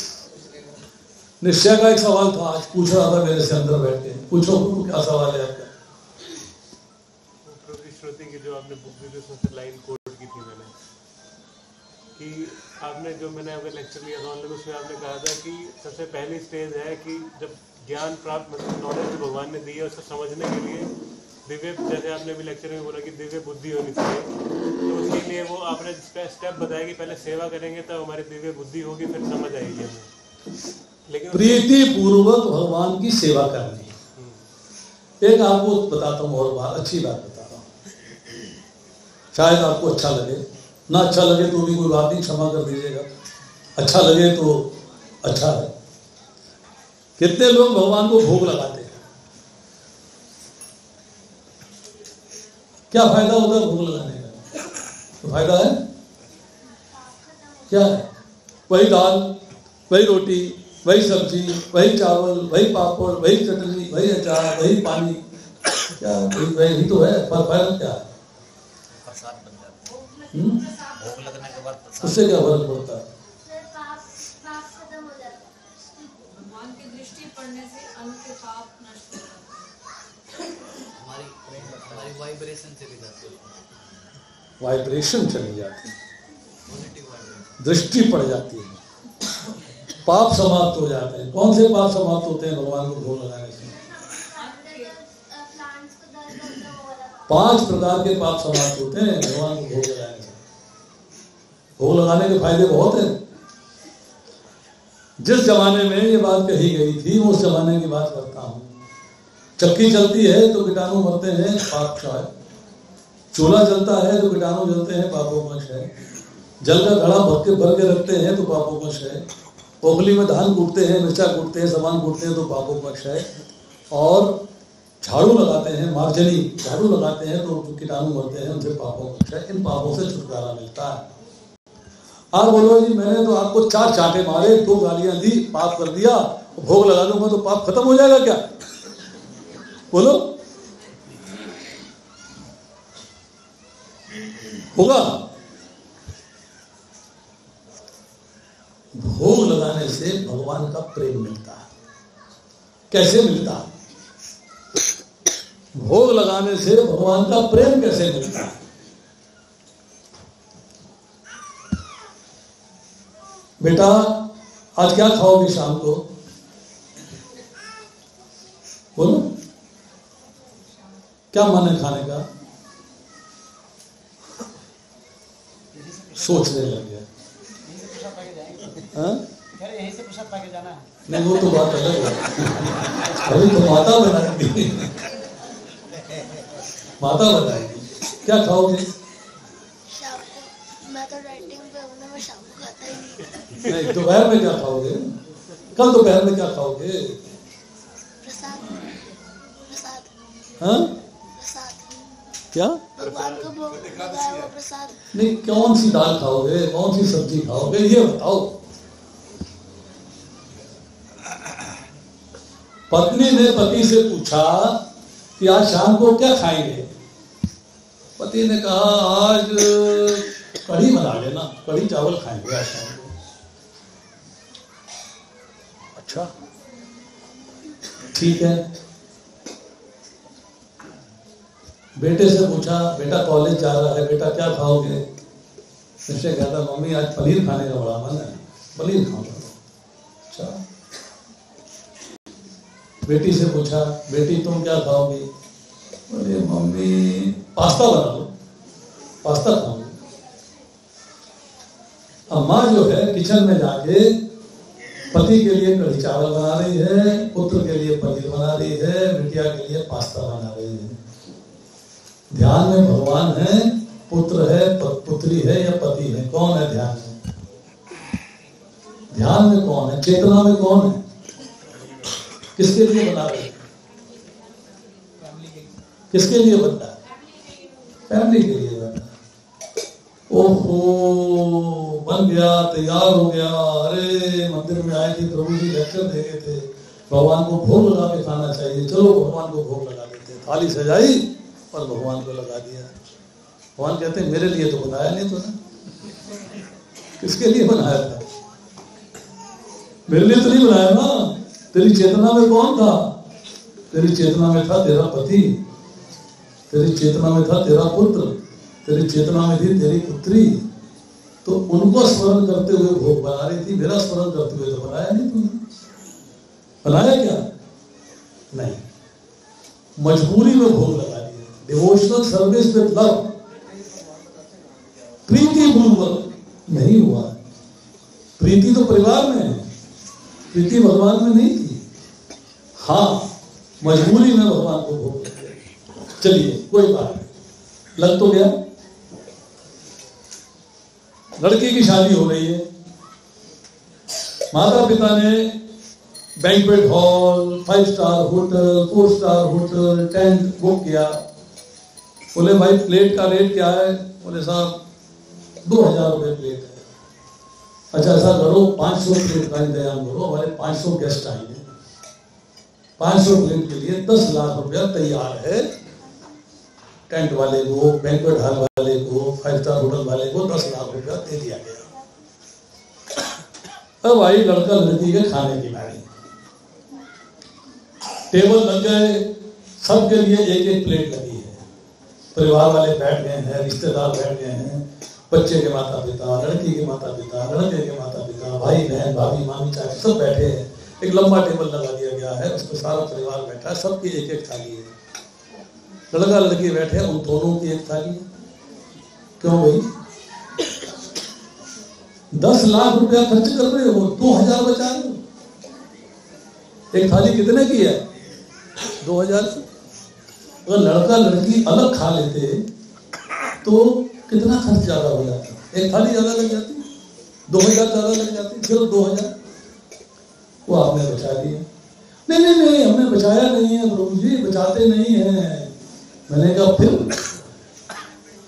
निश्चय का एक सवाल था, आज पूछ रहा था मेरे से अंदर बैठ के। पूछो प्रभु, क्या सवाल है आपका? श्रुति की जो आपने बुक दी थी उसमें लाइन कोट की थी मैंने, कि आपने जो मैंने आपका लेक्चर लिया था ऑनलाइन, उसमें आपने कहा था कि सबसे पहली स्टेज है कि जब ज्ञान प्राप्त, मतलब नॉलेज जो भगवान ने दी है उसको समझने के लिए दिव्य, जैसे आपने भी लेक्चर में बोला कि दिव्य बुद्धि होनी चाहिए, तो उसके लिए वो आपने स्टेप बताया कि पहले सेवा करेंगे तब हमारी दिव्य बुद्धि होगी, फिर समझ आएगी हमें। लेकिन प्रीति पूर्वक भगवान की सेवा करनी। एक आपको बताता हूँ और बात, अच्छी बात बताता हूँ, शायद आपको अच्छा लगे, ना अच्छा लगे तो भी कोई बात नहीं, क्षमा कर दीजिएगा। अच्छा लगे तो अच्छा है। कितने लोग भगवान को भोग लगाते हैं? क्या फायदा होता है भोग लगाने का? तो फायदा है क्या है? वही दाल, वही रोटी, वही सब्जी, वही चावल, वही पापड़, वही चटनी, वही अचार, वही पानी, क्या वही तो है। पर फायदा क्या है? भोग लगने के बाद उससे क्या फर्क पड़ता है? भगवान की दृष्टि पड़ने से अन्न के पाप नष्ट हो जाते हैं। हमारी वाइब्रेशन चली जाती है, वाइब्रेशन चली जाती है, दृष्टि पड़ जाती है, पाप समाप्त हो जाते हैं। कौन से पाप समाप्त होते हैं भगवान को भोग लगाने से? 5 प्रकार के पाप समाप्त होते हैं भगवान को भोग लगाने से। भोग लगाने के फायदे बहुत हैं। जिस जमाने में ये बात कही गई थी उस जमाने की बात करता हूँ। चक्की चलती है तो कीटाणु मरते हैं, पाप का है। चूल्हा जलता है तो कीटाणु जलते हैं, पापों का क्षय। जल का घड़ा भर के रखते हैं तो पापों का क्षय। पोखली में धान कूटते हैं, मिर्चा कूटते हैं, सामान कूटते हैं तो पापों का क्षय। और झाड़ू लगाते हैं, मार्जनी झाड़ू लगाते हैं तो जो कीटाणु मरते हैं उनसे पापों का क्षय। इन पापों से छुटकारा मिलता है। आप बोलो जी मैंने तो आपको 4 चांटे मारे, 2 गालियां दी, पाप कर दिया, भोग लगा दूंगा तो पाप खत्म हो जाएगा क्या? बोलो, होगा? भोग लगाने से भगवान का प्रेम मिलता है। कैसे मिलता है? भोग लगाने से भगवान का प्रेम कैसे मिलता है? बेटा आज क्या खाओगे शाम को? बोलो, क्या मन है खाने का? सोचने लग गया। यहीं से प्रसाद पाके जाना है। नहीं, वो तो बात अलग है। अभी तो माता बनाएगी, माता बनाएगी। क्या खाओगे? शाम को मैं तो डाइटिंग पे हूँ ना, मैं शाम को खाता ही नहीं। नहीं, दोपहर में क्या खाओगे? कल दोपहर में क्या खाओगे? प्रसाद। प्रसाद। हाँ? प्रसाद। क्या? भगवान को भोग लगाया हुआ प्रसाद। नहीं, कौन सी दाल खाओगे, कौन सी सब्जी खाओगे, ये बताओ। पत्नी ने पति से पूछा कि आज शाम को क्या खाएंगे? पति ने कहा आज कढ़ी बना लेना, कढ़ी चावल खाएंगे आज शाम को। अच्छा ठीक है। बेटे से पूछा, बेटा कॉलेज जा रहा है, बेटा क्या खाओगे? उससे कहता मम्मी आज पनीर खाने का बड़ा मन है, पनीर खाऊंगा। अच्छा। बेटी से पूछा, बेटी तुम क्या खाओगी? बोले मम्मी पास्ता बना लो, पास्ता खाऊंगी। अब माँ जो है किचन में जाके पति के लिए कढ़ी चावल बना रही है, पुत्र के लिए पनीर बना रही है, बिटिया के लिए पास्ता बना रही है। ध्यान में भगवान है, पुत्र है, पुत्री है या पति है? कौन है ध्यान में? ध्यान में कौन है? चेतना में कौन है? किसके लिए बना रहे? किसके लिए बनता है? फैमिली के लिए बनता है। ओहो, बन गया, तैयार हो गया। अरे मंदिर में आए थे, प्रभु जी लेक्चर दे गए थे, भगवान को भोग लगा के खाना चाहिए, चलो भगवान को भोग लगा देते। थाली सजाई और भगवान को लगा दिया। भगवान कहते हैं मेरे लिए तो बनाया नहीं तूने, किसके लिए बनाया था? मेरे लिए तो नहीं बनाया ना। तेरी चेतना में कौन था? तेरी चेतना में था तेरा पति, तेरी चेतना में था तेरा पुत्र, तेरी चेतना में थी तेरी पुत्री। तो उनको स्मरण करते हुए भोग बना रही थी, मेरा स्मरण करते हुए तो बनाया नहीं तूने। बनाया क्या? नहीं, मजबूरी में भोग लगा दिया। डिवोशनल सर्विस विद लव, प्रीति पूर्वक नहीं हुआ। प्रीति तो परिवार में है, प्रीति भगवान में नहीं थी। हाँ, मजबूरी में भगवान को भोग लगा दिया। चलिए कोई बात नहीं, लग तो गया। लड़की की शादी हो रही है, माता पिता ने banquet hall, 5 star hotel, 4 star hotel, tent book किया। बोले भाई प्लेट का रेट क्या है? बोले साहब 2000 रुपये प्लेट है। अच्छा ऐसा करो 500 प्लेट का इंतजाम करो, हमारे 500 गेस्ट आएंगे। 500 प्लेट के लिए 10 लाख रुपया तैयार है। टेंट वाले को, बैंक्वेट हॉल वाले को, 5 स्टार होटल वाले को 10 लाख रुपया दे दिया गया। अब आई लड़का लड़की के खाने की बारी। टेबल लग गए, सबके लिए एक एक प्लेट लगी है। परिवार वाले बैठ गए हैं, रिश्तेदार बैठ गए हैं, बच्चे के माता पिता, लड़की के माता पिता, लड़के के माता पिता, भाई बहन, भाभी, मामी, चाची सब बैठे हैं। एक लंबा टेबल लगा दिया गया है, उसमें सारा परिवार बैठा है, सबकी एक एक थाली है। लड़का लड़की बैठे हैं, उन दोनों की एक थाली है। क्यों भाई? 10 लाख रुपया खर्च कर रहे हो, 2000 बचा रहे हो। एक थाली कितने की है? 2000 की। अगर लड़का लड़की अलग खा लेते तो कितना खर्च ज्यादा हो जाता? एक थाली ज्यादा लग जाती, 2000 ज्यादा लग जाती, सिर्फ 2000 वो आपने बचा दिए। नहीं नहीं नहीं, हमने बचाया नहीं है प्रभु जी, बचाते नहीं हैं। मैंने कहा फिर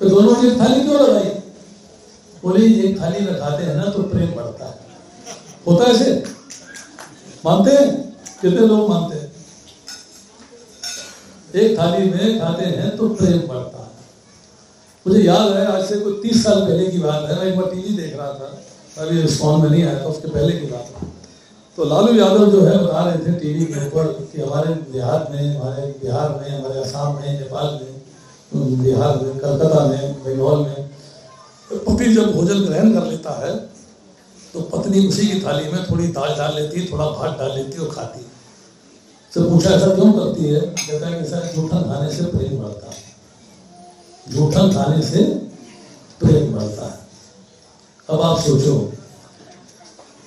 तो दोनों की एक थाली क्यों लगाई? बोले एक थाली में खाते हैं ना तो प्रेम बढ़ता है। होता है ऐसे? मानते हैं? कितने लोग मानते हैं? एक थाली में खाते हैं तो प्रेम बढ़ता है। मुझे याद है आज से कोई 30 साल पहले की बात है, मैं एक बार टीवी देख रहा था, अभी रिस्पॉन्ड में नहीं आया था, उसके पहले की बात है। तो लालू यादव जो है बता रहे थे टीवी के ऊपर कि हमारे बिहार में, हमारे असम में, नेपाल में, बिहार में, कलकत्ता में, बंगाल में पति जब भोजन ग्रहण कर लेता है तो पत्नी उसी की थाली में थोड़ी दाल डाल लेती है, थोड़ा भात डाल लेती है और खाती है। तो पूछा ऐसा क्यों करती है? कहता है कि सर जूठन खाने से प्रेम बढ़ता है, जूठन खाने से प्रेम बढ़ता है। अब आप सोचो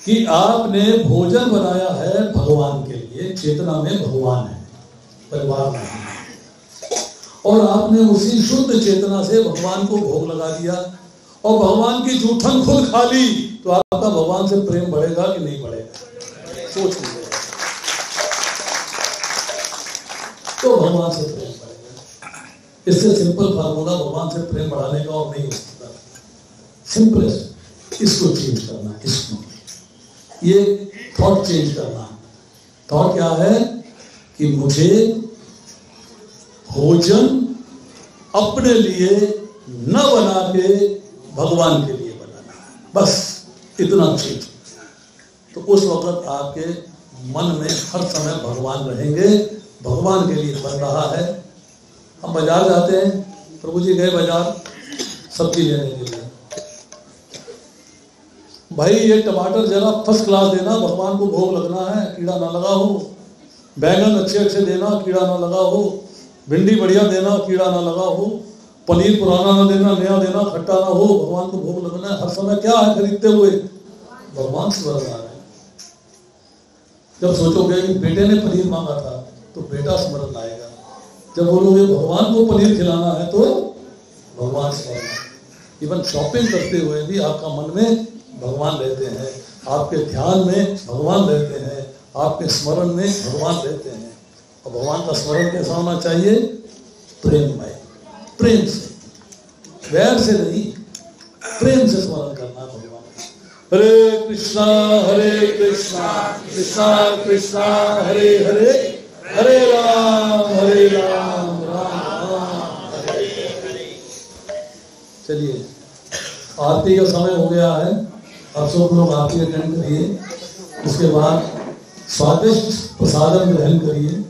कि आपने भोजन बनाया है भगवान के लिए, चेतना में भगवान है, परिवार नहीं, और आपने उसी शुद्ध चेतना से भगवान को भोग लगा दिया और भगवान की जूठन खुद खा ली, तो आपका भगवान से प्रेम बढ़ेगा कि नहीं बढ़ेगा? सोच लीजिए। तो भगवान से प्रेम बढ़ेगा। इससे सिंपल फार्मूला भगवान से प्रेम बढ़ाने का और नहीं हो सकता। सिंपलेस्ट, इसको चेंज करना, इसको ये थॉट चेंज करना। थॉट क्या है कि मुझे भोजन अपने लिए न बना के भगवान के लिए बनाना है, बस इतना चीज। तो उस वक्त आपके मन में हर समय भगवान रहेंगे, भगवान के लिए बन रहा है। हम बाजार जाते हैं, प्रभु जी गए बाजार सब्जी लेने के लिए, भाई ये टमाटर जरा फर्स्ट क्लास देना, भगवान को भोग लगना है, कीड़ा ना लगा हो। बैंगन अच्छे अच्छे देना, कीड़ा ना लगा हो। भिंडी बढ़िया देना, कीड़ा ना लगा हो। पनीर पुराना ना देना, नया देना, खट्टा ना हो, भगवान को भोग लगना है। हर समय क्या है खरीदते हुए? भगवान से स्मरण आ रहे हैं। जब सोचोगे कि बेटे ने पनीर मांगा था तो बेटा स्मरण आएगा। जब बोलोगे भगवान को पनीर खिलाना है तो भगवान स्मरण। इवन शॉपिंग करते हुए भी आपका मन में भगवान रहते हैं, आपके ध्यान में भगवान रहते हैं, आपके स्मरण में भगवान रहते हैं। और भगवान का स्मरण कैसा होना चाहिए? प्रेममय, प्रेम से, वैर से नहीं, प्रेम से स्मरण करना भगवान। हरे कृष्णा कृष्णा कृष्णा हरे हरे, हरे राम राम राम हरे हरे। चलिए आरती का समय हो गया है, आप सब लोग आरती अटेंड करिए, उसके बाद स्वादिष्ट प्रसादम ग्रहण करिए।